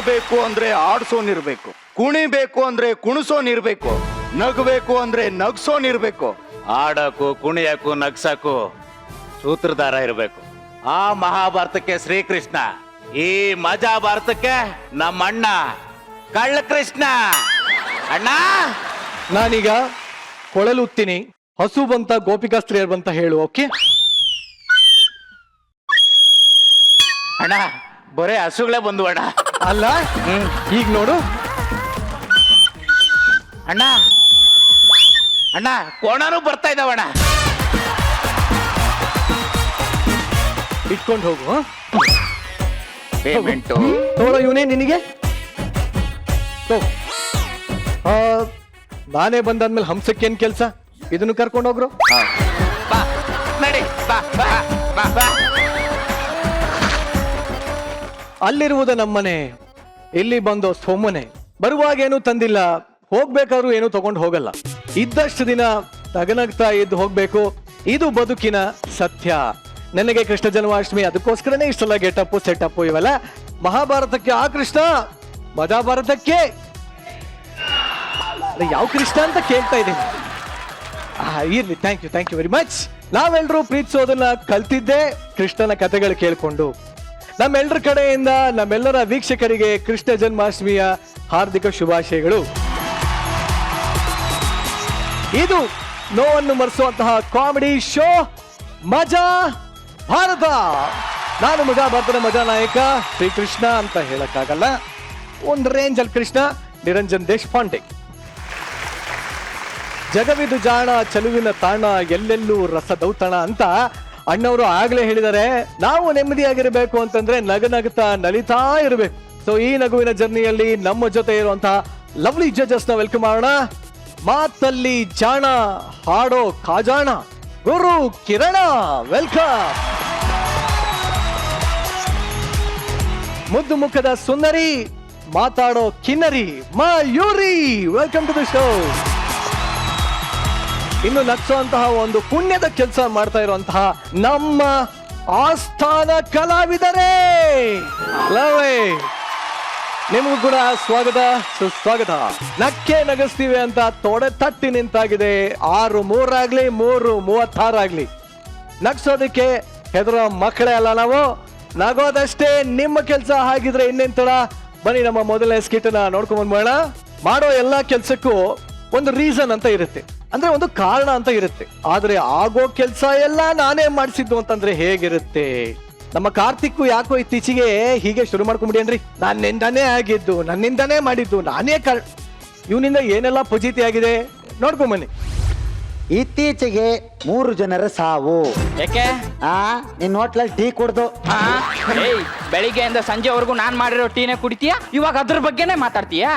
ಆಡ್ಬೇಕು ಅಂದ್ರೆ ಆಡ್ಸೋನಿರ್ಬೇಕು, ಕುಣಿಬೇಕು ಅಂದ್ರೆ ಕುಣಿಸೋನಿರ್ಬೇಕು, ನಗಬೇಕು ಅಂದ್ರೆ ನಗ್ಸೋನಿರ್ಬೇಕು. ಆಡಕ್ಕೂ ಕುಣಿಯಕ್ಕೂ ನಗ್ಸಕ್ಕೂ ಸೂತ್ರಧಾರ ಇರ್ಬೇಕು. ಆ ಮಹಾಭಾರತಕ್ಕೆ ಶ್ರೀಕೃಷ್ಣ, ಈ ಮಜಾ ಭಾರತಕ್ಕೆ ನಮ್ಮ ಅಣ್ಣ ಕಳ್ಳ ಕೃಷ್ಣ. ಅಣ್ಣ ನಾನೀಗ ಕೊಳಲುತ್ತೀನಿ, ಹಸು ಬಂತ ಗೋಪಿಕಾಸ್ತ್ರೀಯರ್ ಬಂತ ಹೇಳು. ಓಕೆ ಅಣ್ಣ, ಬರೇ ಹಸುಗಳೇ ಬಂದು ಅಣ್ಣ. ಅಲ್ಲ ಈಗ ನೋಡು ಅಣ್ಣ, ಅಣ್ಣ ಕೋಣನೂ ಬರ್ತಾ ಇದ್ದಾವಣ್ಣ. ಇಟ್ಕೊಂಡು ಹೋಗು. ಪೇಮೆಂಟು ನೋಡೋ ಇವನೇ ನಿನಗೆ. ನಾನೇ ಬಂದಾದ್ಮೇಲೆ ಹಂಸಕ್ಕೇನ್ ಕೆಲ್ಸ, ಇದನ್ನು ಕರ್ಕೊಂಡು ಹೋಗ್ರು. ಬಾ ನಡಿ, ಬಾ ಬಾ ಬಾ ಬಾ. ಅಲ್ಲಿರುವುದ ನಮ್ಮನೆ, ಇಲ್ಲಿ ಬಂದೋ ಸೊಮ್ಮನೆ. ಬರುವಾಗ ಏನು ತಂದಿಲ್ಲ, ಹೋಗ್ಬೇಕಾದ್ರೂ ಏನು ತಗೊಂಡು ಹೋಗಲ್ಲ. ಇದ್ದಷ್ಟು ದಿನ ತಗನಗ್ತಾ ಇದ್ದು ಹೋಗ್ಬೇಕು, ಇದು ಬದುಕಿನ ಸತ್ಯ. ನನಗೆ ಕೃಷ್ಣ ಜನ್ಮಾಷ್ಟಮಿ, ಅದಕ್ಕೋಸ್ಕರನೇ ಇಷ್ಟೆಲ್ಲ ಗೆಟಪ್ಪು ಸೆಟಪ್ಪು ಇವೆಲ್ಲ. ಮಹಾಭಾರತಕ್ಕೆ ಆ ಕೃಷ್ಣ, ಮಹಾಭಾರತಕ್ಕೆ ಯಾವ ಕೃಷ್ಣ ಅಂತ ಕೇಳ್ತಾ ಇದ್ದೀನಿ. ಇರ್ಲಿ, ಥ್ಯಾಂಕ್ ಯು ವೆರಿ ಮಚ್. ನಾವೆಲ್ಲರೂ ಪ್ರೀತಿಸೋದನ್ನ ಕಲ್ತಿದ್ದೆ ಕೃಷ್ಣನ ಕಥೆಗಳು ಕೇಳ್ಕೊಂಡು. ನಮ್ಮೆಲ್ಲರ ಕಡೆಯಿಂದ ನಮ್ಮೆಲ್ಲರ ವೀಕ್ಷಕರಿಗೆ ಕೃಷ್ಣ ಜನ್ಮಾಷ್ಟಮಿಯ ಹಾರ್ದಿಕ ಶುಭಾಶಯಗಳು. ಇದು ನೋವನ್ನು ಮರೆಸುವಂತಹ ಕಾಮಿಡಿ ಶೋ ಮಜಾ ಭಾರತ. ನಾನು ಮಜಾ ಭಾರತದ ಮಜಾ ನಾಯಕ ಶ್ರೀಕೃಷ್ಣ ಅಂತ ಹೇಳಕ್ಕಾಗಲ್ಲ, ಒಂದು ರೇಂಜ್ ಅಲ್ಲಿ ಕೃಷ್ಣ, ನಿರಂಜನ್ ದೇಶಪಾಂಡೆ. ಜಗವಿದು ಜಾಣ, ಚಲುವಿನ ತಾಣ, ಎಲ್ಲೆಲ್ಲೂ ರಸದೌತಣ ಅಂತ ಅಣ್ಣವರು ಆಗ್ಲೇ ಹೇಳಿದ್ದಾರೆ. ನಾವು ನೆಮ್ಮದಿಯಾಗಿರ್ಬೇಕು ಅಂತಂದ್ರೆ ನಗನಗ್ತಾ ನಲಿತಾ ಇರಬೇಕು. ಸೊ ಈ ನಗುವಿನ ಜರ್ನಿಯಲ್ಲಿ ನಮ್ಮ ಜೊತೆ ಇರುವಂತಹ ಲವ್ಲಿ ಜಡ್ಜಸ್ ನ ವೆಲ್ಕಮ್ ಮಾಡೋಣ. ಮಾತಲ್ಲಿ ಜಾಣ, ಹಾಡೋ ಕಾಜಾಣ, ಗುರು ಕಿರಣ ವೆಲ್ಕಮ್. ಮುದ್ದು ಮುಖದ ಸುಂದರಿ, ಮಾತಾಡೋ ಕಿನ್ನರಿ Mayuri, welcome to the show. ಇನ್ನು ನಗ್ಸುವಂತಹ ಒಂದು ಪುಣ್ಯದ ಕೆಲಸ ಮಾಡ್ತಾ ಇರುವಂತಹ ನಮ್ಮ ಆಸ್ಥಾನ ಕಲಾವಿದರೇ, ನಿಮಗೂ ಕೂಡ ಸ್ವಾಗತ ಸುಸ್ವಾಗತ. ನಕ್ಕೆ ನಗಿಸ್ತೀವಿ ಅಂತ ತೊಡೆ ತಟ್ಟಿ ನಿಂತಾಗಿದೆ. 6:03 ಆಗ್ಲಿ 3:36 ಆಗ್ಲಿ ನಗ್ಸೋದಕ್ಕೆ ಹೆದರೋ ಮಕ್ಕಳೇ ಅಲ್ಲ ನಾವು. ನಗೋದಷ್ಟೇ ನಿಮ್ಮ ಕೆಲಸ. ಹಾಗಿದ್ರೆ ಇನ್ನೇನ್ ತಡ, ಬನ್ನಿ ನಮ್ಮ ಮೊದಲನೇ ಸ್ಕಿಟ್ ನ ನೋಡ್ಕೊಂಡ್ ಬಂದ್ಬೋಣ. ಮಾಡೋ ಎಲ್ಲಾ ಕೆಲ್ಸಕ್ಕೂ ಒಂದು ರೀಸನ್ ಅಂತ ಇರುತ್ತೆ, ಅಂದ್ರೆ ಒಂದು ಕಾರಣ ಅಂತ ಇರುತ್ತೆ. ಆದ್ರೆ ಆಗೋ ಕೆಲ್ಸ ಎಲ್ಲ ನಾನೇ ಮಾಡಿಸಿದ್ದು ಅಂತಂದ್ರೆ ಹೇಗಿರುತ್ತೆ? ನಮ್ಮ ಕಾರ್ತಿಕ್ ಯಾಕೋ ಇತ್ತೀಚೆಗೆ ಹೀಗೆ ಶುರು ಮಾಡ್ಕೊಂಡ್ಬಿಡಿ. ನನ್ನಿಂದಾನೇ ಆಗಿದ್ದು, ನನ್ನಿಂದಾನೇ ಮಾಡಿದ್ದು, ನಾನೇ ಇವನಿಂದ ಏನೆಲ್ಲ ಫಜೀತಿ ಆಗಿದೆ ನೋಡ್ಕೊಂಬನ್ನಿ. ಇತ್ತೀಚೆಗೆ 3 ಜನರ ಸಾವು. ಯಾಕೆ? ನಿನ್ ಹೋಟ್ಲಲ್ಲಿ ಟೀ ಕುಡ್ದು. ಬೆಳಿಗ್ಗೆಯಿಂದ ಸಂಜೆವರೆಗೂ ನಾನ್ ಮಾಡಿರೋ ಟೀನೇ ಕುಡಿತೀಯ, ಇವಾಗ ಅದ್ರ ಬಗ್ಗೆನೇ ಮಾತಾಡ್ತೀಯಾ?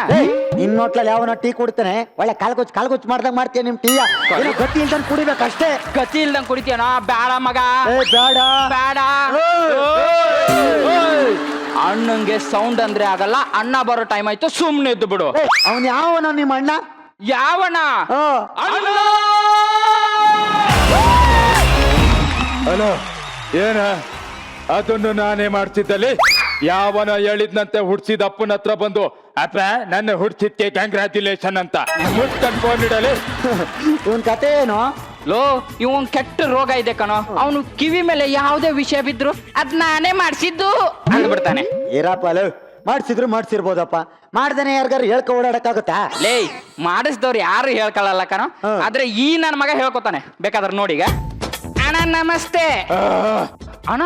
ನಿನ್ ಹೋಟ್ಲಲ್ಲಿ ಯಾವನ ಟೀ ಕುಡಿತಾನೆ, ಒಳ್ಳೆ ಕಾಲ್ಗುಚ್ಚ ಮಾಡ್ದಂಗ್ ಮಾಡ್ತೀಯ. ನಿಮ್ ಟೀ ಗತಿ ಇಲ್ದಂಗ್ ಕುಡಿಬೇಕಷ್ಟೇ. ಗತಿ ಇಲ್ದಂಗ್ ಕುಡಿತೀಯನೋ? ಬೇಡ ಮಗ, ಬೇಡ ಬೇಡ. ಅಣ್ಣಂಗೆ ಸೌಂಡ್ ಅಂದ್ರೆ ಆಗಲ್ಲ. ಅಣ್ಣ ಬರೋ ಟೈಮ್ ಆಯ್ತು, ಸುಮ್ನೆ ಇದ್ದು ಬಿಡು. ಅವನ್ ಯಾವನ ನಿಮ್ಮ ಅಣ್ಣ? ಯಾವಣ್ಣ? ಅಲೋ, ಏನ ಅದನ್ನು ನಾನೇ ಮಾಡ್ತಿದ್ದಲ್ಲಿ ಯಾವನ ಹೇಳಿದ್ನಂತೆ ಹುಡ್ಸಿದ ಅಪ್ಪನ ಹತ್ರ ಬಂದು ಅಪ್ಪ ನನ್ನ ಹುಡ್ಸಿದ್ಕೆ ಕಂಗ್ರ್ಯಾಚುಲೇಷನ್ ಅಂತ ಮುಟ್ಕೊಂಡು ಫೋನ್ ಇಡಲಿ. ಇವನ್ ಕತೆ ಏನು? ಲೋ, ಇವನ್ ಕೆಟ್ಟ ರೋಗ ಇದೆ ಕಣೋ. ಅವನು ಕಿವಿ ಮೇಲೆ ಯಾವುದೇ ವಿಷಯ ಬಿದ್ರು ಅದ್ ನಾನೇ ಮಾಡ್ಸಿದ್ದು ಅಂದ್ಬಿಡ್ತಾನೆ. ಇರಪ್ಪ, ಮಾಡ್ಸಿದ್ರು ಮಾಡ್ಸಿರ್ಬೋದಪ್ಪ, ಮಾಡ್ದೇನೆ ಯಾರಿಗಾರು ಹೇಳ್ಕೊ ಓಡಾಡಕ್ಕಾಗುತ್ತಾ? ಲೇ, ಮಾಡಿಸ್ದವ್ರು ಯಾರು ಹೇಳ್ಕೊಳ್ಳಲ್ಲ ಕಣೋ. ಆದ್ರೆ ಈ ನನ್ನ ಮಗ ಹೇಳ್ಕೊತಾನೆ, ಬೇಕಾದ್ರೆ ನೋಡಿಗ. ಅಣ್ಣ ನಮಸ್ತೆ. ಅಣ್ಣ,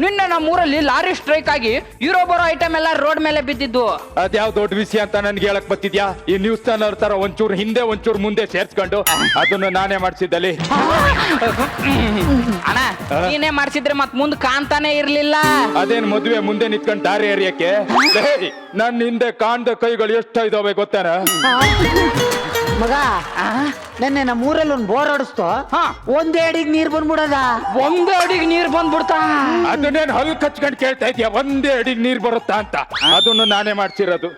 ನಿನ್ನೆ ನಮ್ಮೂರಲ್ಲಿ ಲಾರಿ ಸ್ಟ್ರೈಕ್ ಆಗಿ ಇರೋ ಬರೋ ಐಟಮ್ ಎಲ್ಲ ರೋಡ್ ಮೇಲೆ ಬಿದ್ದಿದ್ದು. ಅದ್ಯಾವ್ ದೊಡ್ಡ ವಿಷಯ ಅಂತ ನನ್ಗೆ ಹೇಳಕ್ ಬತ್ತಿದ್ಯಾ? ಈ ನ್ಯೂಸ್ ಚಾನಲ್ ತರ ಒಂಚೂರು ಹಿಂದೆ ಒಂಚೂರು ಮುಂದೆ ಸೇರ್ಸ್ಕೊಂಡು ಅದನ್ನು ನಾನೇ ಮಾಡ್ಸಿದ್ದಲ್ಲಿ. ಅಣ್ಣ, ನೀನೇ ಮಾಡ್ಸಿದ್ರೆ ಮತ್ ಮುಂದ್ ಕಾಣ್ತಾನೆ ಇರ್ಲಿಲ್ಲ. ಅದೇನ್ ಮದುವೆ ಮುಂದೆ ನಿಂತ್ಕೊಂಡು ದಾರಿ ಎರಿಯಕ್ಕೆ? ನನ್ನ ಹಿಂದೆ ಕಾಣ್ದ ಕೈಗಳು ಎಷ್ಟು ಇದಾವೆ ಗೊತ್ತಾನ? ಮಗ, ನೆನ್ನೆ ನಮ್ಮ ಊರಲ್ಲಿ ಒಂದು ಬೋರ್ ಹೊಡಿಸ್ತು, ಒಂದೇ ಅಡಿಗೆ ನೀರ್ ಬಂದ್ಬಿಡದ. ಒಂದೇ ಅಡಿಗೆ ನೀರ್ ಬಂದ್ಬಿಡ್ತಾ? ಅದನ್ನೇನ್ ಹಲ್ ಕಚ್ಕೊಂಡು ಕೇಳ್ತಾ ಇದೀಯ, ಒಂದೇ ಅಡಿಗೆ ನೀರ್ ಬರುತ್ತಾ ಅಂತ? ಅದನ್ನು ನಾನೇ ಮಾಡ್ಸಿರೋದು.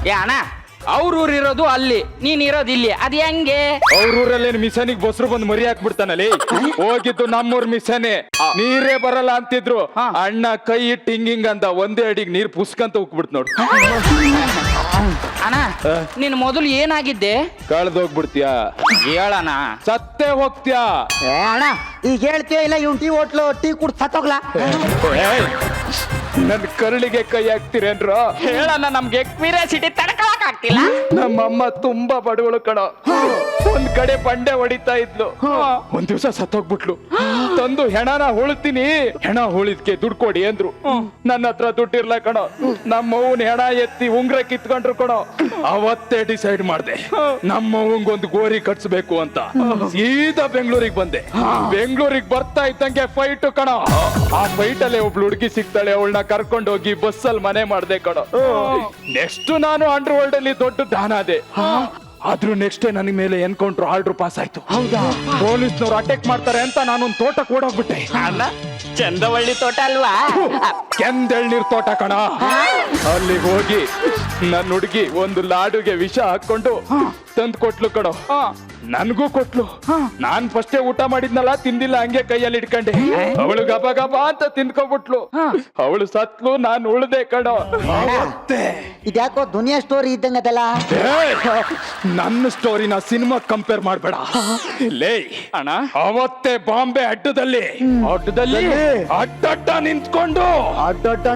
ಏ ಅಣ್ಣ, ಅವ್ರ ಊರ್ ಇರೋದು ಅಲ್ಲಿ, ನೀನ್ ಇರೋದು ಇಲ್ಲಿ, ಅದ್ ಹೆಂಗೆ? ಅವ್ರ ಊರಲ್ಲೇನು ಮಿಷನಿಗೆ ಬಸ್ರು ಬಂದು ಮರಿ ಹಾಕ್ಬಿಡ್ತಾನಲ್ಲಿ. ಹೋಗಿದ್ದು ನಮ್ಮೂರ್ ಮಿಷನೇ. ನೀರೇ ಬರಲ್ಲ ಅಂತಿದ್ರು. ಅಣ್ಣ ಕೈ ಇಟ್ಟು ಹಿಂಗಿಂಗ್ ಅಂತ ಒಂದೇ ಅಡಿಗೆ ನೀರ್ ಪುಸ್ಕಂತ ಉಕ್ಬಿಡ್ತು ನೋಡು. ಅಣ್ಣ ನೀನ್ ಮೊದಲು ಏನಾಗಿದ್ದೆ? ಕಳ್ದೋಗ್ಬಿಡ್ತೀಯ. ಹೇಳಣ. ಸತ್ತೇ ಹೋಗ್ತೀಯಾ. ಅಣ್ಣ ಈಗ ಹೇಳ್ತೀಯ ಇಲ್ಲ ಇವ್ನ್ ಟೀ ಹೋಟ್ಲು ಟೀ ಕುಡ್ ಸತ್ತೋಗ್ಲಾ? ನನ್ ಕರುಳಿಗೆ ಕೈ ಹಾಕ್ತೀರೇನ್ರ? ಹೇಳಣ್ಣ, ನಮ್ಗೆ ಕ್ಯೂರಿಯಾಸಿಟಿ ತಡ್ಕೊಳಕ್ ಆಗ್ತಿಲ್ಲ. ನಮ್ಮಮ್ಮ ತುಂಬಾ ಬಡವಳು ಕಣೋ. ಒಂದ್ ಕಡೆ ಬಂಡೆ ಹೊಡಿತಾ ಇದ್ಲು. ಒಂದ್ ದಿವ್ಸ ಸತ್ತೋಗ್ಬಿಟ್ಲು. ತಂದು ಹೆಣನ ಉಳ್ತೀನಿ, ಹೆಣ ಉಳಿದ್ಕೆ ದುಡ್ಡು ಕೊಡಿ ಅಂದ್ರು. ನನ್ನ ಹತ್ರ ದುಡ್ಡಿರ್ಲ ಕಣೋ. ನಮ್ಮವ್ವನ್ ಹೆಣ ಎತ್ತಿ ಉಂಗ್ರ ಕಿತ್ಕೊಂಡ್ರು ಕಣೋ. ಅವತ್ತೇ ಡಿಸೈಡ್ ಮಾಡ್ದೆ ನಮ್ಮವ್ವಂಗೊಂದು ಗೋರಿ ಕಟ್ಸ್ಬೇಕು ಅಂತ. ಸೀದಾ ಬೆಂಗಳೂರಿಗೆ ಬಂದೆ. ಬೆಂಗಳೂರಿಗೆ ಬರ್ತಾ ಇದ್ದಂಗೆ ಫೈಟ್ ಕಣೋ. ಆ ಫೈಟ್ ಅಲ್ಲೇ ಒಬ್ಳು ಹುಡುಗಿ ಸಿಗ್ತಾಳೆ. ಅವಳನ್ನ ಕರ್ಕೊಂಡು ಹೋಗಿ ಬಸ್ಸಲ್ಲಿ ಮನೆ ಮಾಡ್ದೆ ಕಣೋ. ನೆಕ್ಸ್ಟ್ ನಾನು ಅಂಡರ್ ವರ್ಲ್ಡ್ ಅಲ್ಲಿ ದೊಡ್ಡ ದಾನ ಅದೇ. ಆದ್ರೂ ನೆಕ್ಸ್ಟ್ ನನ್ನ ಮೇಲೆ ಎನ್ಕೌಂಟರ್ ಆರ್ಡರ್ ಪಾಸ್ ಆಯ್ತು. ಹೌದಾ? ಪೊಲೀಸ್ನವ್ರು ಅಟ್ಯಾಕ್ ಮಾಡ್ತಾರೆ ಅಂತ ನಾನೊಂದು ತೋಟಕ್ಕೆ ಓಡೋಗ್ಬಿಟ್ಟೆ. ಅಲ್ಲ, ಚಂದವಳ್ಳಿ ತೋಟ ಅಲ್ವಾ? ಕೆಂದೆಳ್ನೀರ್ ತೋಟ ಕಣ. ಅಲ್ಲಿಗೆ ಹೋಗಿ ನನ್ನ ಹುಡುಗಿ ಒಂದು ಲಾಡುಗೆ ವಿಷ ಹಾಕೊಂಡು ತಂದ್ ಕೊಟ್ಲು ಕಣೋ. ನನ್ಗೂ ಕೊಟ್ಲು. ನಾನ್ ಫಸ್ಟೇ ಊಟ ಮಾಡಿದ್ನಲ್ಲ, ತಿಂದಿಲ್ಲ, ಹಂಗೆ ಕೈಯಲ್ಲಿ ಇಟ್ಕೊಂಡೆ. ಅವಳು ಗಬ ಗಬ ಅಂತ ತಿನ್ಕೊಬಿಟ್ಲು. ಅವಳು ಸತ್ಲು, ನಾನ್ ಉಳ್ದೆ ಕಣೋ. ಇದ್ಯಾಕೋ ದುನಿಯಾ ಸ್ಟೋರಿ ಇದ್ದಂಗದಲ್ಲ. ನನ್ನ ಸ್ಟೋರಿನ ಸಿನಿಮಾ ಕಂಪೇರ್ ಮಾಡ್ಬೇಡ. ಲೇ ಅಣ್ಣ, ಅವತ್ತೇ ಬಾಂಬೆ ಅಡ್ಡದಲ್ಲಿ ಅಡ್ಡಡ್ಡ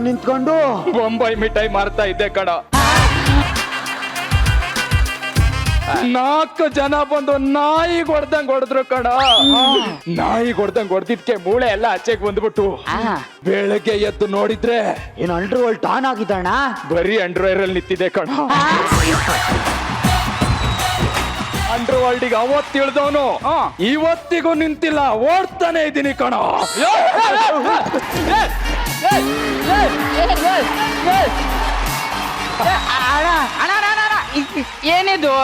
ನಿಂತ್ಕೊಂಡು ಬೊಂಬೈ ಮಿಠಾಯಿ ಮಾರ್ತಾ ಇದ್ದೆ ಕಣ. 4 ಜನ ಬಂದು ನಾಯಿ ಹೊಡ್ದ್ರು ಕಣ. ನಾಯಿ ಹೊಡ್ದಿದ್ಕೆ ಮೂಳೆ ಎಲ್ಲ ಆಚೆಗೆ ಬಂದ್ಬಿಟ್ಟು ಬೆಳಗ್ಗೆ ಎದ್ದು ನೋಡಿದ್ರೆ ಏನು ಅಂಡರ್ ವರ್ಲ್ಡ್ ಟಾನ್ ಆಗಿದ್ದಣ್ಣ. ಬರೀ ಅಂಡರ್ವೇರ್ ಅಲ್ಲಿ ನಿಂತಿದೆ ಕಣ. ಅಂಡರ್ ವರ್ಲ್ಡಿಗೆ ಅವತ್ತು ಇಳ್ದವನು ಇವತ್ತಿಗೂ ನಿಂತಿಲ್ಲ, ಓಡ್ತಾನೆ ಇದ್ದೀನಿ ಕಣ. ಏನಿದು?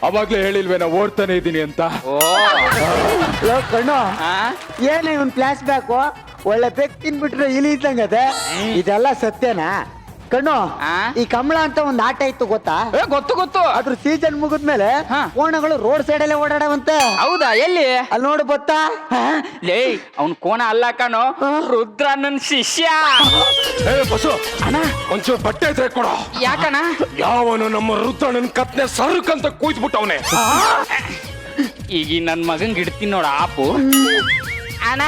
ಅವಾಗ್ಲೇ ಹೇಳಿಲ್ವೇನಾ ಓಡ್ತಾನೆ ಇದ್ದೀನಿ ಅಂತ. ಕಣ್ಣು ಏನ ಇವನ್ ಫ್ಲಾಶ್ ಬ್ಯಾಕು ಒಳ್ಳೆ ಬೆಕ್ ತಿನ್ಬಿಟ್ರೆ ಇಲಿ ಇದ್ದಂಗದೆ. ಇದೆಲ್ಲ ಸತ್ಯನಾ ಕಣ್ಣು? ಈ ಕಮಲ ಅಂತ ಒಂದ್ ಆಟ ಇತ್ತು ಗೊತ್ತಾ? ಗೊತ್ತು. ಅದ್ರ ಸೀಸನ್ ಮುಗಿದ್ಮೇಲೆ ಕೋಣಗಳು ರೋಡ್ ಸೈಡ್ ಅಲ್ಲೇ ಓಡಾಡವಂತೆ. ಹೌದಾ? ಎಲ್ಲಿ? ಅಲ್ಲಿ ನೋಡು ಗೊತ್ತಾ? ಲೇ ಅವ್ನ್ ಕೋಣ ಅಲ್ಲ ಕಣೋ, ರುದ್ರಣ್ಣನ್ ಶಿಷ್ಯ. ಬಸ್ಸು ಒಂಚೂರು ಬಟ್ಟೆ ಇದ್ರೆ ಕೊಡೋ. ಯಾಕಣ? ಯಾವನು ನಮ್ಮ ರುದ್ರಣ್ಣನ್ ಕತ್ನೆ ಸರ್ಕಂತ ಕೂಯ್ದ್ಬಿಟ್ಟವನೆ. ಈಗ ನನ್ ಮಗಂಗ್ ಇಡ್ತೀನಿ ನೋಡ ಆಪು. ಅಣ್ಣ,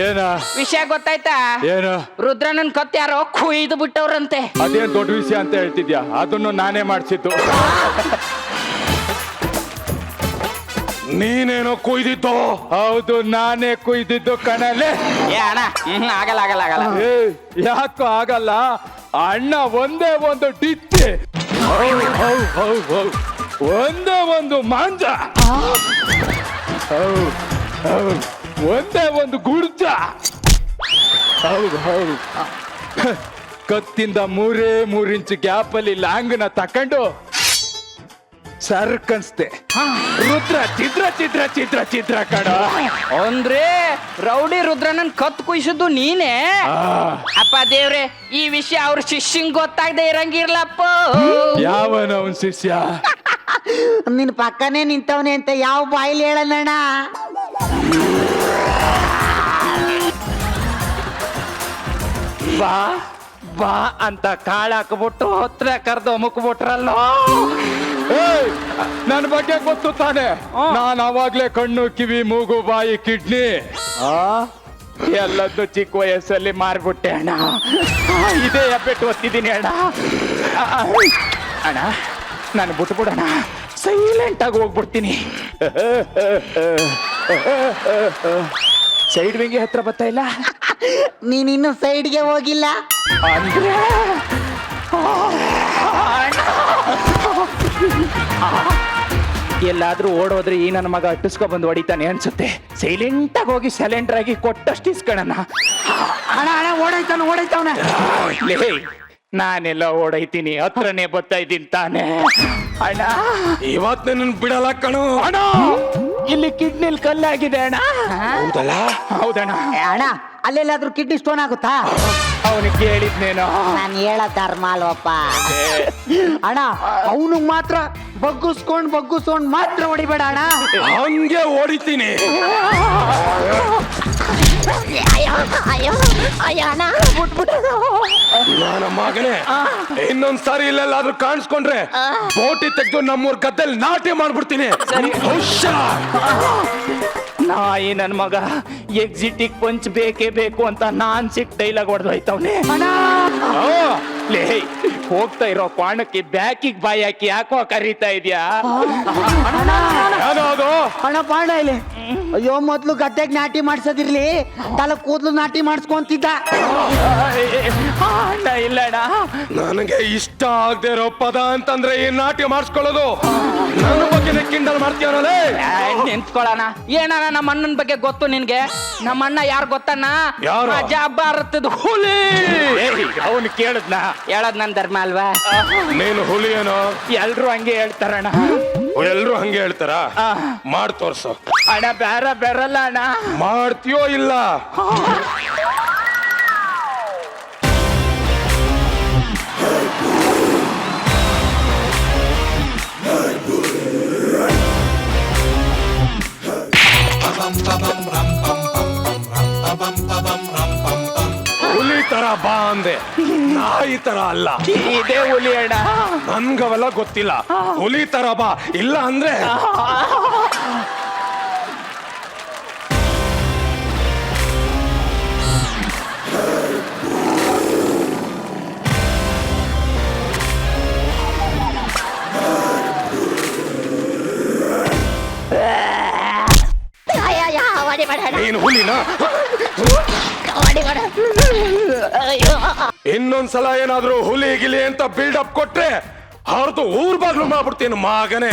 ಏನ ವಿಷಯ ಗೊತ್ತಾಯ್ತಾ? ಏನ? ರುದ್ರಣ್ಣನ್ ಕತ್ ಯಾರೋ ಕುಯ್ದು ಬಿಟ್ಟವ್ರಂತೆ. ಅದೇನ್ ದೊಡ್ಡ ವಿಷಯ ಅಂತ ಹೇಳ್ತಿದ್ಯಾ? ಅದನ್ನು ನಾನೇ ಮಾಡ್ಸಿದ್ದು. ನೀನೇನೋ ಕುಯ್ದಿದ್ದು? ಹೌದು, ನಾನೇ ಕುಯ್ದಿದ್ದು ಕಣಲೆ. ಏ ಅಣ್ಣ, ಆಗಲ್ಲ. ಯಾಕೋ ಆಗಲ್ಲ? ಅಣ್ಣ ಒಂದೇ ಒಂದು ಡಿಚ್ಚೆ, ಒಂದೇ ಒಂದು ಮಾಂಜ, ಒಂದೇ ಒಂದು ಗುಡ್ಜ. ಹೌದು, ಕತ್ತಿಂದ 3 ಇಂಚು ಗ್ಯಾಪ್ ಅಲ್ಲಿ ಲಾಂಗ್ನ ತಕೊಂಡು ಸರ್ಕನ್ಸ್ತೆ. ರುದ್ರ ಚಿತ್ರ ಕಣ. ಅಂದ್ರೆ ರೌಡಿ ರುದ್ರಣ್ಣನ್ ಕತ್ ಕುಯ್ಸಿದ್ದು ನೀನೇ? ಅಪ್ಪ ದೇವ್ರೆ, ಈ ವಿಷಯ ಅವ್ರ ಶಿಷ್ಯಂಗ್ ಗೊತ್ತಾಗದೆ ಇರಂಗಿರ್ಲಪ್ಪ. ಯಾವನ ಅವನ್ ಶಿಷ್ಯ? ನಿನ್ ಪಕ್ಕನೇ ನಿಂತವನೆ ಅಂತ ಯಾವ ಬಾಯಿಲಿ ಹೇಳಣ್ಣ? ಬಾ ಅಂತ ಕಾಳಾಕ್ಬಿಟ್ಟು ಹತ್ರ ಕರ್ದು ಮುಕ್ಬಿಟ್ರಲ್ಲ. ನನ್ ಬಗ್ಗೆ ಗೊತ್ತು ತಾನೆ. ನಾನ್ ಅವಾಗ್ಲೇ ಕಣ್ಣು, ಕಿವಿ, ಮೂಗು, ಬಾಯಿ, ಕಿಡ್ನಿ ಎಲ್ಲದ್ದು ಚಿಕ್ಕ ವಯಸ್ಸಲ್ಲಿ ಮಾರ್ಬಿಟ್ಟೆ ಅಣ್ಣ. ಇದೇ ಹೆಬ್ಬೆಟ್ಟು ಒತ್ತಿದ್ದೀನಿ ಅಣ್ಣ. ಅಣ್ಣ ನಾನು ಬಿಟ್ಬಿಡೋಣ, ಸೈಲೆಂಟ್ ಆಗಿ ಹೋಗ್ಬಿಡ್ತೀನಿ. ಸೈಡ್ ವಿಂಗಿ ಹತ್ರ ಬರ್ತಾ ಇಲ್ಲ. ನೀನಿನ್ನು ಸೈಡ್ಗೆ ಹೋಗಿಲ್ಲ ಅಂದ್ರೆ ಎಲ್ಲಾದ್ರೂ ಓಡೋದ್ರೆ ಈ ನನ್ನ ಮಗ ಅಟ್ಟಿಸ್ಕೊ ಬಂದು ಹೊಡಿತಾನೆ ಅನ್ಸುತ್ತೆ. ಸೈಲೆಂಟ್ ಆಗಿ ಹೋಗಿ ಸೈಲೆಂಟರ್ ಆಗಿ ಕೊಟ್ಟಷ್ಟು ಇಸ್ಕಣನ. ಅಣ್ಣ ಓಡೈತವನ. ನಾನೆಲ್ಲ ಓಡೈತೀನಿ, ಹತ್ರನೇ ಬರ್ತಾ ಇದ್ದೀನಿ ತಾನೆ. ಅಣ್ಣ ಇವತ್ ನನ್ನ ಬಿಡಲ್ಲ ಕಣು. ಅಣ್ಣ ಇಲ್ಲಿ ಕಿಡ್ನಿಲ್ ಕಲ್ಲಾಗಿದೆ ಅಣ್ಣ. ಹೌದಲ್ಲ? ಹೌದಣ್ಣ. ಅಣ್ಣ ಅಲ್ಲೆಲ್ಲಾದ್ರೂ ಕಿಡ್ನಿ ಸ್ಟೋನ್ ಆಗುತ್ತಾ? ಅವನಿಗೆ ಕೇಳಿದ್ನೇನೋ. ನಾನು ಹೇಳೋ ಧರ್ಮ ಅಲ್ವಪ್ಪ ಅಣ್ಣ. ಅವನಿಗೆ ಮಾತ್ರ ಬಗ್ಗಿಸ್ಕೊಂಡ್ ಮಾತ್ರ ಹೊಡಿಬೇಡ ಅಣ್ಣ. ಹಂಗೆ ಹೊಡಿತೀನಿ. ನನ್ನ ಮಗನೇ, ಇನ್ನೊಂದ್ಸಾರಿ ಇಲ್ಲೆಲ್ಲಾದ್ರೂ ಕಾಣಿಸ್ಕೊಂಡ್ರೆ ಬೋಟಿ ತೆಗೆದು ನಮ್ಮೂರ್ ಗದ್ದೆಲ್ ನಾಟಿ ಮಾಡ್ಬಿಡ್ತೀನಿ. ಹುಷಾರ್. ನಾಯಿ ನನ್ ಮಗ ಎಕ್ಸಿಟಿಗ್ ಪಂಚ್ ಬೇಕೇ ಬೇಕು ಅಂತ ನಾನ್ ಸಿಕ್ ಡೈಲಾಗ್ ಹೊಡೆದೋಯ್ತವ್ನೆ. ಲೇ, ಹೋಗ್ತಾ ಇರೋ ಕ್ವಾಣಕ್ಕೆ ಬ್ಯಾಕಿಗ್ ಬಾಯಿ ಹಾಕಿ ಯಾಕೋ ಕರೀತಾ ಇದ್ಯಾ? ಯಾವ್ದು ಅಣ್ಣ ಪಾಂಡ ಇಲ್ಲಿ. ಅಯ್ಯೋ, ಮೊದ್ಲು ಗದ್ದೆಗೆ ನಾಟಿ ಮಾಡ್ಸೋದಿರ್ಲಿ, ತಲೆ ಕೂದ್ಲು ನಾಟಿ ಮಾಡಿಸ್ಕೊಂತಿದ್ದ. ಅಣ್ಣ ಇಲ್ಲಣ್ಣ, ನನಗೆ ಇಷ್ಟ ಆಗದೆ ಇರೋ ಪದ ಅಂತಂದ್ರೆ ಈ ನಾಟ್ಯ ಮಾಡಿಸ್ಕೊಳ್ಳೋದು. ನನ್ನ ಬಗ್ಗೆ ಕಿಂಡಲ್ ಮಾಡ್ತೀಯನಲ್ಲೇ. ನಿಂತ್ಕೊಳ್ಳೋಣ. ಏನಣ್ಣ ನಮ್ಮ ಅಣ್ಣನ ಬಗ್ಗೆ ಗೊತ್ತು ನಿನ್ಗೆ? ನಮ್ಮ ಅಣ್ಣ ಯಾರು ಗೊತ್ತಣ್ಣ? ಯಾರು? ಭಾರತದ ಹುಲಿ. ಅವನು ಕೇಳದ್ನ? ಹೇಳದ್ ನನ್ ಧರ್ಮ ಅಲ್ವಾ? ನೀನು ಹುಲಿ ಏನೋ? ಎಲ್ರು ಹಂಗೆ ಹೇಳ್ತಾರಣ್ಣ. ಎಲ್ರು ಹಂಗೆ ಹೇಳ್ತಾರ? ಮಾಡ್ ತೋರ್ಸು. ಅಣ್ಣ ಬರಲ್ಲ ಅಣ್ಣ. ಮಾಡ್ತೀಯೋ ಇಲ್ಲ? ಹುಲಿ ತರ ಬಾ ಅಂದೆ, ನಾಯಿ ತರ ಅಲ್ಲ. ಇದೇ ಹುಲಿ ಅಣ್ಣ. ನನ್ಗವೆಲ್ಲ ಗೊತ್ತಿಲ್ಲ. ಹುಲಿ ತರ ಬಾ, ಇಲ್ಲ ಅಂದ್ರೆ ನೀನು ಹುಲಿನಾ? ಇನ್ನೊಂದ್ಸಲ ಏನಾದ್ರೂ ಹುಲಿ ಗಿಲಿ ಅಂತ ಬಿಲ್ಡಪ್ ಕೊಟ್ರೆ ಅವ್ರದ್ದು ಊರ್ ಬಾಗ್ಲು ಮಾಡ್ಬಿಡ್ತೀನಿ ಮಗನೇ.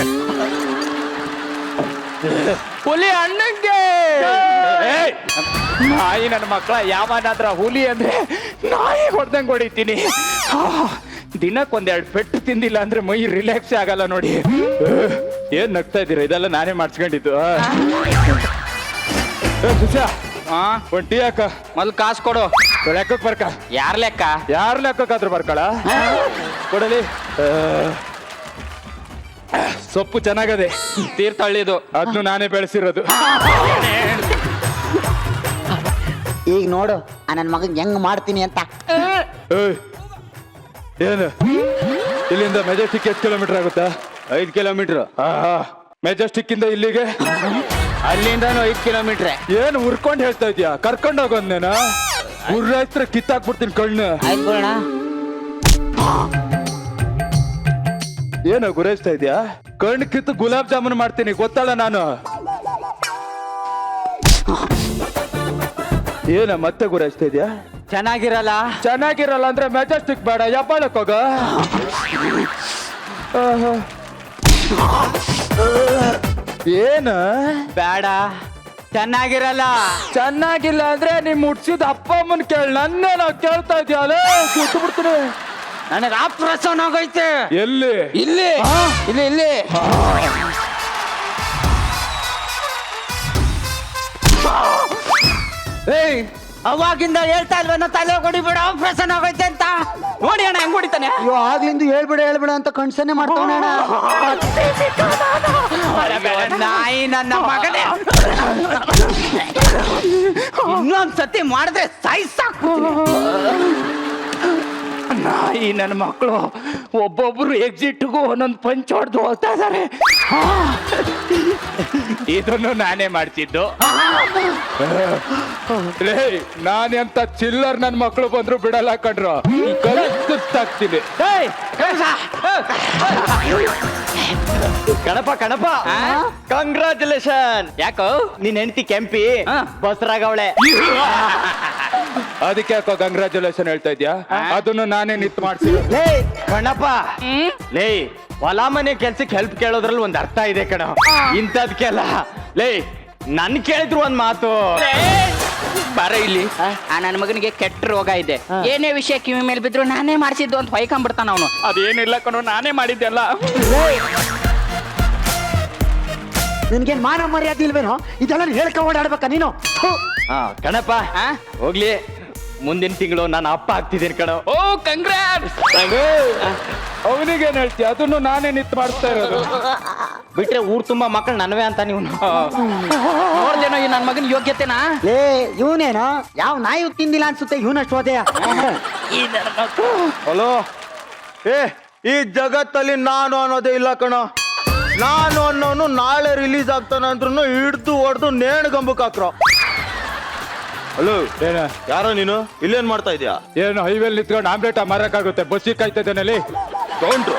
ಹುಲಿ ಅಣ್ಣಂಗೆ. ನಾಯಿ ನನ್ನ ಮಕ್ಕಳ ಯಾವನಾದ್ರ ಹುಲಿ ಅಂದ್ರೆ ನಾಯಿ ಹೊಡೆದಂಗ್ ಹೊಡಿತೀನಿ. ದಿನಕ್ಕೊಂದೆರಡು ಪೆಟ್ಟು ತಿಂದಿಲ್ಲ ಅಂದ್ರೆ ಮೈ ರಿಲ್ಯಾಕ್ಸ್ ಆಗಲ್ಲ ನೋಡಿ. ಏನ್ ನಗ್ತಾ ಇದ್ದೀರಾ? ಇದೆಲ್ಲ ನಾನೇ ಮಾಡ್ಸ್ಕೊಂಡಿದ್ದು. ಸುಶಾ, ಒಂದ್ ಟೀ ಹಾಕ. ಮೊದ್ಲು ಕಾಸು ಕೊಡು. ಲೆಕ್ಕಕ್ ಬರ್ಕ. ಯಾರ್ ಲೆಕ್ಕ? ಯಾರ ಲೆಕ್ಕಕ್ಕಾದ್ರೂ ಬರ್ಕಳ ಕೊಡಲಿ. ಸೊಪ್ಪು ಚೆನ್ನಾಗದೆ, ತೀರ್ಥಹಳ್ಳಿದು. ಅದನ್ನು ನಾನೇ ಬೆಳೆಸಿರೋದು. ಈಗ ನೋಡು ನನ್ನ ಮಗನ್ ಹೆಂಗ್ ಮಾಡ್ತೀನಿ ಅಂತ. ಏಯ್, ಏನು ಇಲ್ಲಿಂದ ಮೆಜೆಸ್ಟಿಕ್ ಎಷ್ಟು ಕಿಲೋಮೀಟರ್ ಆಗುತ್ತಾ? 5 ಕಿಲೋಮೀಟರ್. ಮೆಜೆಸ್ಟಿಕ್ ಇಂದ ಇಲ್ಲಿಗೆ ಅಲ್ಲಿಂದಾನು 5 ಕಿಲೋಮೀಟರ್. ಏನು ಉರ್ಕೊಂಡ್ ಹೇಳ್ತಾ ಇದ್ಯಾ? ಕರ್ಕೊಂಡ್ ಹೋಗೋದೇನ? ಉರ್ರಾಯ್ತ್ರ ಕಿತ್ತಾಕ್ಬಿಡ್ತೀನಿ ಕಣ್ಣು. ಆಯ್ತು ಬಿಡೋಣ. ಏನೋ ಗುರಾಯಿಸ್ತಾ ಇದ್ಯಾ? ಕಣ್ಣು ಕಿತ್ತು ಗುಲಾಬ್ ಜಾಮೂನ್ ಮಾಡ್ತೀನಿ, ಗೊತ್ತಲ್ಲ ನಾನು. ಏನ ಮತ್ತೆ ಗುರಾಯಿಸ್ತಾ ಇದ್ಯಾ? ಚೆನ್ನಾಗಿರಲ್ಲ. ಚೆನ್ನಾಗಿರಲ್ಲ ಅಂದ್ರೆ ಮೆಜೆಸ್ಟಿಕ್ ಬೇಡ, ಯಬ್ಬಾಳಕ್ ಹೋಗ. ಏನ ಬೇಡ, ಚೆನ್ನಾಗಿರಲ್ಲ. ಚೆನ್ನಾಗಿಲ್ಲ ಅಂದ್ರೆ ನಿಮ್ ಮುಟ್ಸಿದ ಅಪ್ಪ ಅಮ್ಮನ್ ಕೇಳ, ನನ್ನೇನ ಕೇಳ್ತಾ ಇದ್ಯಾಲ? ಕೂತು ಬಿಡ್ತೀನಿ. ನನಗೆ ಆಪ್ರೇಷನ್ ಆಗೈತೆ. ಎಲ್ಲಿ? ಇಲ್ಲಿ ಇಲ್ಲಿ ಇಲ್ಲಿ. ಏಯ್, ಅವಾಗಿಂದ ಹೇಳ್ತಾ ಇಲ್ವೇನೋ ತಲೆ ಹೊಡಿಬೇಡ, ಆಪ್ರೇಷನ್ ಆಗೈತೆ ಅಂತ. ನೋಡಿ ಅಣ್ಣ ಹೆಂಗ್ ಹೊಡಿತಾನೆ. ಅಯ್ಯೋ, ಆಗ್ಲಿಂದ ಹೇಳ್ಬೇಡ ಅಂತ ಕಣ್ಸನೆ ಮಾಡ್ತಾವಣ. ನಾಯಿ ನನ್ನ ಮಗನೇ. ಇನ್ನೊಂದ್ಸತಿ ಮಾಡಿದ್ರೆ ಸಾಯ್ಸಾಕ್ಬಿಡ್ತೀನಿ. ನಾಯಿ ನನ್ನ ಮಕ್ಕಳು ಒಬ್ಬೊಬ್ರು ಎಕ್ಸಿಟ್ಗೂ ಒಂದೊಂದು ಪಂಚ್ ಹೊಡೆದು ಹೋಗ್ತಾ ಇದಾರೆ. ಇದನ್ನು ನಾನೇ ಮಾಡ್ತಿದ್ದು. ನಾನೆಂತ ಚಿಲ್ಲರ್ ನನ್ನ ಮಕ್ಕಳು ಬಂದ್ರು ಬಿಡಲ್ಲ ಕಣ್ರು, ಕಲಿಸ್ತಾಗ್ತೀನಿ. ಕಣಪ ಕಂಗ್ರಾಚುಲೇಷನ್. ಯಾಕೋ? ನಿನ್ ಹೆಂಡತಿ ಕೆಂಪಿ ಬಸರಾಗವಳೆ. ಅದಕ್ಕೆ ಯಾಕೋ ಕಂಗ್ರಾಚುಲೇಷನ್ ಹೇಳ್ತಾ ಇದ್ಯಾ? ಅದನ್ನು ನಾನೇ ನಿಂತು ಮಾಡ್ಸಿದ್ದು. ಲೇ ಕಣಪ್ಪ, ಲೇ ಹೊಲ ಮನೆ ಕೆಲ್ಸಕ್ಕೆ ಹೆಲ್ಪ್ ಕೇಳೋದ್ರಲ್ಲಿ ಒಂದ್ ಅರ್ಥ ಇದೆ ಕಣ. ಇಂಥದ್ಕೆಲ್ಲ ಲೇ ನನ್ ಕೇಳಿದ್ರು ಒಂದ್ ಮಾತು. ಬರ ಇಲ್ಲಿ. ನನ್ನ ಮಗನಿಗೆ ಕೆಟ್ಟ ರೋಗ ಇದೆ. ಏನೇ ವಿಷಯ ಕಿವಿ ಮೇಲೆ ಬಿದ್ರು ನಾನೇ ಮಾಡಿಸಿದ್ದು ಅಂತ ಹೊಯ್ಕೊಂಡ್ಬಿಡ್ತಾನ ಅವನು. ಅದೇನಿಲ್ಲ ಕಣೋ, ನಾನೇ ಮಾಡಿದ್ದೆಲ್ಲ. ನಿನ್ಗೇನ್ ಮಾನ ಮರ್ಯಾದೆ ಇಲ್ವೇನೋ? ಇದೆಲ್ಲ ಹೇಳ್ಕೊಂಡ್ ಓಡಾಡ್ಬೇಕ ನೀನು? ಕಣಪ್ಪ ಹೋಗ್ಲಿ, ಮುಂದಿನ ತಿಂಗಳು ನಾನು ಅಪ್ಪ ಆಗ್ತಿದ್ದೀನಿ ಕಣೋ. ಓ ಕಂಗ್ರಾಟ್ಸ್. ಅವನಿಗೇನ್ ಹೇಳ್ತೀಯ? ಅದನ್ನು ನಾನೇ ನಿಂತು ಮಾಡಿಸ್ತಾ ಇರೋದು. ಬಿಟ್ರೆ ಊರ್ ತುಂಬಾ ಮಕ್ಕಳು ನನ್ವೇ ಅಂತ ನೀವು ನೋಡ್ದೇನೋ ಈ ನನ್ನ ಮಗನ ಯೋಗ್ಯತೆನಾ? ಲೇ ಇವನೇನೋ ಯಾವ ನಾಯಿ ತಿಂದಿಲ್ಲ ಅನ್ಸುತ್ತೆ ಇವನಷ್ಟು ಹೋದೆಯ. ಹಲೋ ಈ ಜಗತ್ತಲ್ಲಿ ನಾನು ಅನ್ನೋದೇ ಇಲ್ಲ ಕಣೋ. ನಾನು ಅನ್ನೋನು ನಾಳೆ ರಿಲೀಸ್ ಆಗ್ತಾನೆ ಅಂದ್ರೂ ಹಿಡ್ದು ಹೊಡೆದು ನೇಣಗಂಬಕ್ ಹಾಕ್ರೋ. ಹಲೋ ಏನ ಯಾರೋ ನೀನು ಇಲ್ಲೇನ್ ಮಾಡ್ತಾ ಇದೀಯಾ? ಏನು ಹೈವೇಲಿ ನಿಂತ್ಕೊಂಡು ಆಮ್ಲೆಟ್ ಮಾರಕ್ಕಾಗುತ್ತೆ? ಬಸ್ಸಿಗೆ ಕಾಯ್ತಿದ್ದೇನಲ್ಲಿ. ಕೌಂಟ್ರು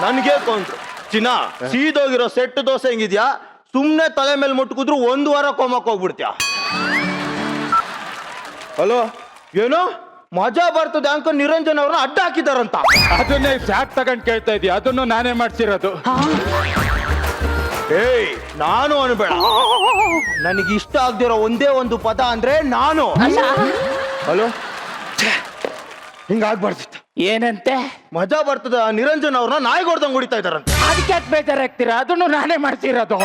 ನನ್ಗೆ ಕೌಂಟ್ರು. ಚಿನ್ನ ಸೀದೋಗಿರೋ ಸೆಟ್ ದೋಸೆ ಹೆಂಗಿದ್ಯಾ? ಸುಮ್ನೆ ತಲೆ ಮೇಲೆ ಮುಟ್ಕುದ್ರು 1 ವಾರ ಕೋಮಕ್ ಹೋಗ್ಬಿಡ್ತೀಯ. ಹಲೋ ಏನು ಮಜಾ ಬರ್ತದೆ ಅಂಕ ನಿರಂಜನ್ ಅವ್ರನ್ನ ಅಡ್ಡ ಹಾಕಿದಾರಂತ. ಅದನ್ನೇ ಚಾಟ್ ತಗೊಂಡ್ ಕೇಳ್ತಾ ಇದೀಯ? ಅದನ್ನು ನಾನೇ ಮಾಡ್ಸಿರೋದು. ಏಯ್ ನಾನು ಅನ್ಬೇಡ. ನನಗೆ ಇಷ್ಟ ಆಗ್ದಿರೋ ಒಂದೇ ಒಂದು ಪದ ಅಂದ್ರೆ ನಾನು. ಹಲೋ ಹಿಂಗಾಗ್ಬಾರ್ದಿತ್ತು. ಏನಂತೆ? ಮಜಾ ಬರ್ತದ ನಿರಂಜನ್ ಅವ್ರನ್ನ ನಾಯಿಗೆ ಹೊಡ್ದಂಗ್ ಹೊಡಿತಾ ಇದಾರಂತ. ಅದಕ್ಕೆ ಯಾಕೆ ಬೇಜಾರಾಗ್ತೀರಾ? ಅದನ್ನು ನಾನೇ ಮಾಡ್ಸಿರೋದು.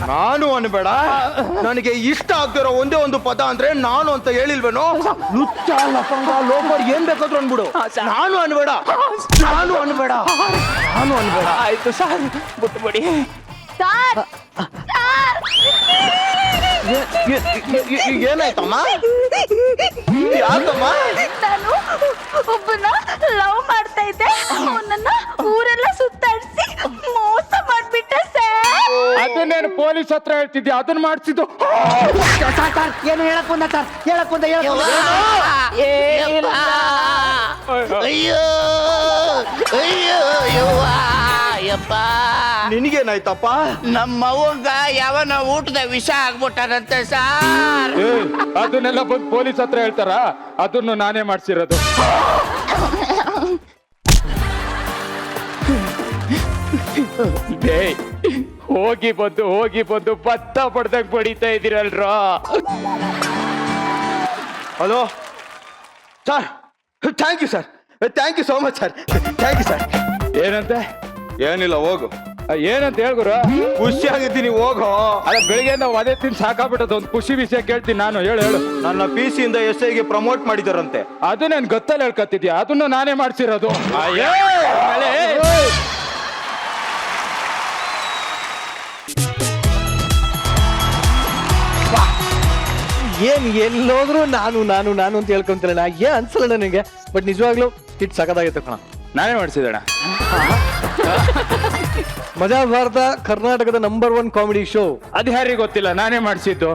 ನಾನು ಅನ್ಬೇಡ. ನನಗೆ ಇಷ್ಟ ಆಗ್ದಿರೋ ಒಂದೇ ಒಂದು ಪದ ಅಂದ್ರೆ ನಾನು ಅಂತ ಹೇಳಿಲ್ವೇನೋ? ಲುಚ್ಚ ಲಫಂಗ ಲೋಫರ್ ಏನ್ ಬೇಕಾದ್ರೂ ಅನ್ಬಿಡು. ನಾನು ಅನ್ಬೇಡ. ನಾನು ಅನ್ಬೇಡ. ನಾನು ಅನ್ಬೇಡ. ಆಯ್ತು ಸರ್, ಬಿಟ್ಬಿಡಿ. ಏನಾಯ್ತಮ್ಮ? ಯಾಕಮ್ಮ? ನಾನು ಒಬ್ಬನ ಲವ್ ಮಾಡ್ತಾ ಇದ್ದೆ. ಅವನನ್ನ ಊರೆಲ್ಲ ಸುತ್ತಾಡಿಸಿ ಮೋಸ ಮಾಡ್ಬಿಟ್ಟೆ ಸರ್. ಅದನ್ನೇನು ಪೊಲೀಸ್ ಹತ್ರ ಹೇಳ್ತಿದ್ಯಾ? ಅದನ್ನ ಮಾಡ್ಸಿದ್ದು. ಏನು ಹೇಳಕ್ ಬಂದ ಸರ್? ಹೇಳಕ್ ಬಂದ ನಿನಗೇನಾಯ್ತಪ್ಪ? ನಮ್ಮವ್ವಂಗ ಯಾವನ ಊಟದ ವಿಷ ಆಗ್ಬಿಟ್ಟಾರಂತೆ ಸಾರ್. ಅದನ್ನೆಲ್ಲ ಬಂದು ಪೊಲೀಸ್ ಹತ್ರ ಹೇಳ್ತಾರ? ಅದನ್ನು ನಾನೇ ಮಾಡ್ಸಿರೋದು. ಹೋಗಿ ಬಂದು ಭತ್ತ ಪಡ್ದಂಗ್ ಬಡಿತಾ ಇದೀರಲ್ರ. Hello sir, thank you sir, thank you so much sir, thank you sir. ಏನಂತೆ? ಏನಿಲ್ಲ ಹೋಗು. ಏನಂತ ಹೇಳ್ಗುರು? ಖುಷಿಯಾಗಿದ್ದೀನಿ ಹೋಗೋ. ಅಲ್ಲ, ಬೆಳಿಗ್ಗೆ ನಾವು ಅದೇ ತಿಂದು ಸಾಕಾಗ್ಬಿಟ್ಟದ. ಒಂದು ಖುಷಿ ವಿಷಯ ಕೇಳ್ತೀನಿ ನಾನು. ಹೇಳು. ನನ್ನ PC ಇಂದ SI ಗೆ ಪ್ರಮೋಟ್ ಮಾಡಿದಾರಂತೆ. ಅದು ನನ್ ಗೊತ್ತಲ್ಲ ಹೇಳ್ಕತ್ತಿದ್ಯಾ? ಅದನ್ನು ನಾನೇ ಮಾಡ್ಸಿರೋದು. ಏನ್ ಎಲ್ಲೋದ್ರು ನಾನು ನಾನು ನಾನು ಅಂತ ಹೇಳ್ಕೊಂತಿಲ್ಲ. ಏನ್ ಅನ್ಸಲ್ಲ ನನಗೆ. ಬಟ್ ನಿಜವಾಗ್ಲೂ ಹಿಟ್ ಸಖತ್ತಾಗಿತ್ತು ಕಣ. ನಾನೇ ಮಾಡ್ಸಿದಣ. ಮಜಾ ಭಾರತ ಕರ್ನಾಟಕದ #1 ಕಾಮಿಡಿ ಶೋ. ಅದು ಯಾರಿಗೆ ಗೊತ್ತಿಲ್ಲ, ನಾನೇ ಮಾಡ್ಸಿದ್ದು.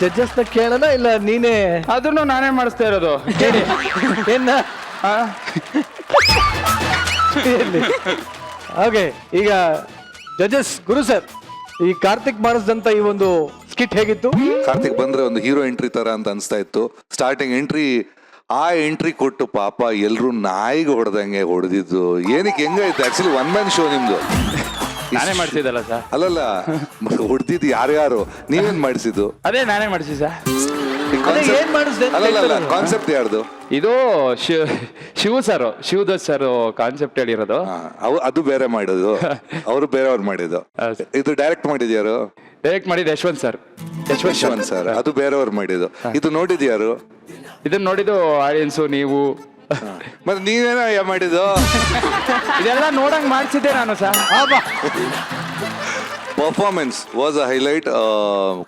ಜಡ್ಜಸ್ ನ ಕೇಳೋಣ ಇಲ್ಲ ನೀನೇ? ಅದನ್ನು ನಾನೇ ಮಾಡಿಸ್ತಾ ಇರೋದು. ಏನ ಓಕೆ, ಈಗ ಜಡ್ಜಸ್ ಗುರು ಸರ್, ಈ ಕಾರ್ತಿಕ್ ಮಾಡಿಸಿದಂತ ಈ ಒಂದು ಸ್ಕಿಟ್ ಹೇಗಿತ್ತು? ಕಾರ್ತಿಕ್ ಬಂದ್ರೆ ಒಂದು ಹೀರೋ ಎಂಟ್ರಿ ತರ ಅಂತ ಅನ್ಸ್ತಾ ಇತ್ತು. ಸ್ಟಾರ್ಟಿಂಗ್ ಎಂಟ್ರಿ, ಆ ಎಂಟ್ರಿ ಕೊಟ್ಟು ಪಾಪ ಎಲ್ರು ನಾಯಿಗೆ ಹೊಡೆದಂಗೆ ಹೊಡೆದಿದ್ದು. ಏನಕ್ಕೆ ಹೆಂಗಾಯ್ತು? ಆಕ್ಚುಲಿ 1 man ಶೋ ನಿಮ್ದು. ನಾನೇ ಮಾಡ್ಸಿದ್ದಲ್ಲ ಸರ್. ಅಲ್ಲಲ್ಲ, ಹೊಡೆದಿದ್ದು ಯಾರ್ಯಾರು? ನೀವೇನ್ ಮಾಡಿಸಿದ್ದು? ಅದೇ ನಾನೇ ಮಾಡಿಸಿ ಸರ್. ಏನ್ ಮಾಡಿಸ್ದೆ? ಅಲ್ಲಲ್ಲ, ಕಾನ್ಸೆಪ್ಟ್ ಯಾರ್ದು? ಇದು ಶಿವದತ್ ಸರ್ ಕಾನ್ಸೆಪ್ಟ್ ಹೇಳಿರೋದು. ಅದು ಬೇರೆ ಮಾಡೋದು, ಅವರು ಬೇರೆಯವ್ರು ಮಾಡಿದ್ದು. ಇದು ಡೈರೆಕ್ಟ್ ಮಾಡಿದ್ಯಾರು? ಡೈರೆಕ್ಟ್ ಮಾಡಿದ್ದು ಯಶವಂತ್ ಸರ್. ಅದು ಬೇರೆಯವ್ರು ಮಾಡಿದ್ದು. ಇದು ನೋಡಿದ್ಯಾರು? ಇದನ್ನ ನೋಡಿದ್ದು ಆಡಿಯನ್ಸು, ನೀವು. ಮತ್ತೆ ನೀವೇನ ಮಾಡಿದ್ದು? ಇದೆಲ್ಲ ನೋಡಂಗ್ ಮಾಡ್ಸಿದ್ದೆ ನಾನು sir. Performance was a highlight.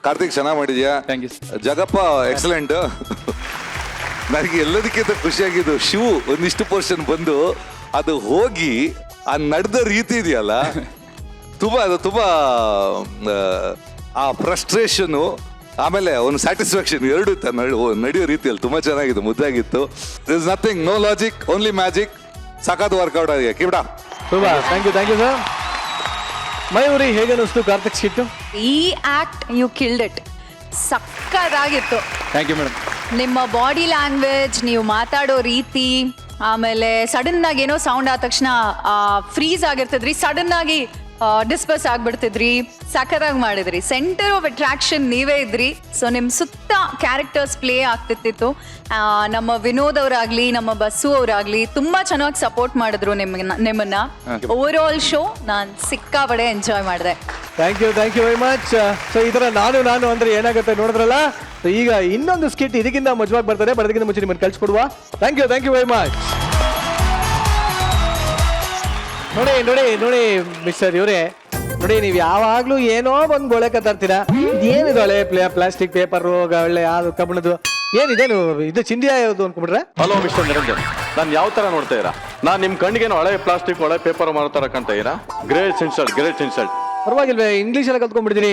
Karthik ಚೆನ್ನಾಗಿ ಮಾಡಿದ್ಯಾ? Thank you. ಜಗಪ್ಪ ಎಕ್ಸಲೆಂಟ್. ನನಗೆ ಎಲ್ಲದಕ್ಕಿಂತ ಖುಷಿಯಾಗಿದ್ದು ಶಿವು ಒಂದಿಷ್ಟು ಪೋರ್ಷನ್ ಬಂದು ಅದು ಹೋಗಿ ಆ ನಡೆದ ರೀತಿ ಇದೆಯಲ್ಲ, ತುಂಬಾ ಆ ಫ್ರಸ್ಟ್ರೇಷನು ಆಮೇಲೆ ಒಂದು ಸ್ಯಾಟಿಸ್ಫ್ಯಾಕ್ಷನ್ ಎರಡು ನಡೆಯೋ ರೀತಿಯಲ್ಲಿ ತುಂಬಾ ಚೆನ್ನಾಗಿತ್ತು, ಮುದ್ದಾಗಿತ್ತು. This is nothing, no logic, only magic. ಸಖತ್ ವರ್ಕೌಟ್ ಆಗಿದೆ. ಕಿವಿಡ ಥ್ಯಾಂಕ್ ಯು ಸರ್. ಮಯೂರಿ, ಹೇಗೆ ಅನಿಸ್ತು ಕಾರ್ತಿಕ್ ಸ್ಕಿಟ್? ಈ ಆಕ್ಟ್ ಯು ಕಿಲ್ಡ್ ಇಟ್. ಸಕ್ಕತ್ತಾಗಿತ್ತು. Thank you madam. ನಿಮ್ಮ ಬಾಡಿ ಲ್ಯಾಂಗ್ವೇಜ್, ನೀವು ಮಾತಾಡೋ ರೀತಿ, ಆಮೇಲೆ ಸಡನ್ ಆಗಿ ಏನೋ ಸೌಂಡ್ ಆದ ತಕ್ಷಣ ಫ್ರೀಸ್ ಆಗಿರ್ತದ್ರಿ, ಸಡನ್ ಆಗಿ ಡಿಸ್ಪರ್ಸ್ ಆಗ್ಬಿಡ್ತಿದ್ರಿ, ಸಖತ್ತಾಗಿ ಮಾಡಿದ್ರಿ. ಸೆಂಟರ್ ಆಫ್ ಅಟ್ರಾಕ್ಷನ್ ನೀವೇ ಇದ್ರಿ. ಸೊ ನಿಮ್ಮ ಸುತ್ತ ಕ್ಯಾರೆಕ್ಟರ್ಸ್ ಪ್ಲೇ ಆಗ್ತಿತ್ತು. ನಮ್ಮ ವಿನೋದ್ ಅವರಾಗ್ಲಿ, ನಮ್ಮ ಬಸ್ಸು ಅವರಾಗ್ಲಿ ತುಂಬಾ ಚೆನ್ನಾಗಿ ಸಪೋರ್ಟ್ ಮಾಡಿದ್ರು ನಿಮ್ಮನ್ನ. ಓವರ್ ಆಲ್ ಶೋ ನಾನು ಸಿಕ್ಕಾಪಡೆ ಎಂಜಾಯ್ ಮಾಡಿದೆ. Thank you very much. So ಈ ತರ ನಾನು ಅಂದ್ರೆ ಏನಾಗುತ್ತೆ ನೋಡಿದ್ರಲ್ಲ. ಸೊ ಈಗ ಇನ್ನೊಂದು ಸ್ಕಿಟ್ ಇದಕ್ಕಿಂತ ಮಜವಾಗಿ ಬರ್ತದೆ. ಬರೋದಕ್ಕಿಂತ ಮುಂಚೆ ನಿಮ್ಮನ್ನು ಕಳ್ಸಿಕೊಡುವ. Thank you very much. ನೋಡಿ ಮಿಸ್ಟರ್ ಇವರೇ, ನೋಡಿ ನೀವು ಯಾವಾಗ್ಲೂ ಏನೋ ಒಂದು ಗೊಳೆ ಕತ್ತಾರ್ತೀರಾ. ಏನಿದು ಹಳೆ ಪ್ಲಾಸ್ಟಿಕ್ ಪೇಪರ್ ಒಳ್ಳೆ ಯಾವ್ದು ಕಬ್ಬಿಣದ್ದು ಏನಿದೇನು ಇದು ಚಿಂದಿಯಾ ಯಾವುದು ಅನ್ಕೊಂಡ್ಬಿಟ್ರೆ? ಹಲೋ ಮಿಸ್ಟರ್ ನಿರಂಜನ್, ನಾನು ಯಾವ ತರ ನೋಡ್ತಾ ಇರಾ? ನಾನು ನಿಮ್ ಕಣ್ಣಿಗೇನು ಹಳೆ ಪ್ಲಾಸ್ಟಿಕ್ ಹಳೆ ಪೇಪರ್ ಮಾಡ್ತಾರ ಕಂತ ಇರಾ? Great insult. ಪರವಾಗಿಲ್ವೇ, ಇಂಗ್ಲೀಷ್ ಎಲ್ಲ ಕಲ್ತ್ಕೊಂಡ್ಬಿಡ್ತೀನಿ.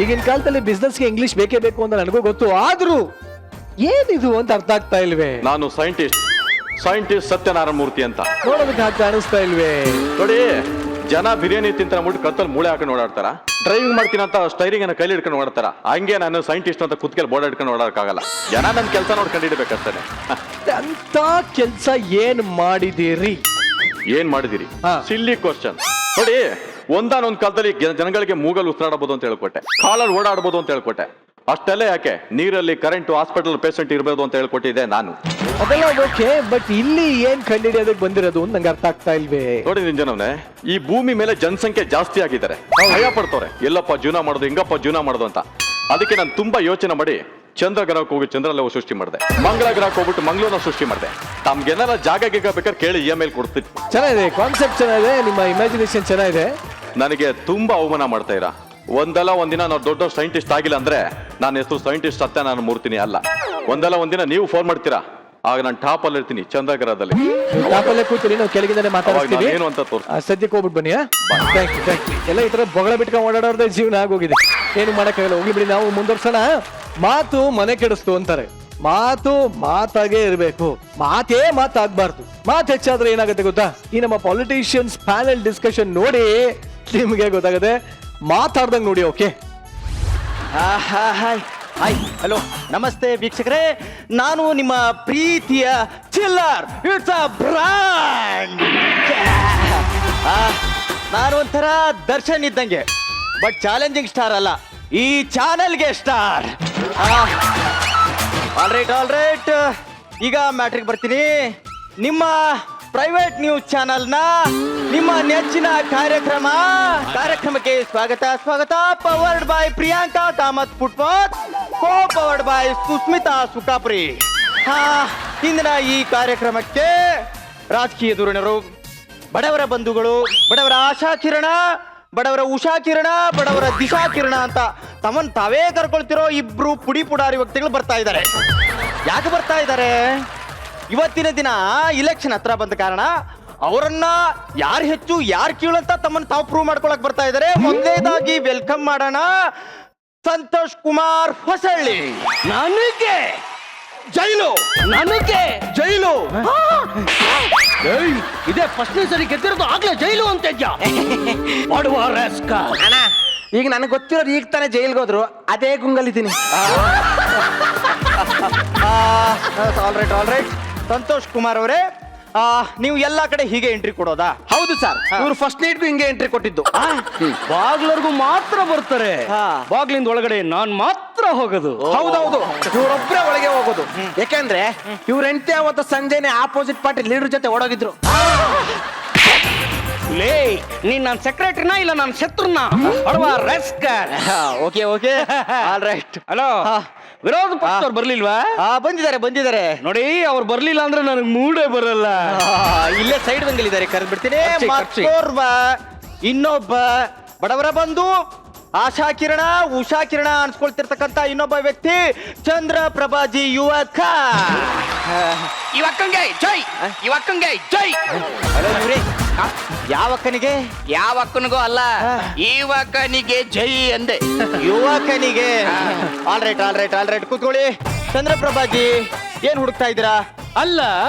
ಈಗಿನ ಕಾಲದಲ್ಲಿ ಬಿಸ್ನೆಸ್ಗೆ ಇಂಗ್ಲೀಷ್ ಬೇಕೇ ಬೇಕು ಅಂತ ನನಗೂ ಗೊತ್ತು. ಆದ್ರೂ ಏನಿದು ಅಂತ ಅರ್ಥ ಆಗ್ತಾ ಇಲ್ವೇ? ನಾನು ಸೈಂಟಿಸ್ಟ್ ಸತ್ಯನಾರಾಯಣ ಮೂರ್ತಿ ಅಂತ. ನೋಡೋದಕ್ಕೆ ಹಾಗೆ ಕಾಣಿಸ್ತಾ ಇಲ್ವೇ? ನೋಡಿ, ಜನ ಬಿರಿಯಾನಿ ತಿಂತ ಮುಟ್ಟು ಕತ್ತಲ್ಲಿ ಮೂಳೆ ಹಾಕೊಂಡು ಓಡಾಡ್ತಾರ. ಡ್ರೈವಿಂಗ್ ಮಾಡ್ತೀನಿ ಅಂತ ಸ್ಟೈರಿಂಗ್ ಅನ್ನ ಕೈಲಿ ಹಿಡ್ಕೊಂಡು ಓಡಾಡ್ತಾರ. ಹಂಗೆ ನಾನು ಸೈಂಟಿಸ್ಟ್ ಅಂತ ಕುತ್ಕೆಲ್ ಬೋರ್ಡ್ ಹಿಡ್ಕೊಂಡು ಓಡಾಡಕ್ಕಾಗಲ್ಲ. ಜನ ನನ್ನ ಕೆಲಸ ನೋಡ್ಕೊಂಡಿಡ್ಬೇಕಷ್ಟೇ. ಅಂತ ಕೆಲ್ಸ ಏನ್ ಮಾಡಿದಿರಿ? ಸಿಲ್ಲಿ ಕ್ವಶನ್. ನೋಡಿ, ಒಂದಾನೊಂದ್ ಕಾಲದಲ್ಲಿ ಜನಗಳಿಗೆ ಮೂಗಲ್ ಉಸಿರಾಡಬಹುದು ಅಂತ ಹೇಳ್ಕೊಟ್ಟೆ, ಕಾಲಲ್ಲಿ ಓಡಾಡಬಹುದು ಅಂತ ಹೇಳ್ಕೊಟ್ಟೆ. ಅಷ್ಟೆಲ್ಲ ಯಾಕೆ, ನೀರಲ್ಲಿ ಕರೆಂಟ್ ಹಾಸ್ಪಿಟಲ್ ಪೇಷಂಟ್ ಇರಬಹುದು ಅಂತ ಹೇಳ್ಕೊಟ್ಟಿದ್ದೆ ನಾನು. ಅದೆಲ್ಲ ಓಕೆ, ಬಟ್ ಇಲ್ಲಿ ಏನ್ ಕಂಡಿಡಿಯೋದಕ್ಕೆ ಬಂದಿರೋದು ಅಂತ ನಂಗೆ ಅರ್ಥ ಆಗ್ತಾ ಇಲ್ವೇ? ನೋಡಿ ನಿಂಜನವ್ನೆ, ಈ ಭೂಮಿ ಮೇಲೆ ಜನಸಂಖ್ಯೆ ಜಾಸ್ತಿ ಆಗಿದ್ದಾರೆ. ಭಯ ಪಡ್ತವ್ರೆ, ಎಲ್ಲಪ್ಪ ಜೀವನ ಮಾಡೋದು, ಹೆಂಗಪ್ಪ ಜೀವನ ಮಾಡೋದು ಅಂತ. ಅದಕ್ಕೆ ನಾನು ತುಂಬಾ ಯೋಚನೆ ಮಾಡಿ ಚಂದ್ರ ಗ್ರಹಕ್ಕೆ ಹೋಗಿ ಚಂದ್ರಲವ ಸೃಷ್ಟಿ ಮಾಡಿದೆ, ಮಂಗಳ ಗ್ರಹಕ್ಕೆ ಹೋಗ್ಬಿಟ್ಟು ಮಂಗಳೂರನ್ನ ಸೃಷ್ಟಿ ಮಾಡಿದೆ. ತಮ್ಗೆನಾರ ಜಾಗ ಬೇಕಾದ್ರೆ ಕೇಳಿ ಇಮೇಲ್ ಕೊಡ್ತೀನಿ. ಚೆನ್ನಾಗಿದೆ, ಕಾನ್ಸೆಪ್ಟ್ ಚೆನ್ನಾಗಿದೆ, ನಿಮ್ಮ ಇಮ್ಯಾಜಿನೇಷನ್ ಚೆನ್ನಾಗಿದೆ. ನನಗೆ ತುಂಬಾ ಅವಮಾನ ಮಾಡ್ತಾ ಇರಾ. ಒಂದಲ್ಲ ಒಂದಿನ ನಾವು ದೊಡ್ಡ ಸೈಂಟಿಸ್ಟ್ ಆಗಿಲ್ಲ ಅಂದ್ರೆ ನಾನು ಹೆಸರು ಸೈಂಟಿಸ್ಟ್ ಸತ್ಯನಾರಾಯಣ ಮೂರ್ತಿನಿ ಅಲ್ಲ. ಒಂದಲ್ಲ ಒಂದಿನ ನೀವು ಫೋನ್ ಮಾಡ್ತೀರಾ, ಆಗ ನಾನು ಟಾಪ್ ಅಲ್ಲಿ ಇರ್ತೀನಿ ಚಂದ್ರಗ್ರಹದಲ್ಲಿ. ಟಾಪಲ್ಲೇ ಕೂತೀನಿ, ನಾವು ಕೆಳಗಿಂದಾನೆ ಮಾತಾಡ್ತೀವಿ. ಏನು ಅಂತ ತೋರಿಸಿ. ಸದ್ಯಕ್ಕೆ ಹೋಗ್ಬಿಟ್ಟು ಬನ್ನಿ. Thank you. ಎಲ್ಲ ಈ ತರ ಬೊಗಳ ಬಿಟ್ಕೊಂಡು ಓಡಾಡೋದೇ ಜೀವನ ಆಗೋಗಿದೆ. ಏನು ಮಾಡಕ್ಕಾಗಲ್ಲ, ಹೋಗ್ಲಿ ಬಿಡಿ. ನಾವು ಮುಂದುವರ್ಸೋಣ. ಮಾತು ಮನೆ ಕೆಡಿಸ್ತು ಅಂತಾರೆ. ಮಾತಾಗೇ ಇರಬೇಕು, ಮಾತಾಗ್ಬಾರ್ದು. ಮಾತು ಹೆಚ್ಚಾದ್ರೆ ಏನಾಗುತ್ತೆ ಗೊತ್ತಾ? ಈ ನಮ್ಮ ಪಾಲಿಟಿಷಿಯನ್ಸ್ ಪ್ಯಾನೆಲ್ ಡಿಸ್ಕಷನ್ ನೋಡಿ ನಿಮ್ಗೆ ಗೊತ್ತಾಗದೆ. ಮಾತಾಡ್ದಂಗ್ ನೋಡಿ. ಓಕೆ, ಹಾಯ್ ಹಲೋ ನಮಸ್ತೆ ವೀಕ್ಷಕರೇ, ನಾನು ನಿಮ್ಮ ಪ್ರೀತಿಯ ಚಿಲ್ಲರ್. It's a brand. ನಾನು ಒಂಥರ ದರ್ಶನ್ ಇದ್ದಂಗೆ, ಬಟ್ ಚಾಲೆಂಜಿಂಗ್ ಸ್ಟಾರ್ ಅಲ್ಲ, ಈ ಚಾನೆಲ್ಗೆ ಸ್ಟಾರ್. ಆಲ್ ರೈಟ್, ಈಗ ಮ್ಯಾಟ್ರಿಗೆ ಬರ್ತೀನಿ. ನಿಮ್ಮ ಪ್ರೈವೇಟ್ ನ್ಯೂಸ್ ಚಾನೆಲ್ನ ನಿಮ್ಮ ನೆಚ್ಚಿನ ಕಾರ್ಯಕ್ರಮಕ್ಕೆ ಸ್ವಾಗತ. Powered by Priyanka Kamath footpath, co powered by Sushmita Sukapuri. ಇಂದಿನ ಈ ಕಾರ್ಯಕ್ರಮಕ್ಕೆ ರಾಜಕೀಯ ಧುರೀಣರು, ಬಡವರ ಬಂಧುಗಳು, ಬಡವರ ಆಶಾ ಕಿರಣ, ಬಡವರ ಉಷಾ ಕಿರಣ, ಬಡವರ ದಿಶಾ ಕಿರಣ ಅಂತ ತಮ್ಮನ್ನು ತಾವೇ ಕರ್ಕೊಳ್ತಿರೋ ಇಬ್ರು ಪುಡಾರಿ ವ್ಯಕ್ತಿಗಳು ಬರ್ತಾ ಇದ್ದಾರೆ. ಯಾಕೆ ಬರ್ತಾ ಇದ್ದಾರೆ? ಇವತ್ತಿನ ದಿನ ಇಲೆಕ್ಷನ್ ಹತ್ರ ಬಂದ ಕಾರಣ ಅವರನ್ನ ಯಾರು ಹೆಚ್ಚು ಯಾರು ಕೀಳು ಅಂತ ತಮ್ಮನ್ನು ತಾವು ಪ್ರೂವ್ ಮಾಡ್ಕೊಳಕ್ ಬರ್ತಾ ಇದ್ದಾರೆ. ಮೊದಲನೇದಾಗಿ ವೆಲ್ಕಮ್ ಮಾಡೋಣ ಸಂತೋಷ್ ಕುಮಾರ್ ಹೊಸಳ್ಳಿ. ನನಗೆ ಜೈಲು ಇದೇ ಫಸ್ಟ್ ಸರಿ ಗೆದ್ದಿರೋದು, ಆಗ್ಲೇ ಜೈಲು ಅಂತ ಇದ್ಯಾ? ಅಣ್ಣ, ಈಗ ನನಗೆ ಗೊತ್ತಿರೋದು ಈಗ ತಾನೇ ಜೈಲ್ಗೆ ಹೋದ್ರು, ಅದೇ ಗುಂಗಲ್ಲಿದ್ದೀನಿ. ಆಲ್ ರೈಟ್ ಸಂತೋಷ್ ಕುಮಾರ್ ಅವರೇ, ನೀವು ಎಲ್ಲಾ ಕಡೆ ಹೀಗೆ ಎಂಟ್ರಿ ಕೊಡೋದಾ? ಹೌದು ಸರ್, ಇವ್ರು ಫಸ್ಟ್ ನೈಟ್ಗೂ ಹಿಂಗೆ ಎಂಟ್ರಿ ಕೊಟ್ಟಿದ್ದು. ಬಾಗ್ಲರ್ಗೂ ಮಾತ್ರ ಬರ್ತಾರೆ, ಬಾಗ್ಲಿಂದ ಒಳಗಡೆ ನಾನ್ ಮಾತ್ರ ಹೋಗೋದು. ಹೌದೌದು, ಇವ್ರೊಬ್ಬರೇ ಒಳಗೆ ಹೋಗೋದು. ಯಾಕೆಂದ್ರೆ ಇವ್ರ ಹೆಂಡತಿ ಅವತ್ತು ಸಂಜೆನೆ ಆಪೋಸಿಟ್ ಪಾರ್ಟಿ ಲೀಡರ್ ಜೊತೆ ಓಡೋಗಿದ್ರು. ಲೇ, ನೀನ್ ನನ್ನ ಸೆಕ್ರೆಟರಿನಾ ಇಲ್ಲ ನನ್ನ ಶತ್ರುನಾ? Okay all right. ಹಲೋ, ವಿರೋಧ ಪಕ್ಷದವ್ರು ಬರ್ಲಿಲ್ವಾ? ಬಂದಿದ್ದಾರೆ ನೋಡಿ, ಅವ್ರು ಬರ್ಲಿಲ್ಲ ಅಂದ್ರೆ ನನಗೆ ಮೂಡೇ ಬರಲ್ಲ. ಇಲ್ಲೇ ಸೈಡ್ ಬಂಗಲಿದ್ದಾರೆ, ಕರೆದ್ಬಿಡ್ತೀನಿ. ಮತ್ತೋರ್ವ ಇನ್ನೊಬ್ಬ ಬಡವರ ಬಂಧು, ಆಶಾ ಕಿರಣ, ಉಷಾ ಕಿರಣ ಅನ್ಸ್ಕೊಳ್ತಿರ್ತಕ್ಕಂತ ಇನ್ನೊಬ್ಬ ವ್ಯಕ್ತಿ ಚಂದ್ರ ಪ್ರಭಾಜಿ ಯುವಕ. ಇವಕ್ಕಂಗೆ ಜೈ. ಯಾವ ಅಕ್ಕನಿಗೂ ಅಲ್ಲ, ಯುವಕನಿಗೆ ಜೈ ಅಂದೆ. ಯುವಕನಿಗೆ. ಆಲ್ ರೈಟ್ ಕೂತ್ಕೊಳ್ಳಿ. ಚಂದ್ರಪ್ರಭಾಜಿ, ಏನ್ ಹುಡುಕ್ತಾ ಇದ್ದೀರಾ? ಅಲ್ಲ,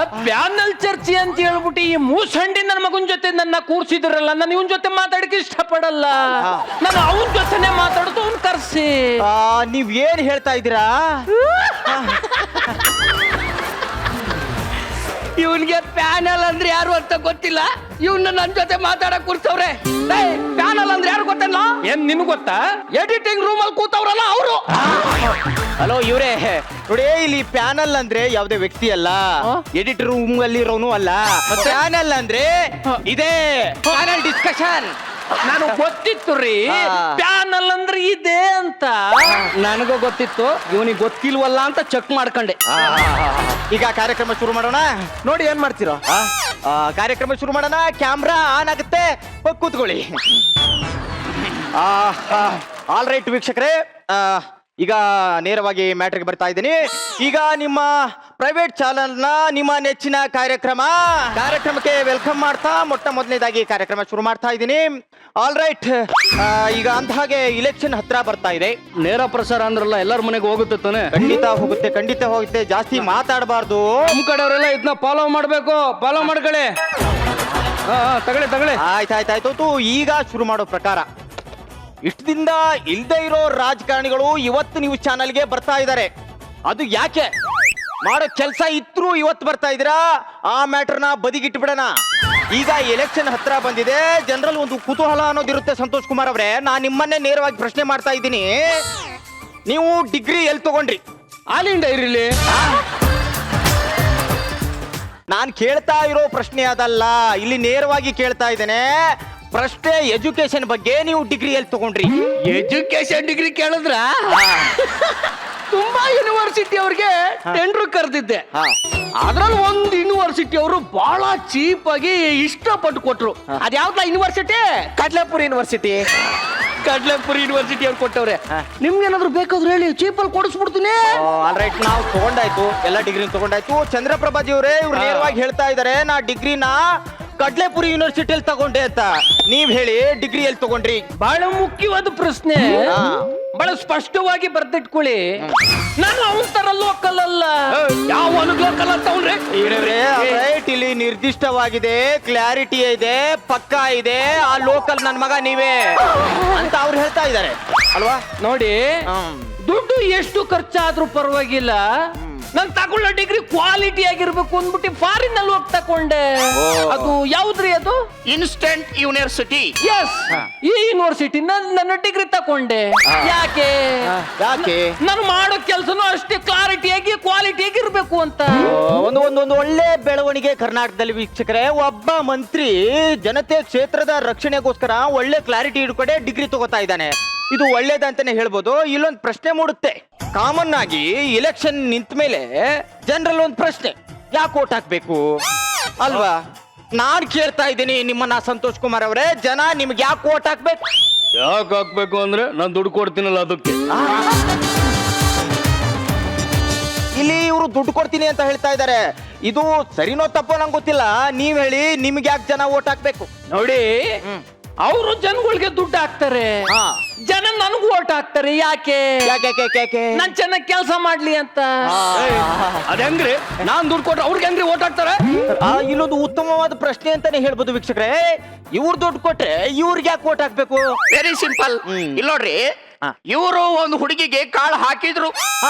ಪ್ಯಾನಲ್ ಚರ್ಚೆ ಅಂತ ಹೇಳ್ಬಿಟ್ಟು ಈ ಮೂಸಂಡಿ ನನ್ನ ಮಗನ ಜೊತೆ ನನ್ನ ಕೂರ್ಸಿದ್ರಲ್ಲ, ನಾನು ಇವನ್ ಜೊತೆ ಮಾತಾಡಕ್ಕೆ ಇಷ್ಟಪಡಲ್ಲ. ನಾನು ಅವನ ಜೊತೆನೆ ಮಾತಾಡೋದು, ಅವ್ನ್ ಕರ್ಸಿ. ನೀವ್ ಏನ್ ಹೇಳ್ತಾ ಇದ್ದೀರಾ? ಇವನ್ಗೆ ಪ್ಯಾನಲ್ ಅಂದ್ರೆ ಯಾರು ಅಂತ ಗೊತ್ತಿಲ್ಲ. ಇವನ್ನ ನನ್ ಜೊತೆ ಮಾತಾಡಕ್ ಕೂರ್ಸವ್ರೆ. ಪ್ಯಾನಲ್ ಅಂದ್ರೆ ಯಾರು ಗೊತ್ತಲ್ಲ? ಏನ್ ನಿನ್ಗೆ ಗೊತ್ತಾ? ಎಡಿಟಿಂಗ್ ರೂಮ್ ಅಲ್ಲಿ ಕೂತವ್ರಲ್ಲ ಅವರು. ಹಲೋ ಇವ್ರೆ ನೋಡಿ, ಇಲ್ಲಿ ಪ್ಯಾನಲ್ ಅಂದ್ರೆ ಯಾವ್ದೇ ವ್ಯಕ್ತಿ ಅಲ್ಲ, ಎಡಿಟರ್ ರೂಮ್ ಅಲ್ಲಿ ಇರೋನು ಅಲ್ಲ. ಪ್ಯಾನಲ್ ಅಂದ್ರೆ ಇದೇ ಪ್ಯಾನಲ್ ಡಿಸ್ಕಷನ್. ನಾನು ಗೊತ್ತಿತ್ತು ರೀ ಪ್ಯಾನಲ್ ಅಂದ್ರೆ ಇದೆ ಅಂತ. ನನಗೂ ಗೊತ್ತಿತ್ತು, ಇವನಿಗೆ ಗೊತ್ತಿಲ್ವಲ್ಲ ಅಂತ ಚೆಕ್ ಮಾಡ್ಕೊಂಡೆ. ಈಗ ಕಾರ್ಯಕ್ರಮ ಶುರು ಮಾಡೋಣ. ನೋಡಿ ಏನ್ ಮಾಡ್ತೀರೋ? ಕಾರ್ಯಕ್ರಮ ಶುರು ಮಾಡೋಣ. ಕ್ಯಾಮ್ರಾ ಆನ್ ಆಗುತ್ತೆ, ಹೋಗಿ ಕೂತ್ಕೊಳ್ಳಿ. ಆಲ್ ರೈಟ್ ವೀಕ್ಷಕರೇ, ಈಗ ನೇರವಾಗಿ ಮ್ಯಾಟ್ರಿಗೆ ಬರ್ತಾ ಇದ್ದೀನಿ. ಈಗ ನಿಮ್ಮ ಪ್ರೈವೇಟ್ ಚಾನಲ್ನ ನಿಮ್ಮ ನೆಚ್ಚಿನ ಕಾರ್ಯಕ್ರಮಕ್ಕೆ ವೆಲ್ಕಮ್ ಮಾಡ್ತಾ ಮೊಟ್ಟ ಮೊದಲನೇದಾಗಿ ಕಾರ್ಯಕ್ರಮ ಶುರು ಮಾಡ್ತಾ ಇದ್ದೀನಿ. ಆಲ್ ರೈಟ್, ಈಗ ಅಂದ ಹಾಗೆ ಇಲೆಕ್ಷನ್ ಹತ್ರ ಬರ್ತಾ ಇದೆ. ನೇರ ಪ್ರಸಾರ ಅಂದ್ರಲ್ಲ, ಎಲ್ಲರ ಮನೆಗೆ ಹೋಗುತ್ತೆ ತಾನೆ? ಖಂಡಿತ ಹೋಗುತ್ತೆ. ಜಾಸ್ತಿ ಮಾತಾಡಬಾರ್ದು. ನಮ್ ಕಡೆಯವರೆಲ್ಲ ಇದನ್ನ ಫಾಲೋ ಮಾಡ್ಬೇಕು. ಫಾಲೋ ಮಾಡ್ಕೊಳ್ಳಿ. ತಗೊಳ್ಳಿ. ಆಯ್ತಾಯ್ತು. ಈಗ ಶುರು ಮಾಡೋ ಪ್ರಕಾರ, ಇಷ್ಟು ದಿನ ಇಲ್ದೇ ಇರೋ ರಾಜಕಾರಣಿಗಳು ಇವತ್ತು ನ್ಯೂಸ್ ಚಾನಲ್ಗೆ ಬರ್ತಾ ಇದ್ದಾರೆ. ಅದು ಯಾಕೆ? ಮಾಡೋ ಕೆಲಸ ಇದ್ರು ಇವತ್ತು ಬರ್ತಾ ಇದ್ದೀರಾ? ಆ ಮ್ಯಾಟರ್ನ ಬದಿಗಿಟ್ಬಿಡೋಣ. ಈಗ ಎಲೆಕ್ಷನ್ ಹತ್ರ ಬಂದಿದೆ, ಜನರಲ್ಲಿ ಒಂದು ಕುತೂಹಲ ಅನ್ನೋದಿರುತ್ತೆ. ಸಂತೋಷ್ ಕುಮಾರ್ ಅವರೇ, ನಾನು ನಿಮ್ಮನ್ನೇ ನೇರವಾಗಿ ಪ್ರಶ್ನೆ ಮಾಡ್ತಾ ಇದ್ದೀನಿ. ನೀವು ಡಿಗ್ರಿ ಎಲ್ಲಿ ತಗೊಂಡ್ರಿ? ಆಲ್ ಇಂಡಿಯಾ ಇರಲಿ. ನಾನು ಕೇಳ್ತಾ ಇರೋ ಪ್ರಶ್ನೆ ಅದಲ್ಲ, ಇಲ್ಲಿ ನೇರವಾಗಿ ಕೇಳ್ತಾ ಇದ್ದೇನೆ. ಪ್ರಶ್ನೆ ಎಜುಕೇಶನ್ ಬಗ್ಗೆ. ನೀವು ಡಿಗ್ರಿ ಎಲ್ಲಿ ತಗೊಂಡ್ರಿ? ಎಜುಕೇಶನ್ ಡಿಗ್ರಿ ಕೇಳಿದ್ರ ತುಂಬಾ ಯೂನಿವರ್ಸಿಟಿ ಅವ್ರಿಗೆ ಟೆಂಡರ್ ಕರೆದಿದ್ದೆ. ಅದ್ರಲ್ಲಿ ಒಂದು ಯೂನಿವರ್ಸಿಟಿ ಅವರು ಬಹಳ ಚೀಪ್ ಆಗಿ ಇಷ್ಟಪಟ್ಟು ಕೊಟ್ರು. ಅದ್ಯಾವ್ದ ಯೂನಿವರ್ಸಿಟಿ? ಕಡ್ಲಾಪುರ್ ಯೂನಿವರ್ಸಿಟಿ. ಕಡ್ಲಾಪುರ್ ಯೂನಿವರ್ಸಿಟಿ ಅವ್ರು ಕೊಟ್ಟವ್ರೆ. ನಿಮ್ಗೆ ಏನಾದ್ರು ಬೇಕಾದ್ರೆ ಹೇಳಿ, ಚೀಪಲ್ಲಿ ಕೊಡಿಸ್ಬಿಡ್ತೀನಿ. ಆಲ್ ರೈಟ್, ನಾವು ತಗೊಂಡಾಯ್ತು, ಎಲ್ಲ ಡಿಗ್ರಿ ತಗೊಂಡಾಯ್ತು. ಚಂದ್ರಪ್ರಭಾಜಿ ಅವರೇ, ಇವ್ರು ನೇರವಾಗಿ ಹೇಳ್ತಾ ಇದಾರೆ, ನಾ ಡಿಗ್ರಿನ ಕಡ್ಲೆಪುರಿ ಯೂನಿವರ್ಸಿಟಿಯಲ್ಲಿ ತಗೊಂಡೆ ಅಂತ. ನೀವ್ ಹೇಳಿ, ಡಿಗ್ರಿ ಎಲ್ಲಿ ತಗೊಂಡ್ರಿ? ಬಹಳ ಮುಖ್ಯವಾದ ಪ್ರಶ್ನೆ, ಬಹಳ ಸ್ಪಷ್ಟವಾಗಿ ಬರ್ದಿಟ್ಕೊಳ್ಳಿ. ನಾನು ಅವನ ತರ ಲೋಕಲ್ ಅಲ್ಲ. ಯಾವ ಲೋಕಲ್ ಅಂತ ತಗೊಂಡ್ರೆ? ರೈಟ್, ಇಲ್ಲಿ ನಿರ್ದಿಷ್ಟವಾಗಿದೆ, ಕ್ಲಾರಿಟಿ ಇದೆ, ಪಕ್ಕಾ ಇದೆ. ಆ ಲೋಕಲ್ ನನ್ ಮಗ ನೀವೇ ಅಂತ ಅವ್ರು ಹೇಳ್ತಾ ಇದ್ದಾರೆ ಅಲ್ವಾ? ನೋಡಿ, ದುಡ್ಡು ಎಷ್ಟು ಖರ್ಚಾದ್ರೂ ಪರವಾಗಿಲ್ಲ, ನಾನು ತಗೊಳ್ಳೋ ಡಿಗ್ರಿ ಕ್ವಾಲಿಟಿ ಆಗಿರ್ಬೇಕು ಅಂದ್ಬಿಟ್ಟು ಫಾರಿನ್ ಅಲ್ಲಿ ಹೋಗಿ ತಕೊಂಡೆ. ಅದು ಯಾವ್ದ್ರಿ? ಅದು ಇನ್ಸ್ಟೆಂಟ್ ಯೂನಿವರ್ಸಿಟಿ. ಎಸ್, ಈ ಯೂನಿವರ್ಸಿಟಿ ನನ್ನ ಡಿಗ್ರಿ ತಕೊಂಡೆ. ಯಾಕೆ? ನಾನು ಮಾಡೋ ಕೆಲಸನೂ ಅಷ್ಟೇ ಕ್ಲಾರಿಟಿಯಾಗಿ ಕ್ವಾಲಿಟಿಯಾಗಿ ಇರ್ಬೇಕು ಅಂತ. ಒಂದು ಒಳ್ಳೆ ಬೆಳವಣಿಗೆ ಕರ್ನಾಟಕದಲ್ಲಿ ವೀಕ್ಷಕರೇ. ಒಬ್ಬ ಮಂತ್ರಿ ಜನತೆ ಕ್ಷೇತ್ರದ ರಕ್ಷಣೆಗೋಸ್ಕರ ಒಳ್ಳೆ ಕ್ಲಾರಿಟಿ ಹಿಡ್ಕೊಂಡೆ ಡಿಗ್ರಿ ತಗೋತಾ ಇದ್ದಾನೆ. ಇದು ಒಳ್ಳೇದಂತಾನೆ ಹೇಳ್ಬೋದು. ಇಲ್ಲೊಂದು ಪ್ರಶ್ನೆ ಮೂಡುತ್ತೆ. ಕಾಮನ್ ಆಗಿ ಇಲೆಕ್ಷನ್ ನಿಂತ ಮೇಲೆ ಜನರಲ್ಲಿ ಒಂದು ಪ್ರಶ್ನೆ, ಯಾಕೆ ಓಟ್ ಹಾಕ್ಬೇಕು ಅಲ್ವಾ? ನಾನ್ ಕೇಳ್ತಾ ಇದ್ದೀನಿ ನಿಮ್ಮನ್ನ, ಸಂತೋಷ್ ಕುಮಾರ್ ಅವರೇ, ಜನ ನಿಮ್ಗೆ ಯಾಕೆ ಓಟ್ ಹಾಕ್ಬೇಕು? ಯಾಕೆ ಹಾಕ್ಬೇಕು ಅಂದ್ರೆ ನಾನು ದುಡ್ಡು ಕೊಡ್ತೀನಲ್ಲ ಅದಕ್ಕೆ. ಇಲ್ಲಿ ಇವರು ದುಡ್ಡು ಕೊಡ್ತೀನಿ ಅಂತ ಹೇಳ್ತಾ ಇದ್ದಾರೆ. ಇದು ಸರಿನೋ ತಪ್ಪೋ ನಂಗೆ ಗೊತ್ತಿಲ್ಲ. ನೀವ್ ಹೇಳಿ, ನಿಮ್ಗೆ ಯಾಕೆ ಜನ ಓಟ್ ಹಾಕ್ಬೇಕು? ನೋಡಿ, ಅವರು ಜನಗಳಿಗೆ ದುಡ್ಡು ಹಾಕ್ತಾರೆ, ಜನ ನನಗೂ ಓಟ್ ಹಾಕ್ತಾರೆ. ಯಾಕೆ? ನಾನ್ ಚೆನ್ನಾಗಿ ಕೆಲಸ ಮಾಡ್ಲಿ ಅಂತ. ಅದಂಗ್ರಿ ನಾನ್ ದುಡ್ಡು ಕೊಟ್ರೆ ಅವ್ರಿಗೆ ಹೆಂಗ್ರಿ ಓಟ್ ಹಾಕ್ತಾರೆ? ಇಲ್ಲೊಂದು ಉತ್ತಮವಾದ ಪ್ರಶ್ನೆ ಅಂತಾನೆ ಹೇಳ್ಬೋದು ವೀಕ್ಷಕರೇ. ಇವ್ರು ದುಡ್ಡು ಕೊಟ್ರೆ ಇವ್ರಿಗೆ ಯಾಕೆ ಓಟ್ ಹಾಕ್ಬೇಕು? Very simple. ಇಲ್ಲಿ ನೋಡ್ರಿ, ಇವರು ಒಂದು ಹುಡುಗಿಗೆ ಕಾಳು ಹಾಕಿದ್ರು.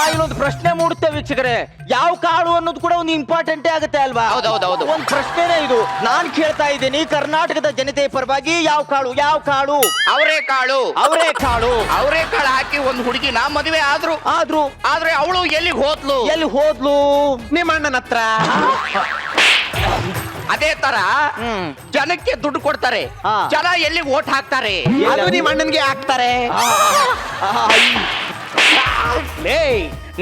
ಇಲ್ಲೊಂದು ಪ್ರಶ್ನೆ ಮೂಡುತ್ತೆ ವೀಕ್ಷಕರೇ, ಯಾವ ಕಾಳು ಅನ್ನೋದು ಕೂಡ ಒಂದು ಇಂಪಾರ್ಟೆಂಟೇ ಆಗುತ್ತೆ ಅಲ್ವಾ? ಹೌದೌದು. ಒಂದು ಪ್ರಶ್ನೆನೇ ಇದು. ನಾನ್ ಕೇಳ್ತಾ ಇದ್ದೀನಿ ಕರ್ನಾಟಕದ ಜನತೆ ಪರವಾಗಿ, ಯಾವ ಕಾಳು? ಅವರೇಕಾಳು ಹಾಕಿ ಒಂದು ಹುಡುಗಿನ ಮದುವೆ ಆದ್ರೆ ಅವಳು ಎಲ್ಲಿ ಹೋದ್ಲು? ನಿಮ್ಮ ಅಣ್ಣನ ಹತ್ರ. ಅದೇ ತರ ಜನಕ್ಕೆ ದುಡ್ಡು ಕೊಡ್ತಾರೆ, ಜನ ಎಲ್ಲಿ ಓಟ್ ಹಾಕ್ತಾರೆ? ಅದು ನಿಮ್ಮ ಅಣ್ಣನ್ಗೆ ಹಾಕ್ತಾರೆ.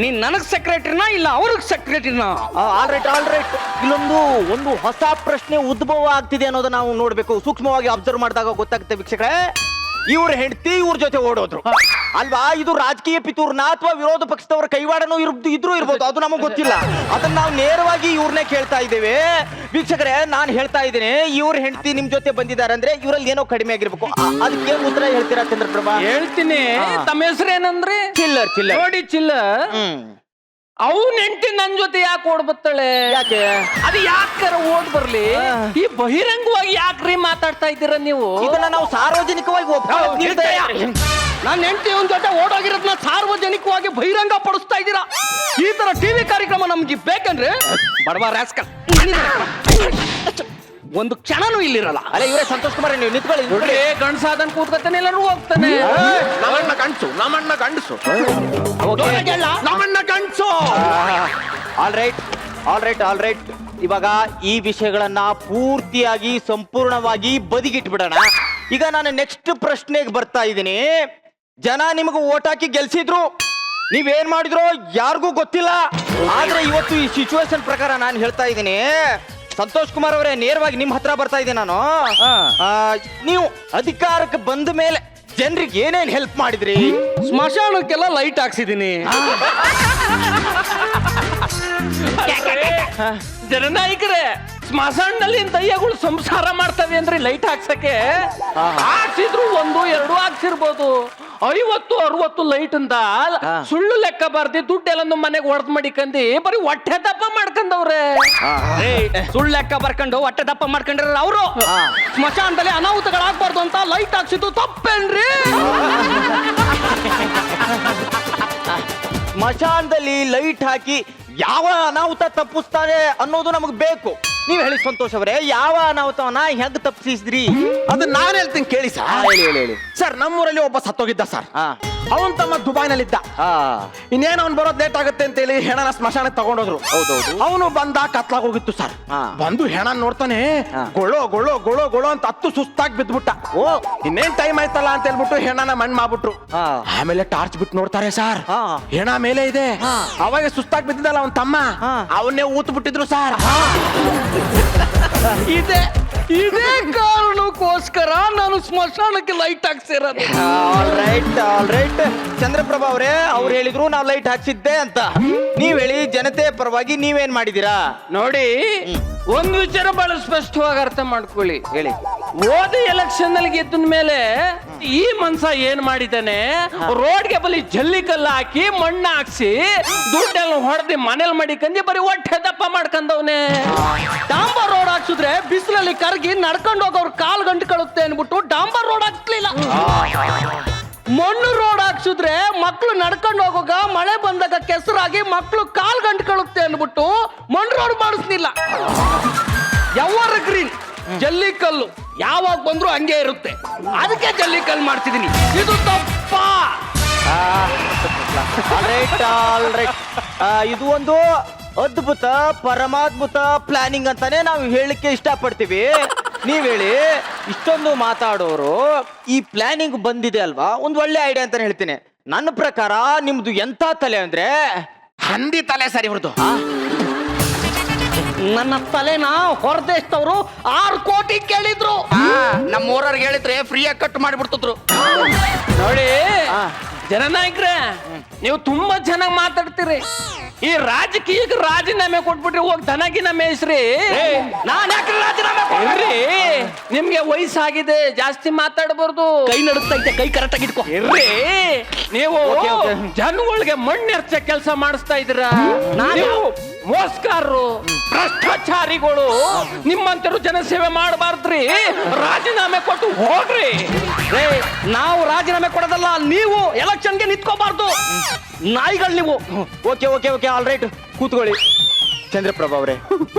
ನೀನ್ ನನಗ್ ಸೆಕ್ರೆಟರಿನಾ ಇಲ್ಲ ಅವ್ರಿಗೆ ಸೆಕ್ರೆಟರಿನಾ? All right. ಒಂದು ಹೊಸ ಪ್ರಶ್ನೆ ಉದ್ಭವ ಆಗ್ತಿದೆ ಅನ್ನೋದನ್ನ ನಾವು ನೋಡ್ಬೇಕು. ಸೂಕ್ಷ್ಮವಾಗಿ ಅಬ್ಸರ್ವ್ ಮಾಡಿದಾಗ ಗೊತ್ತಾಗುತ್ತೆ ವೀಕ್ಷಕರೇ. ಇವ್ರ ಹೆಂಡತಿ ಇವ್ರ ಜೊತೆ ಓಡೋದ್ರು ಅಲ್ವಾ? ಇದು ರಾಜಕೀಯ ಪಿತೂರ್ನ ಅಥವಾ ವಿರೋಧ ಪಕ್ಷದವರ ಕೈವಾಡನೂ ಇದ್ರೂ ಇರ್ಬೋದು, ಅದು ನಮಗೆ ಗೊತ್ತಿಲ್ಲ. ಅದನ್ನ ನಾವು ನೇರವಾಗಿ ಇವ್ರನ್ನೇ ಕೇಳ್ತಾ ಇದ್ದೇವೆ ವೀಕ್ಷಕರೇ. ನಾನು ಹೇಳ್ತಾ ಇದ್ದೇನೆ, ಇವ್ರ ಹೆಂಡತಿ ನಿಮ್ ಜೊತೆ ಬಂದಿದ್ದಾರೆ ಅಂದ್ರೆ ಇವರಲ್ಲಿ ಏನೋ ಕಡಿಮೆ ಆಗಿರ್ಬೇಕು. ಅದಕ್ಕೆ ಉತ್ತರ ಹೇಳ್ತೀರಾ ಚಂದ್ರಪ್ರಭಾ? ಹೇಳ್ತೀನಿ. ತಮ್ಮ ಹೆಸರೇನಂದ್ರೆ? ಚಿಲ್ಲರ್. ನೋಡಿ ಚಿಲ್ಲರ್, ಅವನ್ ಹೆಂಡತಿ ನನ್ ಜೊತೆ ಯಾಕೆ ಓಡ್ ಬರ್ತಾಳೆ? ಯಾಕೆ? ಅದು ಯಾಕಾರ ಓಡ್ ಬರ್ಲಿ? ಈ ಬಹಿರಂಗವಾಗಿ ಯಾಕ್ರಿ ಮಾತಾಡ್ತಾ ಇದ್ದೀರಾ ನೀವು? ಇದನ್ನ ನಾವು ಸಾರ್ವಜನಿಕವಾಗಿ ನನ್ನ ಹೆಂಡತಿ ಒಂದ್ ಜೊತೆ ಓಡೋಗಿರೋದನ್ನ ಸಾರ್ವಜನಿಕವಾಗಿ ಬಹಿರಂಗ ಪಡಿಸ್ತಾ ಇದ್ದೀರಾ. ಈ ತರ ಟಿವಿ ಕಾರ್ಯಕ್ರಮ ನಮ್ಗೆ ಬೇಕಂದ್ರೆ ಬಡವ ರಾಸ್ಕಲ್ ಒಂದು ಕ್ಷಣನೂ ಇಲ್ಲಿರಲ್ಲ. ಅಲ್ಲ ಇವರೇ ಸಂತೋಷ್ ಕುಮಾರ್, ನೀವು ನಿಂತ್ಕೊಳ್ಳಿ. ನೋಡ್ರಿ ಗಂಡಸಾದನ್ ಕೂತ್ಕೊತಾನೆ ಎಲ್ಲರೂ ಹೋಗ್ತಾನೆ. ನಮ್ಮಣ್ಣ ಗಂಡಸು, ನಮ್ಮಣ್ಣ ಗಂಡಸು, ನಮ್ಮಣ್ಣ ಗಂಡಸು. All right. ಇವಾಗ ಈ ವಿಷಯಗಳನ್ನ ಪೂರ್ತಿಯಾಗಿ ಸಂಪೂರ್ಣವಾಗಿ ಬದಿಗಿಟ್ಬಿಡೋಣ. ಈಗ ನಾನು ನೆಕ್ಸ್ಟ್ ಪ್ರಶ್ನೆಗೆ ಬರ್ತಾ ಇದ್ದೀನಿ. ಜನ ನಿಮಗೆ ಓಟ್ ಹಾಕಿ ಗೆಲ್ಸಿದ್ರು, ನೀವೇನ್ ಮಾಡಿದ್ರೋ ಯಾರಿಗೂ ಗೊತ್ತಿಲ್ಲ. ಆದ್ರೆ ಇವತ್ತು ಈ ಸಿಚುವೇಶನ್ ಪ್ರಕಾರ ನಾನು ಹೇಳ್ತಾ ಇದ್ದೀನಿ, ಸಂತೋಷ್ ಕುಮಾರ್ ಅವರೇ, ನೇರವಾಗಿ ನಿಮ್ಮ ಹತ್ರ ಬರ್ತಾ ಇದ್ದೀನಿ ನಾನು. ನೀವು ಅಧಿಕಾರಕ್ಕೆ ಬಂದ ಮೇಲೆ ಜನರಿಗೆ ಏನೇನ್ ಹೆಲ್ಪ್ ಮಾಡಿದ್ರಿ? ಸ್ಮಶಾನಕ್ಕೆಲ್ಲ ಲೈಟ್ ಹಾಕ್ಸಿದೀನಿ. ಜನನಾಯಕರೇ, ಸ್ಮಶಾನದಲ್ಲಿ ದಯ್ಯಗಳು ಸಂಸಾರ ಮಾಡ್ತವೆ ಅಂದ್ರೆ ಲೈಟ್ ಹಾಕ್ಸಕ್ಕೆ ಹಾಕ್ಸಿದ್ರು 1, 2 ಹಾಕ್ಸಿರ್ಬೋದು. 50, 60 ಲೈಟ್ ಅಂತ ಸುಳ್ಳು ಲೆಕ್ಕ ಬರ್ದಿ ದುಡ್ಡೆಲ್ಲ ಮನೆಗೆ ಹೊಡೆದ್ ಮಾಡಿಕಂದಿ ಬರೀ ಹೊಟ್ಟೆ ದಪ್ಪ ಮಾಡ್ಕೊಂಡವ್ರೆ. ಸುಳ್ಳು ಲೆಕ್ಕ ಬರ್ಕೊಂಡು ಹೊಟ್ಟೆ ದಪ್ಪ ಮಾಡ್ಕೊಂಡ್ರ ಅವರು. ಸ್ಮಶಾನದಲ್ಲಿ ಅನಾಹುತಗಳಾಗ್ಬಾರ್ದು ಅಂತ ಲೈಟ್ ಹಾಕ್ಸಿದ್ದು ತಪ್ಪೇನ್ರಿ? ಸ್ಮಶಾನದಲ್ಲಿ ಲೈಟ್ ಹಾಕಿ ಯಾವ ಅನಾಹುತ ತಪ್ಪಿಸ್ತಾರೆ ಅನ್ನೋದು ನಮಗ್ ಬೇಕು. ನೀವ್ ಹೇಳಿ ಸಂತೋಷ್ ಅವರೇ, ಯಾವ ಅನಾಹುತವನ್ನ ಹೆಂಗ್ ತಪ್ಪಿಸಿದ್ರಿ? ಅದು ನಾನು ಹೇಳ್ತೀನಿ ಕೇಳಿ ಸರ್. ಹೇಳಿ. ಸರ್, ನಮ್ಮೂರಲ್ಲಿ ಒಬ್ಬ ಸತ್ತೋಗಿದ್ದ ಸರ್. ಅವನ್ ತಮ್ಮ ದುಬೈನಲ್ಲಿದ್ದ. ಇನ್ನೇನು ಅವ್ನು ಬರೋದ್ ಲೇಟ್ ಆಗುತ್ತೆ ಅಂತ ಹೇಳಿ ಹೆಣನ ಸ್ಮಶಾನಕ್ಕೆ ತಗೊಂಡೋದ್ರು. ಹೌದೌದು. ಅವನು ಬಂದ ಕತ್ಲಾಗ ಹೋಗಿತ್ತು ಸರ್. ಬಂದು ಹೆಣ ನೋಡ್ತಾನೆ, ಗೊಳೋ ಅಂತ ಹತ್ತು ಸುಸ್ತಾಗಿ ಬಿದ್ಬಿಟ್ಟ. ಓ, ಇನ್ನೇನ್ ಟೈಮ್ ಆಯ್ತಲ್ಲ ಅಂತ ಹೇಳ್ಬಿಟ್ಟು ಹೆಣನ ಮಣ್ಣು ಮಾಡ್ಬಿಟ್ರು. ಆಮೇಲೆ ಟಾರ್ಚ್ ಬಿಟ್ಟು ನೋಡ್ತಾರೆ ಸರ್, ಹೆಣ ಮೇಲೆ ಇದೆ. ಅವಾಗ ಸುಸ್ತಾಗಿ ಬಿದ್ದಿದ್ದಲ್ಲ ಅವನ್ ತಮ್ಮ, ಅವನ್ನೇ ಊತ್ ಬಿಟ್ಟಿದ್ರು ಸರ್. ಇದೇ ಕಾರಣಕ್ಕೋಸ್ಕರ ನಾನು ಸ್ಮಶಾನಕ್ಕೆ ಲೈಟ್ ಹಾಕ್ಸಿರೋದು. All right. ಚಂದ್ರಪ್ರಭಾ ಅವರೇ, ಅವ್ರು ಹೇಳಿದ್ರು ನಾವು ಲೈಟ್ ಹಾಕ್ಸಿದ್ದೆ ಅಂತ. ನೀವ್ ಹೇಳಿ, ಜನತೆ ಪರವಾಗಿ ನೀವೇನ್ ಮಾಡಿದೀರಾ? ನೋಡಿ, ಒಂದು ವಿಚಾರ ಬಹಳ ಸ್ಪಷ್ಟವಾಗಿ ಅರ್ಥ ಮಾಡ್ಕೊಳ್ಳಿ. ಹೇಳಿ. ಹೋದ ಎಲೆಕ್ಷನ್ ನಲ್ಲಿ ಗೆದ್ದ ಮೇಲೆ ಈ ಮನ್ಸ ಏನ್ ಮಾಡಿದಾನೆ, ರೋಡ್ಗೆ ಬಲಿ ಜಲ್ಲಿಕಲ್ಲ ಹಾಕಿ ಮಣ್ಣ ಹಾಕ್ಸಿ ದುಡ್ಡೆಲ್ಲ ಹೊಡೆದಿ ಮನೇಲಿ ಮಾಡಿಕಂದಿ ಬರೀ ಹೊಟ್ಟೆ ದಪ್ಪ ಮಾಡ್ಕೊಂಡವ್ನೆ. ಡಾಂಬರ್ ರೋಡ್ ಹಾಕ್ಸಿದ್ರೆ ಬಿಸಿಲಲ್ಲಿ ಕರಗಿ ನಡ್ಕೊಂಡು ಹೋಗೋರು ಕಾಲ್ ಗಂಟು ಕಳುತ್ತೆ ಅನ್ಬಿಟ್ಟು ಡಾಂಬರ್ ರೋಡ್ ಹಾಕ್ಸ್ಲಿಲ್ಲ. ಮಣ್ಣು ರೋಡ್ ಹಾಕ್ಸಿದ್ರೆ ಮಕ್ಳು ನಡ್ಕೊಂಡು ಹೋಗೋಗ ಮಳೆ ಬಂದಾಗ ಕೆಸರಾಗಿ ಮಕ್ಳು ಕಾಲ್ ಗಂಟು ಕಳುತ್ತೆ ಅನ್ಬಿಟ್ಟು ಮಣ್ಣು ರೋಡ್ ಮಾಡಿಸ್ಲಿಲ್ಲ. ಎವರ್ ಗ್ರೀನ್ ಜಲ್ಲಿಕಲ್ಲು ಯಾವಾಗ ಬಂದ್ರು ಹಂಗೆ ಇರುತ್ತೆ, ಅದಕ್ಕೆ ಜಲ್ಲಿಕಲ್ಲು ಮಾಡ್ತಿದೀನಿ. ಇದು ತಪ್ಪ. All right. ಇದು ಒಂದು ಅದ್ಭುತ ಪರಮಾದ್ಭುತ ಪ್ಲಾನಿಂಗ್ ಅಂತಾನೆ ನಾವು ಹೇಳಿಕ್ಕೆ ಇಷ್ಟಪಡ್ತೀವಿ. ನೀವ್ ಹೇಳಿ, ಇಷ್ಟೊಂದು ಮಾತಾಡೋರು ಈ ಪ್ಲಾನಿಂಗ್ ಬಂದಿದೆ ಅಲ್ವಾ, ಒಂದು ಒಳ್ಳೆ ಐಡಿಯಾ ಅಂತಾನೆ ಹೇಳ್ತೀನಿ. ನನ್ನ ಪ್ರಕಾರ ನಿಮ್ದು ಎಂತ ತಲೆ ಅಂದ್ರೆ ಹಂದಿ ತಲೆ ಸರಿ ಹೊರದು. ನನ್ನ ತಲೆನ ಹೊರದೇಶದವರು 6 ಕೋಟಿ ಕೇಳಿದ್ರು. ನಮ್ಮ ಊರವ್ರಿಗೆ ಹೇಳಿದ್ರೆ ಫ್ರೀಯಾಗಿ ಕಟ್ ಮಾಡಿಬಿಡ್ತಿದ್ರು. ನೋಡಿ ಜನನಾಯಕರೇ, ನೀವು ತುಂಬಾ ಚೆನ್ನಾಗಿ ಮಾತಾಡ್ತೀರಿ. ಈ ರಾಜಕೀಯಕ್ಕೆ ರಾಜೀನಾಮೆ ಕೊಟ್ಬಿಟ್ರಿ, ಹೋಗಿ ದನಗಿನ ಮೇಯಿಸ್ರಿ. ನಾನ್ ಯಾಕೆ ರಾಜೀನಾಮೆ ಕೊಡ್ರಿ? ನಿಮ್ಗೆ ವಯಸ್ಸಾಗಿದೆ, ಜಾಸ್ತಿ ಮಾತಾಡಬಾರ್ದು. ಕೈ ನಡುತ್ತೈತೆ, ಕೈ ಕರೆಕ್ಟ್ ಆಗಿ ಇಟ್ಕೋ. ಇರ್ರಿ, ನೀವು ಜನಗಳಿಗೆ ಮಣ್ಣೆರ್ಚ ಕೆಲಸ ಮಾಡಿಸ್ತಾ ಇದ್ದೀರಾ. ನೀವು ಮೋಸ್ಕಾರರು, ಭ್ರಷ್ಟಾಚಾರಿಗಳು. ನಿಮ್ಮಂತರು ಜನಸೇವೆ ಮಾಡಬಾರ್ದ್ರಿ. ರಾಜೀನಾಮೆ ಕೊಟ್ಟು ಹೋಗ್ರಿ. ನಾವು ರಾಜೀನಾಮೆ ಕೊಡೋದಲ್ಲ, ನೀವು ಎಲೆಕ್ಷನ್ಗೆ ನಿಂತ್ಕೋಬಾರ್ದು. ನಾಯಿಗಳು ನೀವು. ಓಕೆ ಆಲ್ ರೈಟ್, ಕೂತ್ಕೊಳ್ಳಿ. ಚಂದ್ರಪ್ರಭಾ ಅವರೇ,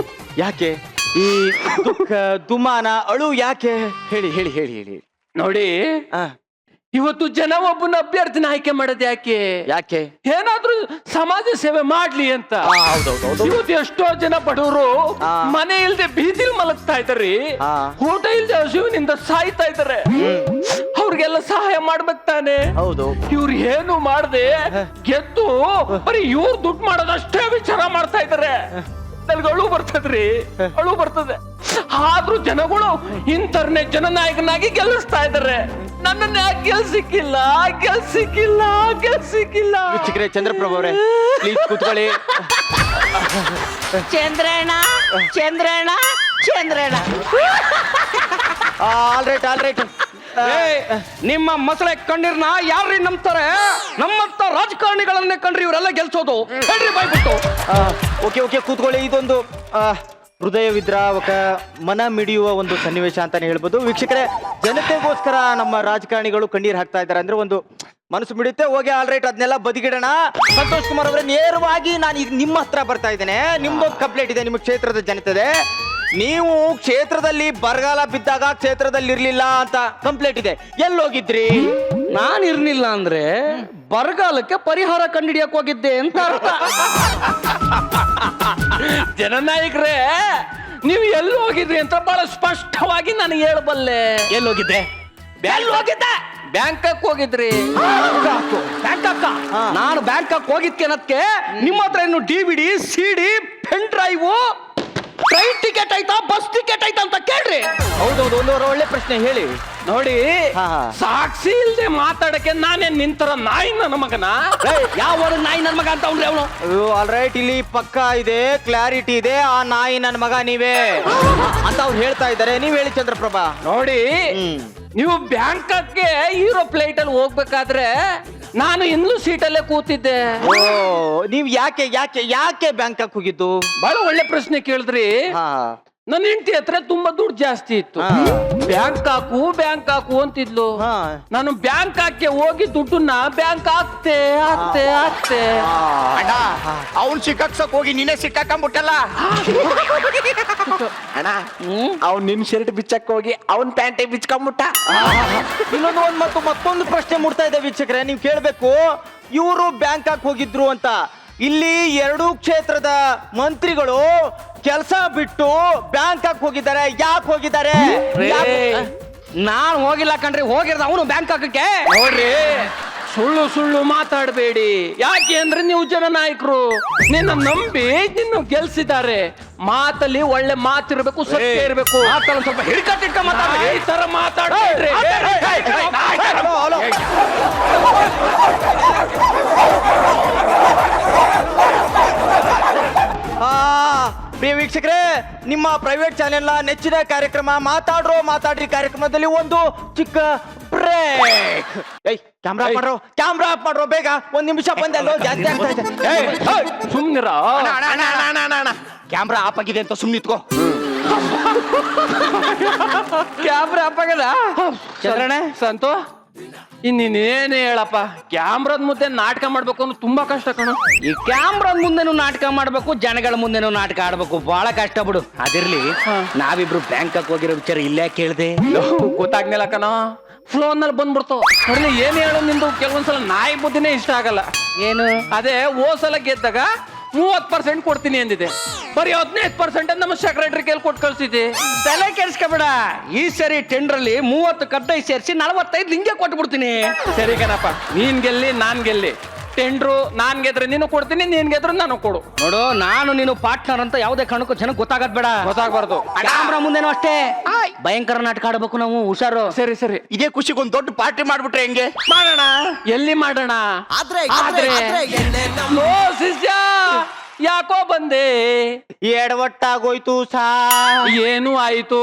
ಯಾಕೆ ಈ ದುಃಖ ದುಮಾನ ಅಳು ಯಾಕೆ? ಹೇಳಿ. ನೋಡಿ, ಇವತ್ತು ಜನ ಒಬ್ಬನ ಅಭ್ಯರ್ಥಿನ ಆಯ್ಕೆ ಮಾಡೋದು ಯಾಕೆ? ಏನಾದ್ರೂ ಸಮಾಜ ಸೇವೆ ಮಾಡ್ಲಿ ಅಂತ. ಇವತ್ತು ಎಷ್ಟೋ ಜನ ಬಡವರು ಮನೆ ಇಲ್ದೆ ಬೀದಿಲ್ ಮಲಗ್ತಾ ಇದಾರೆ, ಊಟ ಇಲ್ದೆ ಹಸಿವಿನಿಂದ ಸಾಯ್ತಾ ಇದಾರೆ. ಅವ್ರಿಗೆಲ್ಲ ಸಹಾಯ ಮಾಡ್ಬೇಕು ತಾನೆ. ಹೌದು. ಇವ್ರು ಏನು ಮಾಡದೆ ಗೆದ್ದು ಬರೀ ಇವ್ರು ದುಡ್ಡು ಮಾಡೋದಷ್ಟೇ ವಿಚಾರ ಮಾಡ್ತಾ ಇದಾರೆ. ನನಗೆ ಅಳು ಬರ್ತದೆ. ಆದ್ರೂ ಜನಗಳು ಇಂಥರ್ನೇ ಜನನಾಯಕನಾಗಿ ಗೆಲ್ಲಿಸ್ತಾ ಇದಾರೆ. ನನ್ನನ್ನ ಗೆಲ್ಸಿಕ್ಕಿಲ್ಲ. ಚಿಕ್ಕರೆ ಚಂದ್ರಪ್ರಭಾ ಅವರೇ, ಪ್ಲೀಸ್ ಕೂತ್ಕೊಳ್ಳಿ. Chandranna all right. ನಿಮ್ಮ ಮಸಳೆ ಕಣ್ಣೀರ್ನ ಯಾರ್ರಿ ನಂಬ್ತಾರೆ? ನಮ್ಮಂತ ರಾಜಕಾರಣಿಗಳನ್ನೇ ಕಂಡ್ರಿ ಇವರೆಲ್ಲ ಗೆಲ್ಸೋದು. ಹೇಳ್ರಿ ಬಾಯ್ಬಿಟ್ಟು. ಓಕೆ ಕೂತ್ಕೊಳ್ಳಿ. ಇದೊಂದು ಹೃದಯ ವಿದ್ರಾವಕ, ಮನ ಮಿಡಿಯುವ ಒಂದು ಸನ್ನಿವೇಶ ಅಂತಾನೆ ಹೇಳ್ಬೋದು. ವೀಕ್ಷಕರೇ, ಜನತೆಗೋಸ್ಕರ ನಮ್ಮ ರಾಜಕಾರಣಿಗಳು ಕಣ್ಣೀರ್ ಹಾಕ್ತಾ ಇದ್ದಾರೆ ಅಂದ್ರೆ ಒಂದು ಮನಸ್ಸು ಬಿಡುತ್ತೆ, ಹೋಗಿ ಆಲ್ ರೈಟ್ ಅದನ್ನೆಲ್ಲ ಬದಿಗಿಡೋಣ. ಸಂತೋಷ್ ಕುಮಾರ್ ಅವರೇ, ನೇರವಾಗಿ ನಾನು ಈಗ ನಿಮ್ಮ ಹತ್ರ ಬರ್ತಾ ಇದ್ದೇನೆ. ನಿಮ್ದೊಂದು ಕಂಪ್ಲೇಂಟ್ ಇದೆ ನಿಮ್ಮ ಕ್ಷೇತ್ರದ ಜನತೆದೆ. ನೀವು ಕ್ಷೇತ್ರದಲ್ಲಿ ಬರಗಾಲ ಬಿದ್ದಾಗ ಕ್ಷೇತ್ರದಲ್ಲಿ ಇರ್ಲಿಲ್ಲ ಅಂತ ಕಂಪ್ಲೇಂಟ್ ಇದೆ. ಎಲ್ಲೋಗಿದ್ರಿ? ನಾನು ಇರ್ಲಿಲ್ಲ ಅಂದ್ರೆ ಬರಗಾಲಕ್ಕೆ ಪರಿಹಾರ ಕಂಡಿಡಿಯಕ್ ಹೋಗಿದ್ದೆ ಅಂತ ಅರ್ಥ. ಜನನಾಯಕರೇ, ನೀವು ಎಲ್ಲಿ ಹೋಗಿದ್ರಿ ಅಂತ ಬಹಳ ಸ್ಪಷ್ಟವಾಗಿ ನನಗೆ ಹೇಳಬಲ್ಲೆ. ಎಲ್ಲೋಗಿದ್ದೆ? ಬ್ಯಾಂಕಾಕ್ ಹೋಗಿದ್ರಿ. ಬ್ಯಾಂಕಾಕ್ ನಾನು ಬ್ಯಾಂಕಾಕ್ ಹೋಗಿದ್ಕೆನಕ್ಕೆ ನಿಮ್ಮ ಹತ್ರ ಇನ್ನು DVD, CD, pen drive, train ticket ಆಯ್ತಾ, ಬಸ್ ಟಿಕೆಟ್ ಆಯ್ತಾ ಅಂತ ಕೇಳ್ರಿ. ಹೌದೌದು, ಒಂದು ಒಳ್ಳೆ ಪ್ರಶ್ನೆ ಹೇಳಿ. ನೋಡಿ, ಹಾ. ಸಾಕ್ಷಿ ಇಲ್ದೆ ಮಾತಾಡಕ್ಕೆ ನಾನೇನ್ ನಿಂತರ ನಾಯಿ ನನ್ನ ಮಗನ? ಯಾವ ನಾಯಿ ನನ್ನ ಮಗ ಅಂತ ಅವ್ನ್ರಿ ಅವನು? ಆಲ್ ರೈಟ್, ಇಲ್ಲಿ ಪಕ್ಕ ಇದೆ, ಕ್ಲಾರಿಟಿ ಇದೆ. ಆ ನಾಯಿ ನನ್ನ ಮಗ ನೀವೇ ಅಂತ ಅವ್ರು ಹೇಳ್ತಾ ಇದ್ದಾರೆ. ನೀವ್ ಹೇಳಿ ಚಂದ್ರಪ್ರಭಾ. ನೋಡಿ, ನೀವು ಬ್ಯಾಂಕಾಕ್ಗೆ ಹೀರೋ ಫ್ಲೈಟ್ ಅಲ್ಲಿ ಹೋಗ್ಬೇಕಾದ್ರೆ ನಾನು ಇನ್ನೂ ಸೀಟಲ್ಲೇ ಕೂತಿದ್ದೆ. ಓ, ನೀವ್ ಯಾಕೆ ಯಾಕೆ ಯಾಕೆ ಬ್ಯಾಂಕಾಕ್ ಹೋಗಿದ್ದು? ಬಹಳ ಒಳ್ಳೆ ಪ್ರಶ್ನೆ ಕೇಳಿದ್ರಿ. ಹಾ. ನನ್ನ ಹೆಂಡತಿ ಹತ್ರ ತುಂಬಾ ದುಡ್ಡು ಜಾಸ್ತಿ ಇತ್ತು. ಬ್ಯಾಂಕಾಕು ಅಂತಿದ್ಲು. ಹಾ. ನಾನು ಬ್ಯಾಂಕಾಕ್ಗೆ ಹೋಗಿ ದುಡ್ಡನ್ನ ಬ್ಯಾಂಕ್ ಹಾಕ್ತೆ. ಅಣ್ಣ, ಅವ್ನ್ ಸಿಕ್ಕಾಕ್ಸಕ್ ಹೋಗಿ ನೀನೇ ಸಿಕ್ಕಾಕೊಂಡ್ಬಿಟ್ಟಲ್ಲ. ಅಣ್ಣ, ಅವ್ನ್ ನಿನ್ ಶರ್ಟ್ ಬಿಚ್ಚಕ್ ಹೋಗಿ ಅವನ್ ಪ್ಯಾಂಟೆ ಬಿಚ್ಕೊಂಡ್ಬಿಟ್ಟ. ಮತ್ತೊಂದು ಪ್ರಶ್ನೆ ಮೂಡ್ತಾ ಇದೆ ವೀಕ್ಷಕರೇ, ನೀವು ಕೇಳ್ಬೇಕು. ಇವರು ಬ್ಯಾಂಕಾಕ್ ಹೋಗಿದ್ರು ಅಂತ. ಇಲ್ಲಿ ಎರಡೂ ಕ್ಷೇತ್ರದ ಮಂತ್ರಿಗಳು ಕೆಲಸ ಬಿಟ್ಟು ಬ್ಯಾಂಕಾಕ್ ಹೋಗಿದ್ದಾರೆ. ಯಾಕೆ ಹೋಗಿದ್ದಾರೆ? ನಾನ್ ಹೋಗಿಲ್ಲ ಕಣ್ರಿ, ಹೋಗಿರೋದು ಅವನು ಬ್ಯಾಂಕಾಕಕ್ಕೆ. ನೋಡ್ರಿ, ಸುಳ್ಳು ಮಾತಾಡಬೇಡಿ. ಯಾಕೆ ಅಂದ್ರೆ ನೀವು ಜನನಾಯಕರು, ನಿನ್ನ ನಂಬಿ ನಿನ್ನ ಗೆಲ್ಸಿದ್ದಾರೆ. ಮಾತಲ್ಲಿ ಒಳ್ಳೆ ಮಾತಿರ್ಬೇಕು, ಸತ್ಯ ಇರ್ಬೇಕು. ಮಾತಲ್ಲಿ ಸ್ವಲ್ಪ ಹಿಡ್ಕಟ್ಟಿಟ್ಟ ಮಾತಾಡ್ರಿ. ಈ ತರ ಮಾತಾಡ್ಬೇಡ್ರಿ. ಪ್ರಿಯ ವೀಕ್ಷಕರೇ, ನಿಮ್ಮ ಪ್ರೈವೇಟ್ ಚಾನೆಲ್ ನೆಚ್ಚಿನ ಕಾರ್ಯಕ್ರಮ ಮಾತಾಡ್ರಿ ಕಾರ್ಯಕ್ರಮದಲ್ಲಿ ಒಂದು ಚಿಕ್ಕ ಬ್ರೇಕ್. ಕ್ಯಾಮ್ರಾ ಆಫ್ ಮಾಡ್ರೋ ಬೇಗ. ಒಂದ್ ನಿಮಿಷ ಬಂದಲ್ಲೋ, ಜಾಸ್ತಿ ಆಗ್ತಾ ಇದೆ. ಸುಮ್ನಿರ. ಕ್ಯಾಮ್ರಾ ಆಫ್ ಆಗಿದೆ ಅಂತ ಸುಮ್ಮನಿತ್ಕೋ. ಕ್ಯಾಮ್ರಾ ಆಫ್ ಆಗದ ಚಂದ್ರಣ್ಣ ಸಂತು. ಇನ್ನೇನೇ ಹೇಳಪ್ಪ, ಕ್ಯಾಮ್ರಾದ ಮುಂದೆ ನಾಟಕ ಮಾಡ್ಬೇಕು ಅಂದ್ರೆ ತುಂಬಾ ಕಷ್ಟ ಕಣೋ. ಈ ಕ್ಯಾಮ್ರಾದ ಮುಂದೆನೂ ನಾಟಕ ಮಾಡ್ಬೇಕು, ಜನಗಳ ಮುಂದೆನೂ ನಾಟಕ ಆಡ್ಬೇಕು, ಬಹಳ ಕಷ್ಟ ಬಿಡು. ಅದಿರ್ಲಿ, ನಾವಿಬ್ರು ಬ್ಯಾಂಕಾಕ್ ಹೋಗಿರೋ ವಿಚಾರ ಇಲ್ಲೇ ಕೇಳ್ದೆ. ಗೊತ್ತಾಗ್ನಿಲ್ಲ ಕಣೋ, ಫ್ಲೋನ್ ನಲ್ಲಿ ಬಂದ್ಬಿಡ್ತು. ನೋಡ್ಲಿ, ಏನ್ ಹೇಳೋ ನಿಂದು ಕೆಲವೊಂದ್ಸಲ ನಾಯಿ ಬುದ್ಧಿನೇ ಇಷ್ಟ ಆಗಲ್ಲ. ಏನು? ಅದೇ ಹೋಸಲ ಗೆದ್ದಾಗ 30% ಕೊಡ್ತೀನಿ ಅಂದಿದೆ, ಬರೀ 15% ನಮ್ಮ ಸೆಕ್ರೆಟರಿ ಕೇಳಿ ಕೊಟ್ಟು ಕಳ್ಸಿದ್ದೆ. ತಲೆ ಕೆಡ್ಸ್ಕೊಬೇಡ, ಈ ಸರಿ ಟೆಂಡ್ರಲ್ಲಿ 30 ಕಡ್ಡಾಯಿ ಸೇರಿಸಿ 45 ಹಿಂಗೆ ಕೊಟ್ಬಿಡ್ತೀನಿ. ಸರಿ ಕಣಪ್ಪ, ನೀನ್ ಗೆಲ್ಲಿ ನಾನ್ ಗೆಲ್ಲಿ. ಟೆಂಡ್ರು ನಾನ್ ಗೆದ್ರೆ ನೀನು ಕೊಡ್ತೀನಿ, ನೀನ್ ಗೆದ್ರೆ ನಾನು ಕೊಡು. ನೋಡು, ನಾನು ನೀನು ಪಾರ್ಟ್ನರ್ ಅಂತ ಯಾವುದೇ ಕಾರಣಕ್ಕೂ ಜನಕ್ಕೆ ಗೊತ್ತಾಗದ್ ಬೇಡ. ಗೊತ್ತಾಗ್ಬಾರ್ದು. ಕ್ಯಾಮ್ರಾ ಮುಂದೆನೂ ಅಷ್ಟೇ ಭಯಂಕರ ನಾಟಕ ಆಡ್ಬೇಕು ನಾವು, ಹುಷಾರು. ಸರಿ. ಇದೇ ಖುಷಿಗೆ ಒಂದು ದೊಡ್ಡ ಪಾರ್ಟಿ ಮಾಡ್ಬಿಟ್ರೆ ಹೆಂಗೆ? ಮಾಡೋಣ. ಎಲ್ಲಿ ಮಾಡೋಣ? ಆದ್ರೆ ಲೋ ಶಿಷ್ಯ, ಯಾಕೋ ಬಂದೆ? ಎಡವಟ್ಟಾಗೋಯ್ತು ಸಾ. ಏನು ಆಯ್ತು?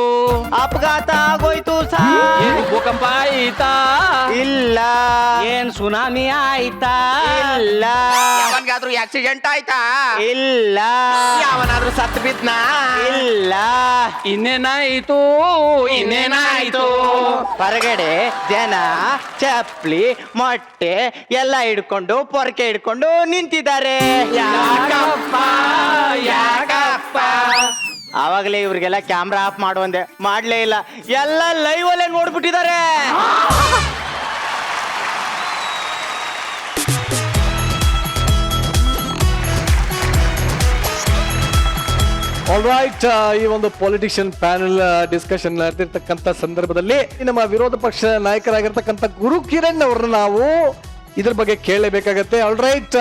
ಅಪಘಾತ ಆಗೋಯ್ತು ಸಾ. ಏನು ಭೂಕಂಪ ಆಯ್ತಾ? ಇಲ್ಲ. ಏನ್ ಸುನಾಮಿ ಆಯ್ತಾ? ಇಲ್ಲ. ಯಾವನ್ಗಾದ್ರೂ ಆಕ್ಸಿಡೆಂಟ್ ಆಯ್ತಾ? ಇಲ್ಲ. ಯಾವನಾದ್ರೂ ಸತ್ತು ಬಿದ್ನಾ? ಇಲ್ಲ. ಇನ್ನೇನಾಯ್ತು? ಹೊರಗಡೆ ಜನ ಚಪ್ಲಿ ಮೊಟ್ಟೆ ಎಲ್ಲ ಹಿಡ್ಕೊಂಡು ಪೊರಕೆ ಹಿಡ್ಕೊಂಡು ನಿಂತಿದ್ದಾರೆ. ಯಾಕಪ್ಪ? ಆವಾಗಲೇ ಇವ್ರಿಗೆಲ್ಲ ಕ್ಯಾಮ್ರಾ ಆಫ್ ಮಾಡುವಂದೆ, ಮಾಡ್ಲೇ ಇಲ್ಲ. ಎಲ್ಲ ಲೈವ್ ಅಲ್ಲೇ ನೋಡ್ಬಿಟ್ಟಿದ್ದಾರೆ. ಆಲ್ ರೈಟ್, ಈ ಒಂದು ಪೊಲಿಟಿಷಿಯನ್ ಪ್ಯಾನೆಲ್ ಡಿಸ್ಕಷನ್ ನಡೆದಿರ್ತಕ್ಕಂಥ ಸಂದರ್ಭದಲ್ಲಿ ನಮ್ಮ ವಿರೋಧ ಪಕ್ಷ ನಾಯಕರಾಗಿರ್ತಕ್ಕಂಥ ಗುರು ಕಿರಣ್ ಅವ್ರನ್ನ ನಾವು ಇದ್ರ ಬಗ್ಗೆ ಕೇಳಲೇಬೇಕಾಗತ್ತೆ. ಆಲ್ ರೈಟ್,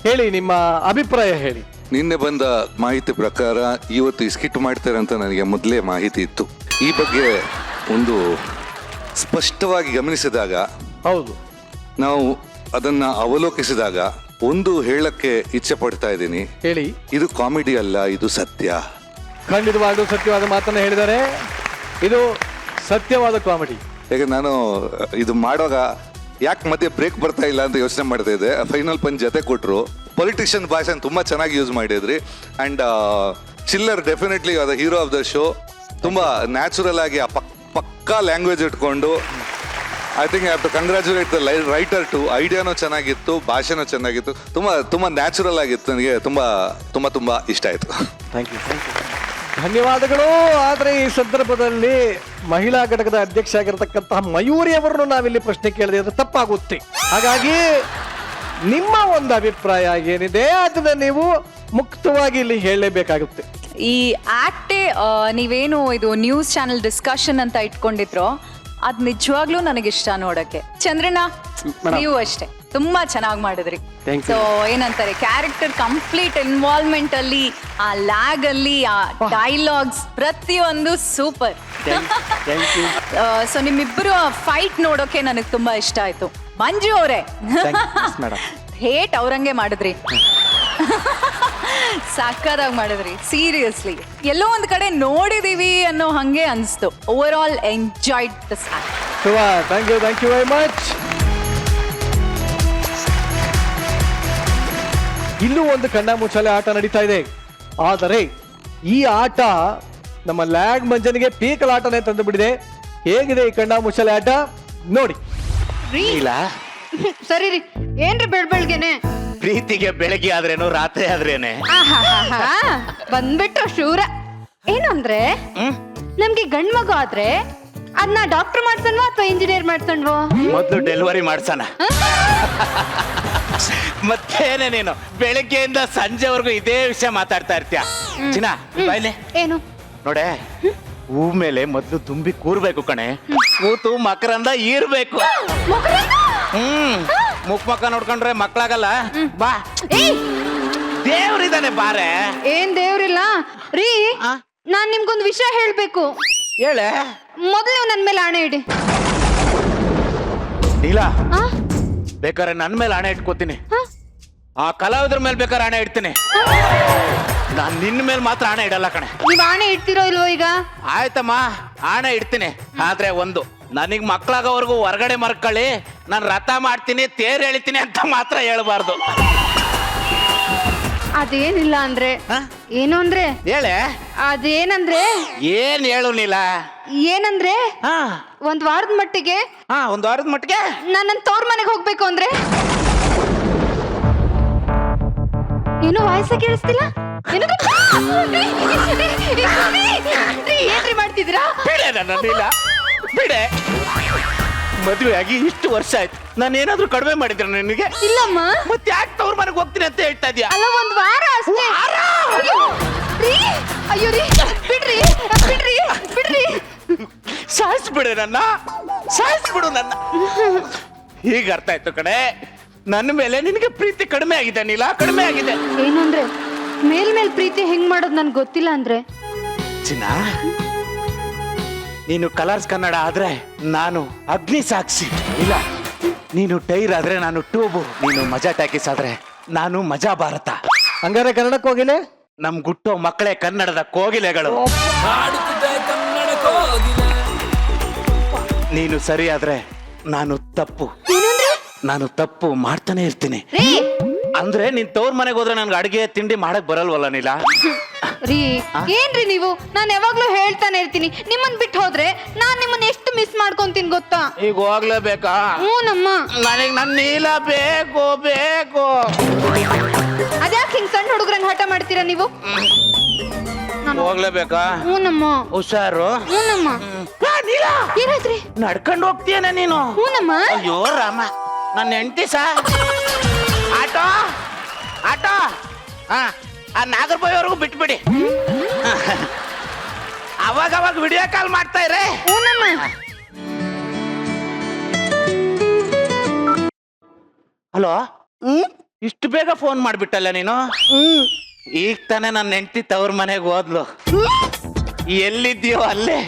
ಹೇಳಿ ನಿಮ್ಮ ಅಭಿಪ್ರಾಯ ಹೇಳಿ. ನಿನ್ನೆ ಬಂದ ಮಾಹಿತಿ ಪ್ರಕಾರ ಇವತ್ತು ಈ ಸ್ಕಿಟ್ ಮಾಡ್ತಾರೆ ಅಂತ ನನಗೆ ಮೊದಲೇ ಮಾಹಿತಿ ಇತ್ತು. ಈ ಬಗ್ಗೆ ಒಂದು ಸ್ಪಷ್ಟವಾಗಿ ಗಮನಿಸಿದಾಗ, ಹೌದು, ನಾವು ಅದನ್ನ ಅವಲೋಕಿಸಿದಾಗ ಒಂದು ಹೇಳಕ್ಕೆ ಇಚ್ಛೆ ಪಡ್ತಾ ಇದ್ದೀನಿ. ಹೇಳಿ. ಇದು ಕಾಮಿಡಿ ಅಲ್ಲ, ಇದು ಸತ್ಯ. ಖಂಡಿತವಾಗ್ಲೂ ಸತ್ಯವಾದ ಮಾತನ್ನ ಹೇಳಿದ್ದಾರೆ. ಇದು ಸತ್ಯವಾದ ಕಾಮಿಡಿ. ಯಾಕಂದ್ರೆ ನಾನು ಇದು ಮಾಡುವಾಗ ಯಾಕೆ ಮಧ್ಯೆ ಬ್ರೇಕ್ ಬರ್ತಾ ಇಲ್ಲ ಅಂತ ಯೋಚನೆ ಮಾಡ್ತಾ ಇದ್ದೆ. ಫೈನಲ್ ಪಂಚ್ ಜೊತೆ ಕೊಟ್ಟರು. ಪೊಲಿಟಿಷಿಯನ್ ಭಾಷೆನ ತುಂಬಾ ಚೆನ್ನಾಗಿ ಯೂಸ್ ಮಾಡಿದ್ರಿ. And Chillar definitely the hero of the show. ತುಂಬಾ ನ್ಯಾಚುರಲ್ ಆಗಿ ಆ ಪಕ್ಕಾ ಲ್ಯಾಂಗ್ವೇಜ್ ಇಟ್ಕೊಂಡು I think have to congratulate the writer too. ಐಡಿಯಾನು ಚೆನ್ನಾಗಿತ್ತು, ಭಾಷೆನೂ ಚೆನ್ನಾಗಿತ್ತು, ತುಂಬಾ ನ್ಯಾಚುರಲ್ ಆಗಿತ್ತು. ನನಗೆ ತುಂಬಾ ಇಷ್ಟ ಆಯ್ತು. ಥ್ಯಾಂಕ್ ಯು ಧನ್ಯವಾದಗಳು. ಆದರೆ ಈ ಸಂದರ್ಭದಲ್ಲಿ ಮಹಿಳಾ ಘಟಕದ ಅಧ್ಯಕ್ಷ ಆಗಿರತಕ್ಕಂತಹ ಮಯೂರಿ ಅವರನ್ನು ನಾವಿಲ್ಲಿ ಪ್ರಶ್ನೆ ಕೇಳಿದ್ರೆ ಅದು ತಪ್ಪಾಗುತ್ತೆ. ಹಾಗಾಗಿ ನಿಮ್ಮ ಒಂದು ಅಭಿಪ್ರಾಯ ಏನಿದೆ ಅದನ್ನ ನೀವು ಮುಕ್ತವಾಗಿ ಇಲ್ಲಿ ಹೇಳಲೇಬೇಕಾಗುತ್ತೆ. ಈ ಆಕ್ಟೇ ನೀವೇನು ಇದು ನ್ಯೂಸ್ ಚಾನೆಲ್ ಡಿಸ್ಕಷನ್ ಅಂತ ಇಟ್ಕೊಂಡಿದ್ರೋ ಅದ್ ನಿಜವಾಗ್ಲೂ ನನಗಿಷ್ಟ ನೋಡಕ್ಕೆ. ಚಂದ್ರಣ್ಣ ನೀವು ಅಷ್ಟೇ ತುಂಬಾ ಚೆನ್ನಾಗಿ ಮಾಡಿದ್ರಿ. ಸೊ ಏನಂತಾರೆ ಕ್ಯಾರೆಕ್ಟರ್ ಕಂಪ್ಲೀಟ್ ಇನ್ವಾಲ್ವ್ಮೆಂಟ್ ಅಲ್ಲಿ, ಆ ಲ್ಯಾಗ್ ಅಲ್ಲಿ, ಆ ಡೈಲಾಗ್ಸ್ ಪ್ರತಿಯೊಂದು ಸೂಪರ್. ಸೊ ನಿಮ್ಮಿಬ್ಬರು ಫೈಟ್ ನೋಡೋಕೆ ನನಗೆ ತುಂಬಾ ಇಷ್ಟ ಆಯ್ತು. ಮಂಜು ಅವರೇ ಹೇಟ್ ಅವ್ರಂಗೆ ಮಾಡಿದ್ರಿ, ಸಕ್ಕದಾಗಿ ಮಾಡಿದ್ರಿ. ಸೀರಿಯಸ್ಲಿ ಎಲ್ಲೋ ಒಂದ್ ಕಡೆ ನೋಡಿದೀವಿ ಅನ್ನೋ ಹಂಗೆ ಅನ್ಸ್ತು. Overall enjoyed this act. Thank you very much. ಇಲ್ಲೂ ಒಂದು ಕಣ್ಣ ಮುಚ್ಚಾಲೆ ಆಟ ನಡೀತಾ ಇದೆ. ಆದರೆ ಈ ಆಟ ನಮ್ಮ ಲ್ಯಾಗ್ ಮಂಜನಿಗೆ ಪೀಕಲ್ ಆಟನೇ ತಂದು ಬಿಡಿದೆ. ಹೇಗಿದೆ ಈ ಕಣ್ಣ ಮುಚ್ಚಾಲೆ ಆಟ ನೋಡಿ. ಸರಿ ರೀ, ಏನ್ರಿ ಬೆಳ್ಬೆಳ್ಗೆನೆ ಪ್ರೀತಿಗೆ ಬೆಳಗ್ಗೆ ಆದ್ರೇನು ರಾತ್ರಿ ಆದ್ರೇನೆ ಬಂದ್ಬಿಟ್ರು ಶೂರ. ಏನು ಅಂದ್ರೆ ನಮ್ಗೆ ಗಂಡ್ ಮಗು ಆದ್ರೆ ಅದನ್ನ ಡಾಕ್ಟರ್ ಮಾಡ್ಸಣ್ವಾ ಅಥವಾ ಇಂಜಿನಿಯರ್ ಮಾಡ್ಸಣ್ವೋ? ಮೊದ್ಲು ಡೆಲಿವರಿ ಮಾಡ್ಸಣ. ಮತ್ತೇನೆ ನೀನು ಬೆಳಗ್ಗೆಯಿಂದ ಸಂಜೆವರೆಗೂ ಇದೇ ವಿಷಯ ಮಾತಾಡ್ತಾ ಇರ್ತೀಯ. ಚಿನ್ನ ಬಾಯ್ಲೆ ಏನು ನೋಡೆ, ಹೂ ಮೇಲೆ ಮೊದ್ಲು ತುಂಬಿ ಕೂರ್ಬೇಕು ಕಣೆ, ಕೂತು ಮಕರಂದ ಈರ್ಬೇಕು. ಮುಖ ನೋಡ್ಕೊಂಡ್ರೆ ಮಕ್ಳಾಗಲ್ಲ. ಬಾ, ದೇವ್ರಿದಾನೆ ಬಾರೆ. ಏನ್ ದೇವ್ರಿಲ್ಲ ರೀ, ನಾನ್ ನಿಮ್ಗೊಂದು ವಿಷಯ ಹೇಳ್ಬೇಕು. ಹೇಳೆ. ಮೊದ್ಲು ನೀವು ನನ್ ಮೇಲೆ ಆಣೆ ಇಡಿ. ಇಲ್ಲ ಬೇಕಾದ್ರೆ ನನ್ ಮೇಲೆ ಆಣೆ ಇಟ್ಕೋತೀನಿ, ಆ ಕಲಾವಿದ್ರ ಮೇಲೆ ಬೇಕಾದ್ರೆ ಆಣೆ ಇಡ್ತೀನಿ. ನಾನ್ ನಿನ್ನ ಮೇಲೆ ಮಾತ್ರ ಆಣೆ ಇಡಲ್ಲ ಕಣೆ. ನೀವ್ ಆಣೆ ಇಡ್ತಿರೋ ಇಲ್ವೋ ಈಗ? ಆಯ್ತಮ್ಮ, ಆಣೆ ಇಡ್ತೀನಿ. ಆದ್ರೆ ಒಂದು, ನನಗ್ ಮಕ್ಳಾಗೋವರೆಗೂ ಹೊರಗಡೆ ಮರ್ಕೊಳ್ಳಿ, ನಾನು ರಥ ಮಾಡ್ತೀನಿ, ತೇರ್ ಎಳಿತೀನಿ ಅಂತ ಮಾತ್ರ ಹೇಳ್ಬಾರ್ದು. ಅದೇನಿಲ್ಲ ಅಂದ್ರೆ ಏನು ಅಂದ್ರೆ ಹೇಳೆ. ಅದೇನಂದ್ರೆ ಏನ್ ಹೇಳು ನೀಲ. ಏನಂದ್ರೆ ಒಂದ್ ವಾರದ ಮಟ್ಟಿಗೆ ಒಂದ್ ವಾರದ ಮಟ್ಟಿಗೆ ನನ್ನ ತವ್ರ ಮನೆಗೆ ಹೋಗ್ಬೇಕು ಅಂದ್ರೆ. ಏನು ವಾಯ್ಸ ಕೇಳಿಸ್ತಿಲ್ಲ? ಏನ್ರಿ ಮಾಡ್ತಿದ್ದೀರಾ? ಬಿಡೆ ನನ್ನ ನೀಲ, ಬಿಡೆ. ಮದುವೆ ಆಗಿ ಇಷ್ಟು ವರ್ಷ ಆಯ್ತು, ನಾನು ಏನಾದ್ರೂ ಕಡಿಮೆ ಮಾಡಿದ್ರ ನಿನಗೆ? ಇಲ್ಲಮ್ಮ. ಮತ್ತೆ ಯಾಕೆ ತವ್ರ ಮನೆಗೆ ಹೋಗ್ತೀನಿ ಅಂತ ಹೇಳ್ತಾ ಇದೀಯ? ಅಲ್ಲ, ಒಂದ್ ವಾರ ಅಷ್ಟೇ. ಅಯ್ಯೋ ರೀ, ಬಿಡ್ರಿ ಬಿಡ್ರಿ ಬಿಡ್ರಿ. ಸಾಯಿಸ್ಬಿಡು ನನ್ನ, ಸಾಯಿಸ್ಬಿಡು ನನ್ನ. ಈಗ ಅರ್ಥ ಆಯ್ತು ಕಣೆ, ನನ್ನ ಮೇಲೆ ನಿನಗೆ ಪ್ರೀತಿ ಕಡಿಮೆ ಆಗಿದೆ ನೀಲ, ಕಡಿಮೆ ಆಗಿದೆ. ಏನು ಅಂದ್ರೆ ಮೇಲ್ ಪ್ರೀತಿ ಹೆಂಗ್ ಮಾಡೋದು ನನ್ಗೆ ಗೊತ್ತಿಲ್ಲ ಅಂದ್ರೆ. ಚಿನ್ನ, ನೀನು ಕಲರ್ಸ್ ಕನ್ನಡ ಆದ್ರೆ ನಾನು ಅಗ್ನಿ ಸಾಕ್ಷಿ. ಇಲ್ಲ, ನೀನು ಟೈರ್ ಆದ್ರೆ ನಾನು ಟ್ಯೂಬು. ನೀನು ಮಜಾ ಟ್ಯಾಕಿಸ್ ಆದ್ರೆ ನಾನು ಮಜಾ ಭಾರತ. ಹಂಗಾರೆ ಕನ್ನಡಕ್ಕೆ ಹೋಗಿಲ್ಲ, ನಮ್ ಗುಟ್ಟೋ ಮಕ್ಕಳೇ ಕನ್ನಡದ ಕೋಗಿಲೆಗಳು. ನೀನು ಸರಿ ಆದ್ರೆ ನಾನು ತಪ್ಪು. ನಾನು ತಪ್ಪು ಮಾಡ್ತಾನೆ ಇರ್ತೀನಿ. ಅಂದ್ರೆ ನೀನ್ ತವ್ರ ಮನೆಗೆ ಹೋದ್ರೆ ನನ್ಗೆ ಅಡಿಗೆ ತಿಂಡಿ ಮಾಡಕ್ ಬರಲ್ವಲ್ಲ ನೀಲ. ರೀ, ಏನ್ರಿ ನೀವು? ನಾನು ಯಾವಾಗ್ಲೂ ಹೇಳ್ತಾನೆ ಇರ್ತೀನಿ, ನಿಮ್ಮನ್ ಬಿಟ್ಟು ಹೋದ್ರೆ ನಾನ್ ನಿಮ್ಮನ್ನ ಎಷ್ಟು ಮಿಸ್ ಮಾಡ್ಕೊಂತೀನಿ ಗೊತ್ತಾ? ಈಗ ಹೋಗ್ಲೇಬೇಕಾ? ಹ್ಞೂನಮ್ಮ. ನನಗ್ ನನ್ ನೀಲ ಬೇಕು ಬೇಕು. ಅದ್ಯಾಕೆ ಹಿಂಗ್ ಸಣ್ಣ ಹುಡುಗ್ರಂಗ್ ಹಠ ಮಾಡ್ತೀರಾ ನೀವು? ಹೋಗ್ಲೇಬೇಕಾ? ಹ್ಞೂನಮ್ಮ. ಹುಷಾರು. ಹ್ಞೂನಮ್ಮ. ಏನಾದ್ರಿ? ನಡ್ಕೊಂಡು ಹೋಗ್ತೀಯನ ನೀನು? ಹ್ಞೂನಮ್ಮ. ಅಯ್ಯೋ ರಾಮ, ನನ್ನ ಹೆಂಡತಿ ಸಾ. ಆಟೋ ಆಟೋ, ಆ ನಾಗರಬಾಯಿವರೆಗೂ ಬಿಟ್ಬಿಡಿ. ಅವಾಗ ವಿಡಿಯೋ ಕಾಲ್ ಮಾಡ್ತಾ ಇರೇ. ಹ್ಞೂನಮ್ಮ. ಹಲೋ, ಇಷ್ಟು ಬೇಗ ಫೋನ್ ಮಾಡ್ಬಿಟ್ಟಲ್ಲ ನೀನು? ಈಗ ತಾನೇ ನನ್ನ ಹೆಂಡತಿ ತವ್ರ ಮನೆಗೆ ಹೋದ್ಲು. ಎಲ್ಲಿದ್ಯೋ ಅಲ್ಲೇ,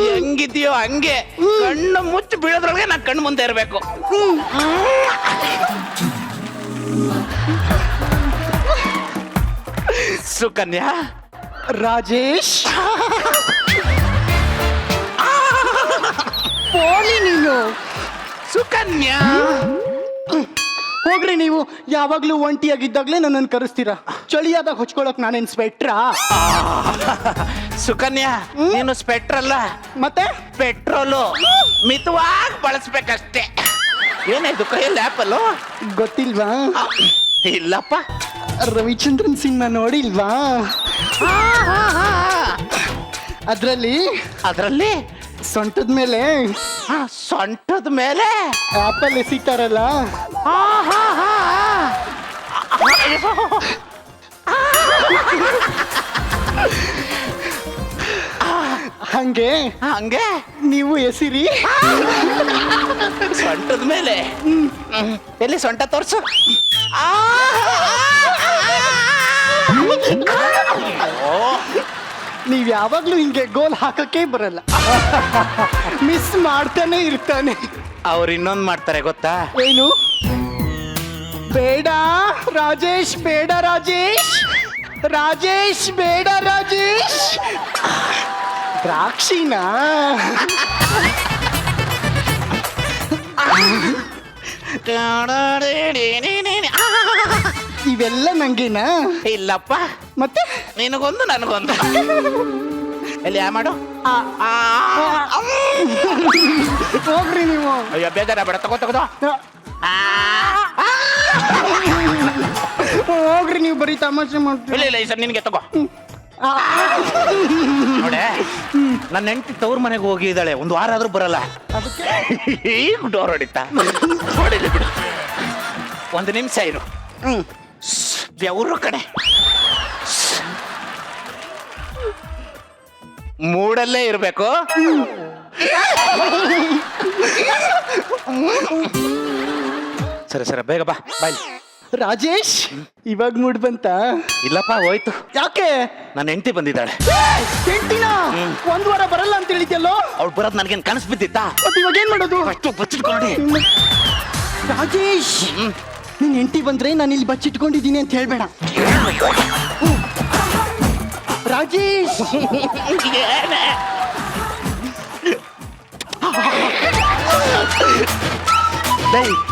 ಹೆಂಗಿದ್ಯೋ ಹಂಗೆ, ಕಣ್ಣು ಮುಚ್ಚಿ ಬೀಳೋದ್ರೊಳಗೆ ನಾನು ಕಣ್ಣು ಮುಂದೆ ಇರಬೇಕು. ಸುಕನ್ಯಾ, ರಾಜೇಶ್, ನೀನು ಸುಕನ್ಯಾ, ಹೋಗ್ರಿ ನೀವು. ಯಾವಾಗ್ಲೂ ಒಂಟಿಯಾಗಿದ್ದಾಗ್ಲೇ ನನ್ನನ್ನು ಕರೆಸ್ತೀರಾ. ಚಳಿಯಾದಾಗ ಹೊಚ್ಕೊಳಕ್ ನಾನೇನ್ ಸ್ವೆಟ್ರಾ? ಸುಕನ್ಯಾ ನೀನು ಸ್ಪೆಕ್ಟ್ರ್ ಅಲ್ಲ ಮತ್ತೆ ಪೆಟ್ರೋಲು ಮಿತವಾಗಿ ಬಳಸ್ಬೇಕಷ್ಟೇ. ಏನಾಯ್ತು ಕೈಯಲ್ಲಿ ಆಪಲ್ಲು? ಗೊತ್ತಿಲ್ವಾ? ಇಲ್ಲಪ್ಪ. ರವಿಚಂದ್ರನ್ ಸಿನಿಮಾ ನೋಡಿಲ್ವಾ? ಅದ್ರಲ್ಲಿ ಸೊಂಟದ ಮೇಲೆ ಸೊಂಟದ ಮೇಲೆ ಆಪಲ್ ಎಸಿತಾರಲ್ಲ, ಹಂಗೆ ಹಂಗೆ ನೀವು ಎಸಿರಿ. ಸೊಂಟದ ಮೇಲೆ ಎಲ್ಲಿ ಸೊಂಟ ತೋರ್ಸು. ನೀವ್ ಯಾವಾಗ್ಲೂ ಹಿಂಗೆ ಗೋಲ್ ಹಾಕಕ್ಕೆ ಬರಲ್ಲ, ಮಿಸ್ ಮಾಡ್ತಾನೆ ಇರ್ತಾನೆ. ಅವ್ರು ಇನ್ನೊಂದ್ ಮಾಡ್ತಾರೆ ಗೊತ್ತಾ? ಏನು? ಬೇಡ ರಾಜೇಶ್, ಬೇಡ ರಾಜೇಶ್, ರಾಜೇಶ್ ಬೇಡ ರಾಜೇಶ್. ದ್ರಾಕ್ಷಿನಾ? ಇವೆಲ್ಲ ನಂಗೇನಾ? ಇಲ್ಲಪ್ಪ. ಮತ್ತೆ ನಿನಗೊಂದು ನನಗೊಂದು. ಎಲ್ಲಿ ಯಾ ಮಾಡು. ಹೋಗ್ರಿ ನೀವು. ಅಯ್ಯೋ ಬೇಜಾರ ಬೇಡ, ತಗೋ. ಹೋಗ್ರಿ ನೀವು, ಬರೀ ತಮಾಷೆ ಮಾಡ್ತೀರಿ. ಇಲ್ಲ ಈ ಸರ್ ನಿನ್ಗೆ ತಗೋ. ನೋಡೆ ನನ್ನ ಹೆಂಡತಿ ತವ್ರ ಮನೆಗೆ ಹೋಗಿದ್ದಾಳೆ, ಒಂದು ವಾರ ಆದ್ರೂ ಬರಲ್ಲ. ಈಗ ಡೋರ್ ಹೊಡಿತಾ ಹೊಡಿಲಿ ಬಿಡು. ಒಂದು ನಿಮಿಷ ಇರು. ಬೆವರು ಕಡೆ ಮೂಡಲ್ಲೇ ಇರ್ಬೇಕು. ಸರಿ ಬೇಗ ಬಾ ಬಾಯ್. ರಾಜೇಶ್ ಇವಾಗ ಮೂಡ್ ಬಂತ? ಇಲ್ಲಪ್ಪ ಹೋಯ್ತು. ಯಾಕೆ? ನನ್ನ ಹೆಂಡತಿ ಬಂದಿದ್ದಾಳೆ. ಹೆಂಡ್ತಿನ? ಒಂದ್ ವಾರ ಬರಲ್ಲ ಅಂತ ಹೇಳಿದ್ಯಲ್ಲೋ? ಅವ್ಳು ಬರೋದ್ ನನಗೇನು ಕನಸು ಬಿದ್ದಿತ್ತಾ? ಮತ್ತೆ ಇವಾಗ ಏನ್ ಮಾಡೋದು? ಅಷ್ಟು ಬಚ್ಚಿಟ್ಕೊಳ್ಳಿ. ರಾಜೇಶ್ ನಿನ್ ಹೆಂಡತಿ ಬಂದ್ರೆ ನಾನು ಇಲ್ಲಿ ಬಚ್ಚಿಟ್ಕೊಂಡಿದ್ದೀನಿ ಅಂತ ಹೇಳ್ಬೇಡ. ರಾಜೇಶ್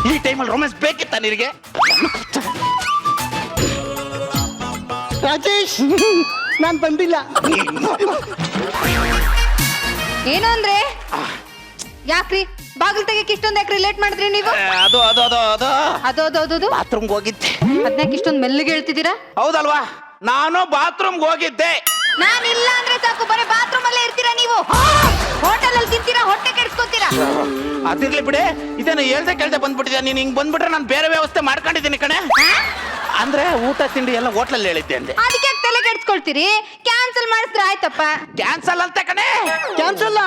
ಈ ಟೈಮಲ್ಲಿ ರೊಮ್ಯಾನ್ಸ್ ಬೇಕಿತ್ತ ನಿನಗೆ? ರಾಜೇಶ್ ನಾನ್ ಬಂದಿಲ್ಲ. ಏನು ಅಂದ್ರೆ ಯಾಕ್ರಿ ಬಾಗಿಲು ತೆಗಿಯಕ್ಕೆ ಇಷ್ಟೊಂದು ಯಾಕ್ರಿ ಲೇಟ್ ಮಾಡಿದ್ರಿ ನೀವು? ಅದು ಅದು ಅದು ಅದು ಅದು ಬಾತ್ರೂಮ್ಗೆ ಹೋಗಿದ್ದೆ. ಅದನ್ನ ಇಷ್ಟೊಂದು ಮೆಲ್ಲಿಗೆ ಹೇಳ್ತಿದ್ದೀರಾ? ಹೌದಲ್ವಾ? ನಾನು ಬಾತ್ರೂಮ್ಗೆ ಹೋಗಿದ್ದೆ. ನಾನು ಇಲ್ಲ ಅಂದ್ರೆ ಸಾಕು, ಬರೀ ಬಾತ್ರೂಮ್ ಅಲ್ಲೇ ಇರ್ತೀರಾ ನೀವು. ಹೋಟೆಲ್ ಅಲ್ಲಿ ತಿಂತೀರಾ, ಹೊಟ್ಟೆ ಕೆಡಿಸ್ಕೊತೀರಾ. ಅದಿರ್ಲಿ ಬಿಡೆ, ಇದನ್ನ ಹೇಳ್ದೆ ಕೇಳ್ದೆ ಬಂದ್ಬಿಟ್ಟಿದ್ಯಾ ನೀನ್. ಹಿಂಗ್ ಬಂದ್ಬಿಟ್ರೆ ನಾನು ಬೇರೆ ವ್ಯವಸ್ಥೆ ಮಾಡ್ಕೊಂಡಿದ್ದೀನಿ ಕಣೆ. ಅಂದ್ರೆ ಊಟ ತಿಂಡಿ ಎಲ್ಲ ಹೋಟ್ಲಲ್ಲಿ ಹೇಳಿದ್ದೆ ಅಂದೆ. ಅದಕ್ಕೆ ತಲೆ ಕೆಡಿಸ್ಕೊಳ್ತೀರಿ? ಕ್ಯಾನ್ಸಲ್ ಮಾಡಿದ್ರೆ ಆಯ್ತಪ್ಪ. ಕ್ಯಾನ್ಸಲ್ ಅಂತ ಕಣೆ. ಕ್ಯಾನ್ಸಲ್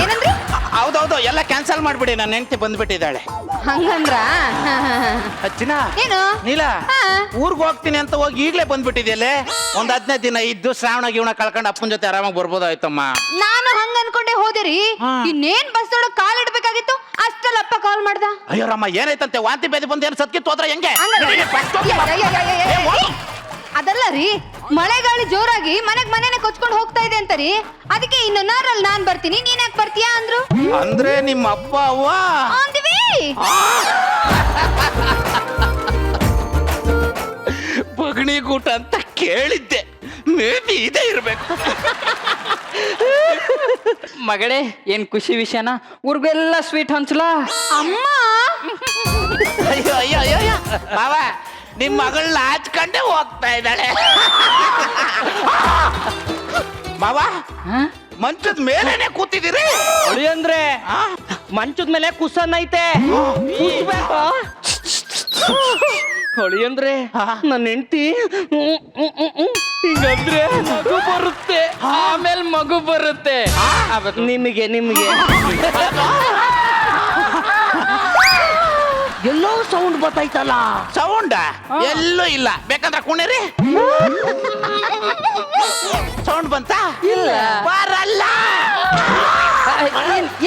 ಏನಂದ್ರಿ? ಹೌದೌದು, ಎಲ್ಲ ಕ್ಯಾನ್ಸಲ್ ಮಾಡ್ಬಿಡಿ. ನನ್ನ ಹೆಂಡತಿ ಬಂದ್ಬಿಟ್ಟಿದ್ದಾಳೆ. ಹಂಗಂದ್ರ ಹಚ್ಚಿನ ಏನು? ನೀಲ ಹಾ. ಊರ್ಗ್ ಹೋಗ್ತೀನಿ ಅಂತ ಹೋಗಿ ಈಗ್ಲೇ ಬಂದ್ಬಿಟ್ಟಿದ್ಯಲ್ಲೇ. ಒಂದ್ 15 ದಿನ ಇದ್ದು ಶ್ರಾವಣ ಗೀವಣ ಕಳ್ಕೊಂಡು ಅಪ್ಪನ ಜೊತೆ ಆರಾಮಾಗಿ ಬರ್ಬೋದಾಯ್ತಮ್ಮ. ನಾನು ಹಂಗ ಅನ್ಕೊಂಡೆ ಹೋದಿರಿ. ಇನ್ನೇನ್ ಬಸ್ ಒಳಗ್ ಕಾಲ್ ಇಡ್ಬೇಕಾಗಿತ್ತು, ಅಷ್ಟಲ್ಲ ಅಪ್ಪ ಕಾಲ್ ಮಾಡ್ದ. ಅಯ್ಯೋ ರಮ್ಮ, ಏನಾಯ್ತಂತೆ? ವಾಂತಿ ಬೇದಿ ಬಂದು ಏನು ಸತ್ಕಿತ್ತು ಹೋದ್ರೆ ಹೆಂಗೆ? ಅದಲ್ಲ ರೀ, ಮಳೆಗಾಳಿ ಜೋರಾಗಿ ಮನೆನೆ ಕೊಚ್ಕೊಂಡು ಹೋಗ್ತಾ ಇದೆ ಅಂತ ರೀ. ಅದಕ್ಕೆ ಇನ್ನು ನಾರಲ್ಲಿ ನಾನ್ ಬರ್ತೀನಿ, ನೀನ್ ಯಾಕೆ ಬರ್ತೀಯಾ ಅಂದ್ರು. ಅಂದ್ರೆ ನಿಮ್ಮ ಅಪ್ಪ ಅವ್ವ ಅಂದಿವಿ. ಪಗಣಿ ಕೂಟ ಅಂತ ಕೇಳಿದ್ದೆ. ಮೇಬಿ ಇದೇ ಇರ್ಬೇಕು. ಮಗಳೇ, ಏನ್ ಖುಷಿ ವಿಷಯನ? ಊರ್ಗೆಲ್ಲ ಸ್ವೀಟ್ ಹಂಚಲಾ? ಅಮ್ಮ ಅಯ್ಯೋ ಅಯ್ಯೋ ಅಯ್ಯೋ ಬಾವ, ನಿಮ್ ಮಗಳನ್ನ ಹಚ್ಕೊಂಡೆ ಹೋಗ್ತಾ ಇದ್ದಾಳೆ. ಬಾವ, ಮಂಚದ ಮೇಲೇನೆ ಕೂತಿದ್ದೀರಿ ಅಂದ್ರೆ ಮಂಚದ ಮೇಲೆ ಕುಸನ್ ಐತೆ, ಕೂಸ್ಬೇಕಾ? ಹೊಳಿ ಅಂದ್ರೆ ನನ್ನ ಹೆಂಡತಿ ಹಿಂಗಂದ್ರೆ ಮಗು ಬರುತ್ತೆ, ಆಮೇಲೆ ಮಗು ಬರುತ್ತೆ. ನಿಮಗೆ ಎಲ್ಲೋ ಸೌಂಡ್ ಬರ್ತೈತಲ್ಲ. ಸೌಂಡ್ ಎಲ್ಲೂ ಇಲ್ಲ, ಬೇಕಂದ್ರೆ ಕುಣಿರಿ. ಸೌಂಡ್ ಬಂತ? ಇಲ್ಲ. ಬರಲ್ಲ.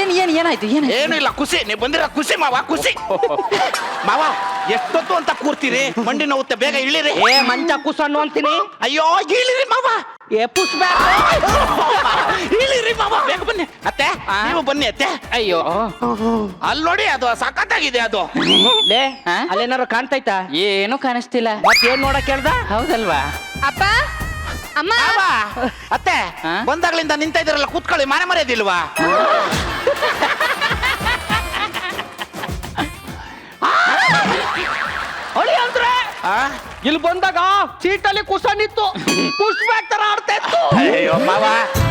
ಏನಾಯ್ತು? ಏನು ಇಲ್ಲ, ಖುಷಿ. ನೀವು ಬಂದಿರೋ ಖುಷಿ ಮಾವ, ಖುಷಿ. ಮಾವ, ಎಷ್ಟೊತ್ತು ಅಂತ ಕೂರ್ತೀರಿ? ಮಂಡಿ ನೋವುತ್ತೆ, ಬೇಗ ಇಳಿರಿ. ಮಂಚ ಕುಸನ್ನು ಅಂತೀನಿ. ಅಯ್ಯೋ ಇಳಿರಿ ಮಾವ. ಇಳಿರಿ ಮಾವ, ಬೇಗ ಬನ್ನಿ. ಅತ್ತೆ ನೀವು ಬನ್ನಿ ಅತ್ತೆ. ಅಯ್ಯೋ, ಅಲ್ಲಿ ನೋಡಿ, ಅದು ಸಖತ್ತಾಗಿದೆ ಅದು. ಲೇ, ಅಲ್ಲೇನಾರು ಕಾಣ್ತೈತಾ? ಏನು ಕಾಣಿಸ್ತಿಲ್ಲ. ಮತ್ತೇನ್ ನೋಡಕ್ ಹೇಳ್ದ? ಹೌದಲ್ವಾ? ಅಪ್ಪ ಅಮ್ಮ ಅತ್ತೆ ಬಂದಾಗ್ಲಿಂದ ನಿಂತ ಇದ್ರಲ್ಲ ಕೂತ್ಕೊಳ್ಳಿ, ಮನೆ ಮರ್ಯಾದಿಲ್ವಾ? ಅಳಿ ಅಂದ್ರೆ ಇಲ್ಲಿ ಬಂದಾಗ ಸೀಟಲ್ಲಿ ಕುಸನಿತ್ತು, ಪುಷ್ ಬ್ಯಾಕ್ ತರ ಆಡ್ತಾ ಇತ್ತು. ಅಯ್ಯೋ ಮಾವ,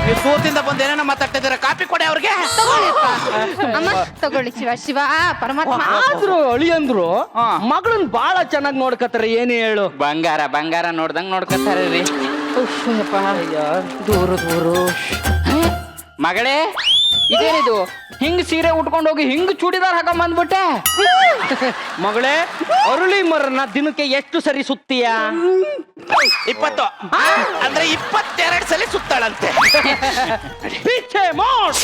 ನೀವು ಸೂತಿಂದ ಬಂದು ಏನೇನೋ ಮಾತಾಡ್ತಿದ್ದೀರಾ, ಕಾಪಿ ಕೊಡಿ ಅವ್ರಿಗೆ. ಅಮ್ಮ ತಗೊಳ್ಳಿ. ಶಿವ ಶಿವ ಪರಮಾತ್ಮ. ಆದ್ರೂ ಅಳಿ ಅಂದ್ರು ಮಗಳನ್ ಬಾಳ ಚೆನ್ನಾಗಿ ನೋಡ್ಕತ್ತಾರ. ಏನೇ ಹೇಳು, ಬಂಗಾರ ಬಂಗಾರ ನೋಡ್ದಂಗ್ ನೋಡ್ಕೊತಾರೆ ರೀ. ದೂರು ಮಗಳೇ, ಇದೇನಿದು ಹಿಂಗ್ ಸೀರೆ ಉಟ್ಕೊಂಡು ಹೋಗಿ ಹಿಂಗ್ ಚೂಡಿದಾರ್ ಹಾಕೊಂಡ್ ಬಂದ್ಬಿಟ್ಟೆ? ಮಗಳೇ, ಅರುಳಿ ಮರನ ದಿನಕ್ಕೆ ಎಷ್ಟು ಸರಿ ಸುತ್ತೀಯ? 20 ಅಂದ್ರೆ 22 ಸಲ ಸುತ್ತಾಳಂತೆ. ಪಿಚ್ಚೆ ಮೋಡ್.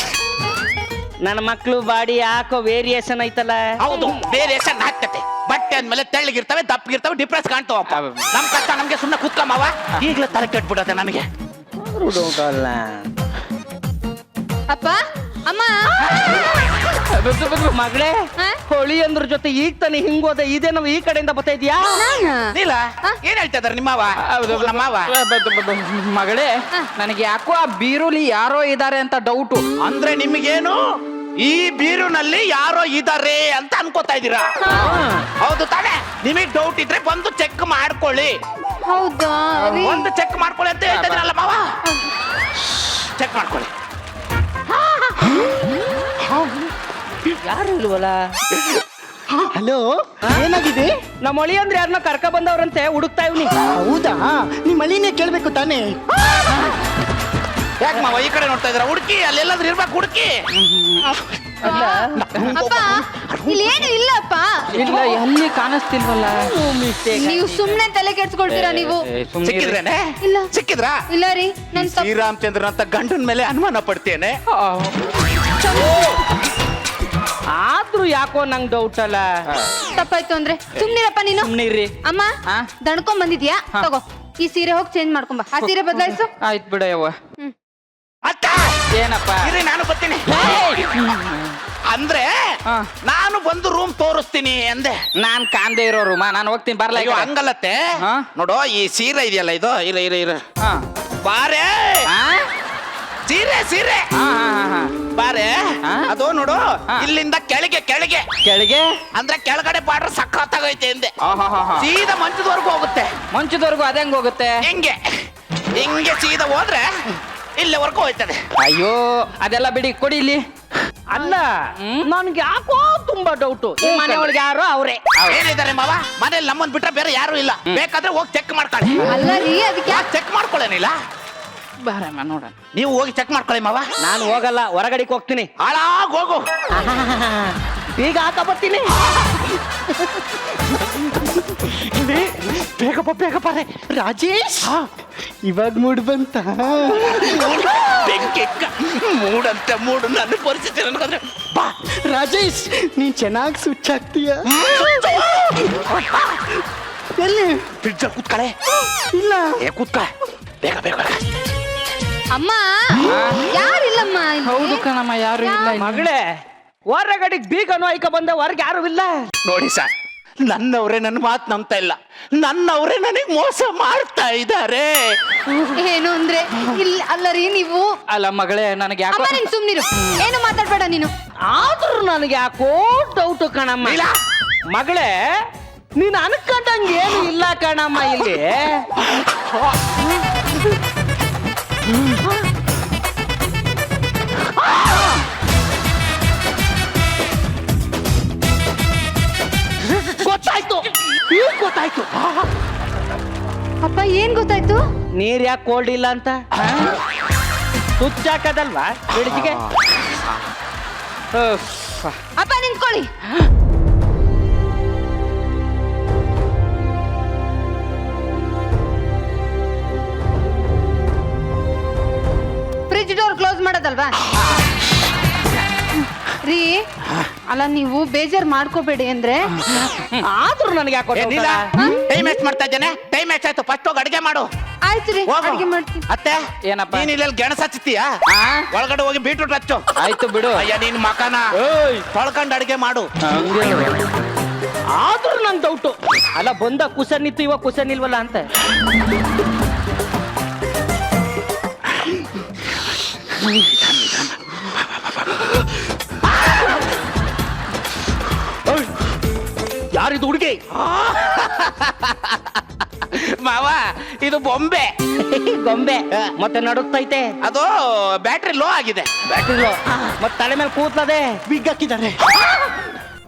ನನ್ನ ಮಕ್ಳು ಬಾಡಿ ಹಾಕೋ ವೇರಿಯೇಷನ್ ಐತಲ್ಲ. ಹೌದು, ಬೇರೆ ಹಾಕ್ತತೆ. ಬಟ್ಟೆ ಅಂದ್ಮೇಲೆ ತೆಳ್ಳಗಿರ್ತವೆ, ದಪ್ಪಗಿರ್ತವೆ, ಡಿಫ್ರೆನ್ಸ್ ಕಾಣ್ತಾವ. ನಮ್ ಕಷ್ಟ ನಮ್ಗೆ ಸುಮ್ಮನೆ ಕೂತ್ಕೊಂಬವ. ಈಗ್ಲೇ ತಲೆ ಕೆಟ್ಬಿಡತ್ತೆ ನಮಗೆ. ಅಪ್ಪ ಅಮ್ಮ. ಮಗಳೇ, ಹೊಳಿ ಅಂದ್ರ ಜೊತೆ ಈಗ ತಾನೆ ಹಿಂಗೋದ, ಇದೇ ನಾವು ಈ ಕಡೆಯಿಂದ ಬರ್ತಾ ಇದೀಯಾ? ನೀಲ ಏನ್ ಹೇಳ್ತಾ ಇದಾರೆ ನಿಮ್ಮವ? ನಮ್ಮವ. ಮಗಳೇ, ನನಗೆ ಯಾಕೋ ಆ ಬೀರುಲಿ ಯಾರೋ ಇದಾರೆ ಅಂತ ಡೌಟು. ಅಂದ್ರೆ ನಿಮಗೇನು ಈ ಬೀರುನಲ್ಲಿ ಯಾರೋ ಇದಾರೆ ಅಂತ ಅನ್ಕೋತಾ ಇದೀರಾ? ಹೌದು ತಾನೆ? ನಿಮಗ್ ಡೌಟ್ ಇದ್ರೆ ಬಂದು ಚೆಕ್ ಮಾಡ್ಕೊಳ್ಳಿ. ಹೌದಾ? ಒಂದು ಚೆಕ್ ಮಾಡ್ಕೊಳ್ಳಿ ಅಂತ ಹೇಳ್ತಾ ಇದ್ರಲ್ಲ ಮಾವ. ಚೆಕ್ ಮಾಡ್ಕೊಳ್ಳಿ. ಯಾರು ಇಲ್ವಲ್ಲ? ಹಲೋ, ಏನಾಗಿದೆ? ನಮ್ಮ ಹೊಳಿ ಅಂದ್ರೆ ಯಾರನ್ನ ಕರ್ಕ ಬಂದವ್ರಂತೆ, ಹುಡುಕ್ತಾ ಇವ್ನಿ. ಹೌದಾ? ನಿಮ್ಮ ಮಳಿನೇ ಕೇಳ್ಬೇಕು ತಾನೇ? ಯಾಕೆ ಮಾವ ಈ ಕಡೆ ನೋಡ್ತಾ ಇದ್ರ? ಹುಡುಕಿ, ಅಲ್ಲೆಲ್ಲಾದ್ರೂ ಇರ್ಬೇಕು, ಹುಡುಕಿ. ಅಪ್ಪ ಇಲ್ಲಿ ಏನು ಇಲ್ಲಪ್ಪ. ಇಲ್ಲ, ಎಲ್ಲಿ ಕಾಣಿಸ್ತಿಲ್ವಲ್ಲ. ನೀವು ಸುಮ್ನೆ ತಲೆ ಕೆಡ್ಸ್ಕೊಳ್ತೀರಾ ನೀವು. ಸಿಕ್ಕಿದ್ರೇನೆ? ಇಲ್ಲ. ಸಿಕ್ಕಿದ್ರಾ? ಇಲ್ಲ ರೀ, ನನ್ ಶ್ರೀರಾಮಚಂದ್ರನ್ ಅಂತ ಗಂಡನ ಮೇಲೆ ಅನುಮಾನ ಪಡ್ತೇನೆ. ಆದ್ರೂ ಯಾಕೋ ನಂಗ್ ಡೌಟ್ ಅಲ್ಲ. ತಪ್ಪಾಯ್ತು ಅಂದ್ರೆ ಸುಮ್ನಿರಪ್ಪ ನೀನು. ಸುಮ್ನಿರಿ. ಅಮ್ಮ, ದಣ್ಕೊಂಡ್ ಬಂದಿದ್ಯಾ? ತಗೋ, ಈ ಸೀರೆ ಹೋಗಿ ಚೇಂಜ್ ಮಾಡ್ಕೊಂಬ. ಆ ಸೀರೆ ಬದಲಾಯಿಸು. ಆಯ್ತು ಬಿಡಯ್ಯವ್ವ. ಅತ್ತ ಏನಪ್ಪ? ಇರಿ, ನಾನು ಬರ್ತೀನಿ. ಅಂದ್ರೆ ನಾನು ಬಂದು ರೂಮ್ ತೋರಿಸ್ತೀನಿ ಅಂದೆ. ನಾನ್ ಕಾಂದೆ ಇರೋ ರೂಮ, ನಾನು ಹೋಗ್ತೀನಿ. ಬರ್ಲ ಅಯ್ಯೋ, ಹಂಗಲ್ಲತ್ತೆ. ನೋಡು, ಈ ಸೀರೆ ಇದೆಯಲ್ಲ, ಇದು ಇರ ಬಾರೆ. ಸೀರೆ ಸೀರೆ ಬಾರೆ. ಅದು ನೋಡು, ಇಲ್ಲಿಂದ ಕೆಳಗೆ ಕೆಳಗೆ ಕೆಳಗೆ ಅಂದ್ರೆ ಕೆಳಗಡೆ ಬಾರ್ಡರ್ ಸಖತ್ತಾಗೈತೆ ಎಂದೆ. ಸೀದಾ ಮಂಚದವರೆಗೂ ಹೋಗುತ್ತೆ. ಮಂಚದವರೆಗೂ ಅದೇ ಹೆಂಗ್ ಹೋಗುತ್ತೆ? ಹಿಂಗೆ ಹಿಂಗೆ ಸೀದಾ ಹೋದ್ರೆ ಇಲ್ಲಿವರೆಗೂ ಹೋಯ್ತದೆ. ಅಯ್ಯೋ, ಅದೆಲ್ಲ ಬಿಡಿ, ಕೊಡಿ ಇಲ್ಲಿ. ಅಲ್ಲ, ನನ್ಗೆ ಯಾಕೋ ತುಂಬಾ ಡೌಟು. ಮನೆಯೊಳಗೆ ಯಾರೋ ಅವ್ರೆ ಏನಿದ್ದಾರೆ ಮಾವ? ಮನೇಲಿ ನಮ್ಮನ್ ಬಿಟ್ರೆ ಬೇರೆ ಯಾರು ಇಲ್ಲ. ಬೇಕಾದ್ರೆ ಹೋಗಿ ಚೆಕ್ ಮಾಡ್ಕೊಳ್ಳಿ. ಅಲ್ಲ ರೀ, ಅದಕ್ಕೆ ಚೆಕ್ ಮಾಡ್ಕೊಳ್ಳೇನಿಲ್ಲ. ಬಾರಮ್ಮ ನೋಡೋಣ. ನೀವು ಹೋಗಿ ಚೆಕ್ ಮಾಡ್ಕೊಳ್ಳಿ ಮಾವ. ನಾನು ಹೋಗಲ್ಲ, ಹೊರಗಡೆಗೆ ಹೋಗ್ತೀನಿ. ಹಾಳಾಗ್ ಹೋಗು. ಈಗ ಹಾಕ ಬರ್ತೀನಿ. ಬೇಗ ಬರ್ರೆ. ರಾಜೇಶ್, ಇವಾಗ ಮೂಡ್ ಬಂತ? ಬೆಂಕಿಕ್ಕ ಮೂಡಂತೆ ಮೂಡು. ನನ್ನ ಪರಿಸ್ಥಿತಿ ನನಗಂದ್ರೆ ಬಾ. ರಾಜೇಶ್, ನೀನ್ ಚೆನ್ನಾಗಿ ಸ್ವಿಚ್ ಆಗ್ತೀಯ. ಎಲ್ಲಿ? ಫ್ರಿಡ್ಜ್ ಕೂತ್ಕಳೆ. ಇಲ್ಲ, ಕೂತ್ಕ, ಬೇಗ ಬೇಗ. ಅಮ್ಮ, ಯಾರಿಲ್ಲಮ್ಮ ಇಲ್ಲಿ. ಹೌದು ಕಣಮ್ಮ, ಯಾರು ಇಲ್ಲ. ಮಗಳೇ, ಹೊರಗಡೆಗೆ ಬೀಗನು ಆಯ್ಕ ಬಂದ, ಹೊರಗೆ ಯಾರು ಇಲ್ಲ. ನೋಡಿ ಸರ್, ನನ್ನವರೇ ನನ್ನ ಮಾತು ನಂಬ್ತಾ ಇಲ್ಲ. ನನ್ನವರೇ ನನಗೆ ಮೋಸ ಮಾಡ್ತಾ ಇದ್ದಾರೆ. ಏನು ಅಂದ್ರೆ ಇಲ್ಲ. ಅಲ್ಲ ರೀ, ನೀವು ಅಲ್ಲ ಮಗಳೇ, ನನಗೆ ಯಾಕೋ. ಅಮ್ಮ, ನೀನ್ ಸುಮ್ನಿರು, ಏನು ಮಾತಾಡ್ಬೇಡ ನೀನು. ಆದ್ರೂ ನನಗೆ ಯಾಕೋ ಡೌಟು ಕಣಮ್ಮ. ಮಗಳೇ, ನೀನ್ ಅನ್ಕೊಂಡಂಗ ಏನು ಇಲ್ಲ ಕಣಮ್ಮ ಇಲ್ಲಿ. ಗೊತ್ತಾಯ್ತು, ಈಗ ಗೊತ್ತಾಯ್ತು. ಅಪ್ಪ, ಏನ್ ಗೊತ್ತಾಯ್ತು? ನೀರ್ ಯಾಕೆ ಕೋಲ್ಡ್ ಇಲ್ಲ ಅಂತ ತುಚ್ಚಾಕದಲ್ವಾ ಬೆಳಿಗ್ಗೆ? ಅಪ್ಪ, ನಿಂತ್ಕೊಳ್ಳಿ. ಫ್ರಿಡ್ಜ್ ಡೋರ್ ಕ್ಲೋಸ್ ಮಾಡೋದಲ್ವಾ? ರೀ, ಅಲ್ಲ ನೀವು ಬೇಜಾರ್ ಮಾಡ್ಕೋಬೇಡಿ ಅಂದ್ರೆ. ಆದ್ರೂ ನನಗೆ ಯಾಕೋ ಏನಿಲ್ಲ, ಟೈಮ್ ವೇಸ್ಟ್ ಮಾಡ್ತಾ ಇದ್ದೇನೆ. ಟೈಮ್ ವೇಸ್ಟ್ ಆಯ್ತು. ಫಸ್ಟ್ ಹೋಗಿ ಅಡಿಗೆ ಮಾಡು. ಆಯ್ತು ರೀ, ಹೋಗು. ಅಡಿಗೆ ಮಾಡ್ತೀನಿ. ಅತ್ತೆ, ಏನಪ್ಪ? ನೀನ್ ಇಲ್ಲಿ ಗೆಣಸ್ ಹಚ್ಚುತ್ತೀಯಾ? ಒಳಗಡೆ ಹೋಗಿ ಬೀಟ್ರೂಟ್ ಹಚ್ಚು. ಆಯ್ತು ಬಿಡು. ಅಯ್ಯ, ನೀನ್ ಮಕನ ತೊಳ್ಕೊಂಡು ಅಡಿಗೆ ಮಾಡು. ಆದ್ರೂ ನಂಗೆ ಡೌಟು. ಅಲ್ಲ, ಬಂದ ಕುಸನ್ ಇತ್ತು, ಇವಾಗ ಕುಸನ್ ಇಲ್ವಲ್ಲ ಅಂತ. ಯಾರಿದು ಹುಡುಗಿ? ಮಾವ ಇದು ಬೊಂಬೆ. ಗೊಂಬೆ ಮತ್ತೆ ನಡುತ್ತೈತೆ. ಅದು ಬ್ಯಾಟ್ರಿ ಲೋ ಆಗಿದೆ. ಬ್ಯಾಟ್ರಿ ಲೋ ಮತ್ತೆ ತಲೆ ಮೇಲೆ ಕೂತ್ಲದೆ. ಬಿಗ್ ಹಾಕಿದ್ದಾರೆ.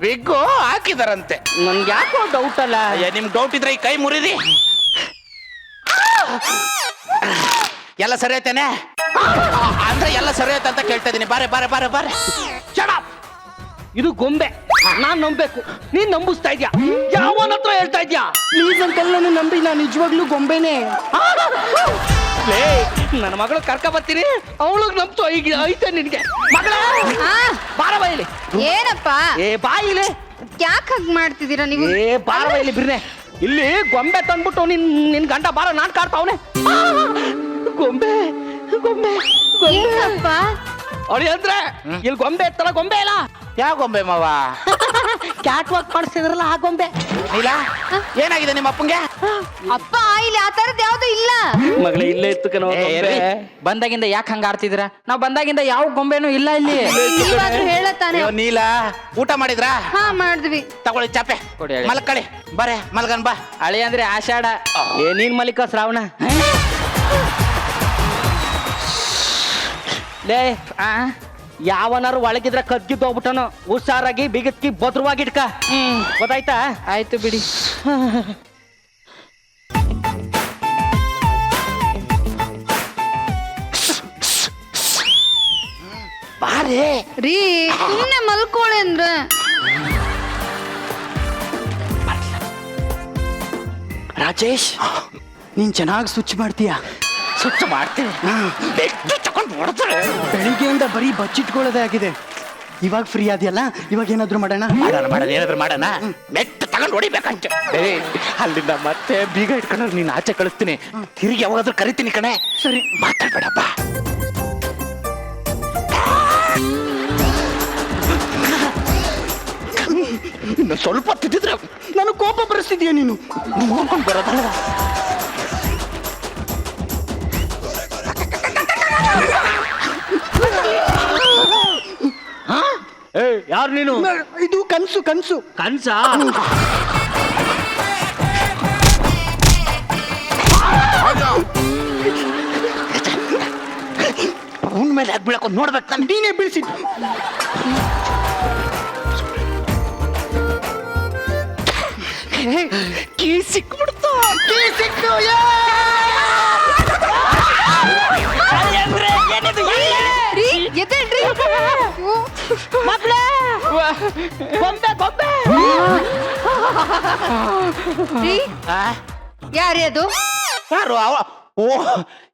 ವಿಗ್ಗು ಹಾಕಿದಾರಂತೆ. ನನ್ಗೆ ಯಾಕೋ ಡೌಟ್ ಅಲ್ಲ. ನಿಮ್ ಡೌಟ್ ಇದ್ರೆ ಈ ಕೈ ಮುರಿದಿ. ಎಲ್ಲ ಸರಿ ಐತೇನೆ ಅಂದ್ರೆ ಎಲ್ಲ ಸರಿ ಐತೆ ಅಂತ ಕೇಳ್ತಾ ಇದೀನಿ. ಬಾರೆ ಬಾರೆ ಬಾರೆ ಬಾರೆ. ಇದು ಗೊಂಬೆ, ನಾನ್ ನಂಬೇಕು, ನೀನ್ ನಂಬಿಸ್ತಾ ಇದ್ಯಾ? ಯಾವನ ಹತ್ರ ಹೇಳ್ತಾ ಇದ್ಯಾ? ಪ್ಲೀಸ್ ಅಂತೆಲ್ಲ ನಂಬಿ, ನಾನು ನಿಜವಾಗ್ಲೂ ಗೊಂಬೆನೆ. ನನ್ನ ಮಗಳು ಕರ್ಕ ಬರ್ತೀನಿ, ಅವಳಿಗೆ ನಂಬ್ತು. ಈಗ ಐತೆ ನಿನ್ಗೆ ಮಗಳ. ಬಾರ ಬಾಯಿಲಿ. ಏನಪ್ಪ ಏ ಬಾಯಿಲಿ. ಯಾಕೆ ಹಂಗ್ ಮಾಡ್ತಿದ್ದೀರಾ ನೀವು? ಏ ಬಾರ ಬಾಯಿಲಿ ಬಿರ್ನೆ. ಇಲ್ಲಿ ಗೊಂಬೆ ತಂದ್ಬಿಟ್ಟು ನಿನ್ ಗಂಡ ಬಾರ ನಾನ್ ಕಾಡ್ತಾವನೆ. ಗೊಂಬೆ ಗೊಂಬೆ ಏನಪ್ಪ ಅವಳಿ ಅಂದ್ರೆ ಇಲ್ಲಿ ಗೊಂಬೆ ಇತ್ತಲ್ಲ, ಗೊಂಬೆ ಇಲ್ಲ. ಯಾವ ಗೊಂಬೆ ಮಾವ? ಕ್ಯಾಟ್ ವಾಕ್ ಮಾಡಿಸ್ತಿದ್ರಲ್ಲ ಆ ಗೊಂಬೆ. ಇಲ್ಲ ಏನಾಗಿದೆ ನಿಮ್ಮ ಅಪ್ಪಂಗೆ? ಅಪ್ಪ ಇಲ್ಲಿ ಆ ತರದ್ ಯಾವ್ದು ಇಲ್ಲ. ಮಗಳೇ ಇಲ್ಲೇ ಇತ್ತು ಕಣೋ ಗೊಂಬೆ. ಬಂದಾಗಿಂದ ಯಾಕೆ ಹಂಗ ಆಡ್ತಿದ್ದೀರಾ? ನಾವ್ ಬಂದಾಗಿಂದ ಯಾವ ಗೊಂಬೆನೂ ಇಲ್ಲ ಇಲ್ಲಿ. ನೀವಾದ್ರೂ ಹೇಳತ್ತಾನೆ. ಅಯ್ಯೋ, ನೀಲ ಊಟ ಮಾಡಿದ್ರಾ? ಹಾ ಮಾಡಿದ್ವಿ. ತಗೊಳ್ಳಿ ಚಾಪೆ ಮಲ್ಕಳಿ. ಬರೇ ಮಲ್ಗನ್ ಬಾ. ಅಳಿ ಅಂದ್ರೆ ಆಷಾಢ. ನೀನ್ ಮಲಿಕ ಶ್ರಾವಣ. ಲೇ ಯಾವನಾರು ಒಳಗಿದ್ರೆ ಕದ್ಗಿದ್ದು ಹೋಗ್ಬಿಟ್ಟನು. ಹುಷಾರಾಗಿ ಬಿಗತ್ಕಿ ಭದ್ರವಾಗಿಡ್ಕ. ಗೊತ್ತಾಯ್ತಾ? ಆಯ್ತು ಬಿಡಿ. ಬಾರೇ ರೀ ಸುಮ್ನೆ ಮಲ್ಕೋಳೆ ಅಂದ್ರೆ. ರಾಜೇಶ್, ನೀನ್ ಚೆನ್ನಾಗಿ ಸ್ವಿಚ್ ಮಾಡ್ತೀಯ. ಸ್ವಚ್ಛ ಮಾಡ್ತೀನಿ. ಬೆಳಿಗ್ಗೆಯಿಂದ ಬರೀ ಬಚ್ಚಿಟ್ಕೊಳ್ಳೋದೇ ಆಗಿದೆ. ಇವಾಗ ಫ್ರೀ ಆದ್ಯಲ್ಲ, ಇವಾಗ ಏನಾದ್ರು ಮಾಡೋಣ. ಏನಾದ್ರು ಮಾಡೋಣ. ಮೆಟ್ಟ ತಗೊಂಡು ಹೊಡಿಬೇಕಂತ. ಅಲ್ಲಿಂದ ಮತ್ತೆ ಬೀಗ ಇಟ್ಕೊಂಡು ನೀನ್ ಆಚೆ ಕಳಿಸ್ತೀನಿ. ತಿರುಗಿ ಯಾವಾಗಾದ್ರೂ ಕರಿತೀನಿ ಕಣೆ. ಸರಿ, ಮಾತಾಡ್ಬೇಡಪ್ಪ. ಇನ್ನು ಸ್ವಲ್ಪ ತಿದ್ದಿದ್ರೆ ನಾನು ಕೋಪ ಬರೆಸ್ತಿದೀಯ ನೀನು. ನೋಡ್ಕೊಂಡು ಬರೋದಲ್ವಾ? ಯಾರು ನೀನು? ಇದು ಕನ್ಸು. ಕನ್ಸು ಕನ್ಸ? ಅವನ ಮೇಲೆ ಯಾಕೆ ಬೀಳಕ್ ನೋಡ್ಬೇಕು ನಾನು. ನೀನೇ ಬೀಳ್ಸಿ. ಕೀ ಸಿಕ್ಬಿಡ್ತು. ಕೀ ಸಿಕ್ಕು. ರೀ ಎದ್ದೇಳ್ರಿ. ಮಕ್ಳೇ ಗೊಂಬೆ ಗೊಂಬೆ. ರೀ ಯಾರೇ ಅದು? ಯಾರು ಅವ? ಓ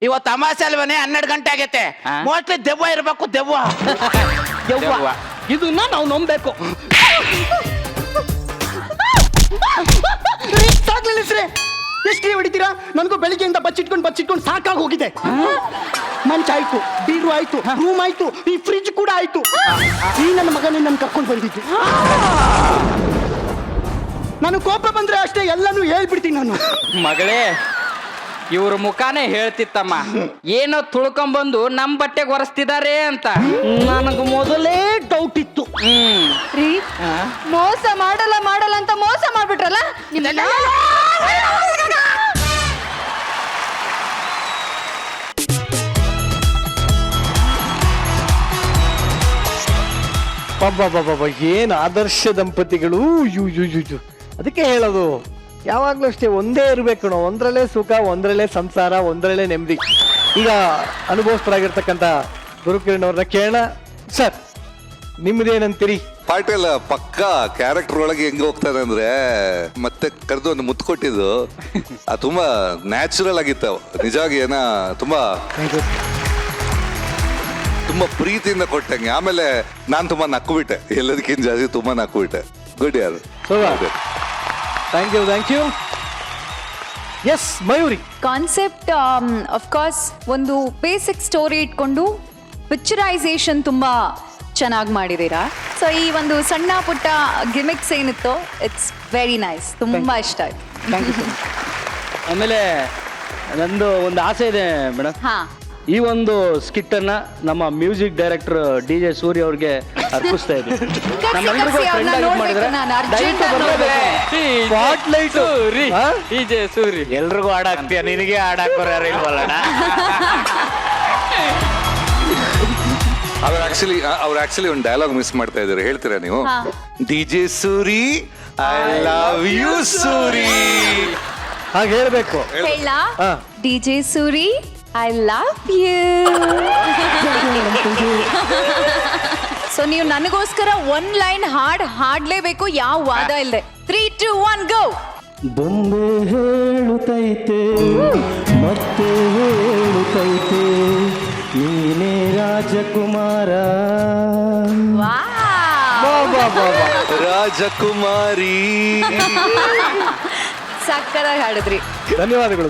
ಇವತ್ತು ಅಮಾಸೆ ಅಲ್ವನೇ, 12 ಗಂಟೆ ಆಗೈತೆ. ಮೋಸ್ಟ್ಲಿ ದೆವ್ವ ಇರ್ಬೇಕು. ದೆವ್ವ ಯವ್ವ, ಇದನ್ನ ನಾವು ನಂಬೇಕು. ಎಷ್ಟೇ ಹೊಡಿತೀರಾ? ನನಗೂ ಬೆಳಿಗ್ಗೆಯಿಂದ ಬಚ್ಚಿಟ್ಕೊಂಡು ಸಾಕಾಗಿ ಹೋಗಿದೆ. ಮಂಚ ಆಯ್ತು, ಬೀರು ಆಯ್ತು, ರೂಮ್ ಆಯ್ತು, ಈ ಫ್ರಿಜ್ ಕೂಡ ಆಯ್ತು. ಈ ನನ್ನ ಮಗನೇ ನನ್ ಕರ್ಕೊಂಡು ಬಂದಿದ್ದು. ನಾನು ಕೋಪ ಬಂದ್ರೆ ಅಷ್ಟೇ ಎಲ್ಲಾನು ಹೇಳ್ಬಿಡ್ತೀನಿ ನಾನು. ಮಗಳೇ, ಇವ್ರ ಮುಖಾನೇ ಹೇಳ್ತಿತ್ತಮ್ಮ, ಏನೋ ತುಳ್ಕೊಂಬಂದು ನಮ್ ಬಟ್ಟೆಗೆ ಒರೆಸ್ತಿದ್ದಾರೆ ಅಂತ. ನನಗೆ ಮೊದಲೇ ಡೌಟ್ ಇತ್ತು. ರೀ ಮೋಸ ಮಾಡಲ್ಲ ಅಂತ ಮೋಸ ಮಾಡ್ಬಿಟ್ರಲ್ಲ ನಿಮ್ಮನ್ನ. ಬಾಬಾ ಏನ್ ಆದರ್ಶ ದಂಪತಿಗಳು. ಯು ಯು ಯು ಯು ಅದಕ್ಕೆ ಹೇಳೋದು, ಯಾವಾಗ್ಲೂ ಅಷ್ಟೇ ಒಂದೇ ಇರ್ಬೇಕು. ಒಂದ್ರಲ್ಲೇ ಸುಖ, ಒಂದ್ರಲ್ಲೇ ಸಂಸಾರ, ಒಂದ್ರಲ್ಲೇ ನೆಮ್ಮದಿ. ಈಗ ಅನುಭವಸ್ಥರಾಗಿರ್ತಕ್ಕಂಥ ಗುರುಕಿರಣ್ ಅವ್ರನ್ನ ಕೇಳೋಣ. ಸರ್, ನಿಮ್ದೇನಂತೀರಿ? ಪಾಟೀಲ್ ಪಕ್ಕ ಕ್ಯಾರೆಕ್ಟರ್ ಒಳಗೆ ಹೆಂಗ್ ಹೋಗ್ತಾನೆ ಅಂದ್ರೆ, ಮತ್ತೆ ಕರೆದು ಒಂದು ಮುತ್ತು ಕೊಟ್ಟಿದ್ದು ಅದು ತುಂಬಾ ನ್ಯಾಚುರಲ್ ಆಗಿತ್ತು. ನಿಜವಾಗಿ ಏನ ತುಂಬಾ ಪ್ರೀತಿಯಿಂದ ಕೊಟ್ಟಂಗೆ. ಆಮೇಲೆ ನಾನ್ ತುಂಬಾ ನಕ್ಕು ಬಿಟ್ಟೆ, ಎಲ್ಲದಕ್ಕಿಂತ ಜಾಸ್ತಿ ತುಂಬಾ ನಕ್ಕು ಬಿಟ್ಟೆ. ಗುಡ್ ಯಾರು. Thank you. Yes Mayuri. Concept of course ಒಂದು ಬೇಸಿಕ್ ಸ್ಟೋರಿ ಇಟ್ಕೊಂಡು ಪಿಕ್ಚರೈಸೇಷನ್ ತುಂಬ ಚೆನ್ನಾಗಿ ಮಾಡಿದ್ದೀರಾ. ಸೊ ಈ ಒಂದು ಸಣ್ಣ ಪುಟ್ಟ ಗಿಮಿಕ್ಸ್ ಏನಿತ್ತು, ಇಟ್ಸ್ ವೆರಿ ನೈಸ್. ತುಂಬ ಇಷ್ಟ ಆಯ್ತು. Thank you. ಆಮೇಲೆ ನಂದು ಒಂದು ಆಸೆ ಇದೆ ಮೇಡಮ್. ಹಾ, ಈ ಒಂದು ಸ್ಕಿಟ್ ಅನ್ನ ನಮ್ಮ ಮ್ಯೂಸಿಕ್ ಡೈರೆಕ್ಟರ್ DJ ಸೂರ್ಯ ಅವ್ರಿಗೆ ಅರ್ಪಿಸ್ತಾ ಇದ್ದೀವಿ. ನಮ್ಮೆಲ್ರಿಗೂ ಕರ್ಸಿ ಅವ್ರನ್ನ friend ಆಗಿ ನೋಡ್ಬೇಕು ಮಾಡಿದ್ರೆ ನಾನು, urgent ದಯವಿಟ್ಟು ಆಗಿ ಬರ್ಲೇಬೇಕು. Spotlight. ಹಾ? ಸೂರಿ ಎಲ್ರಿಗೂ ಹಾಡಾಕ್ತೀಯ, ನಿನಗೆ ಹಾಡಾಕೋರು ಯಾರು ಇಲ್ವಲ್ಲಣ್ಣ? ಅವ್ರು ಆಕ್ಚುಲಿ ಒಂದು ಡೈಲಾಗ್ ಮಿಸ್ ಮಾಡ್ತಾ ಇದ್ದಾರೆ, ಹೇಳ್ತೀರಾ ನೀವು? DJ Suri I love you Suri. ಹಾಗೆ ಹೇಳ್ಬೇಕು. ಹೇಳ ಹಾ. DJ Suri I love you. So ನೀವು ನನಗೋಸ್ಕರ ಒಂದ್ ಲೈನ್ ಹಾಡ್ಲೇಬೇಕು, ಯಾವ ವಾದ ಇಲ್ಲದೆ. 3, 2, 1 ಗೋ. ಬೊಂಬೆ ಹೇಳುತ್ತೈತೆ ಮತ್ತೆ ಹೇಳುತ್ತೈತೆ ನೀನೇ ರಾಜಕುಮಾರ. ರಾಜಕುಮಾರಿ. ಸಕ್ಕದಾಗಿ ಹಾಡಿದ್ರಿ. ಧನ್ಯವಾದಗಳು.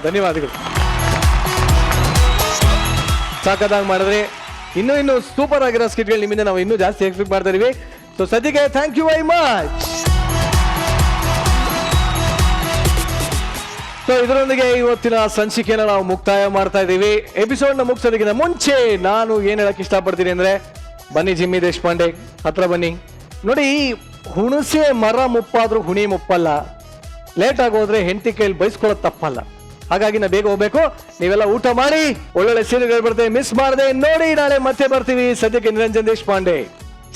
ಸಾಕದಾಗಿ ಮಾಡಿದ್ರಿ. ಇನ್ನು ಸೂಪರ್ ಆಗಿರೋ ಸ್ಕಿಟ್ಗಳು ನಿಮ್ಮಿಂದ ನಾವು ಇನ್ನೂ ಜಾಸ್ತಿ ಎಕ್ಸ್ಪೆಕ್ಟ್ ಮಾಡ್ತಾ ಇದೀವಿ. ಸೊ ಸದ್ಯಕ್ಕೆ thank you very much. So ಇದರೊಂದಿಗೆ ಇವತ್ತಿನ ಸಂಚಿಕೆನ ನಾವು ಮುಕ್ತಾಯ ಮಾಡ್ತಾ ಇದ್ದೀವಿ. ಎಪಿಸೋಡ್ನ ಮುಗಿಸೋದಕ್ಕಿಂತ ಮುಂಚೆ ನಾನು ಏನ್ ಹೇಳಕ್ ಇಷ್ಟಪಡ್ತೀನಿ ಅಂದ್ರೆ, ಬನ್ನಿ ಜಿಮ್ಮಿ ದೇಶಪಾಂಡೆ ಹತ್ರ ಬನ್ನಿ. ನೋಡಿ, ಹುಣಸೆ ಮರ ಮುಪ್ಪಾದ್ರೂ ಹುಣಿ ಮುಪ್ಪಲ್ಲ. ಲೇಟ್ ಆಗೋದ್ರೆ ಹೆಂಡತಿ ಕೈಲಿ ಬೈಸ್ಕೊಳ್ಳೋದು ತಪ್ಪಲ್ಲ. ಹಾಗಾಗಿ ನಾ ಬೇಗ ಹೋಗ್ಬೇಕು. ನೀವೆಲ್ಲ ಊಟ ಮಾಡಿ ಒಳ್ಳೊಳ್ಳೆ ಸೀರೆಗಳು ಬರ್ತೇವೆ, ಮಿಸ್ ಮಾಡದೆ ನೋಡಿ. ನಾಳೆ ಮತ್ತೆ ಬರ್ತೀವಿ. ಸದ್ಯಕ್ಕೆ Niranjan Deshpande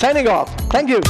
signing off. Thank you.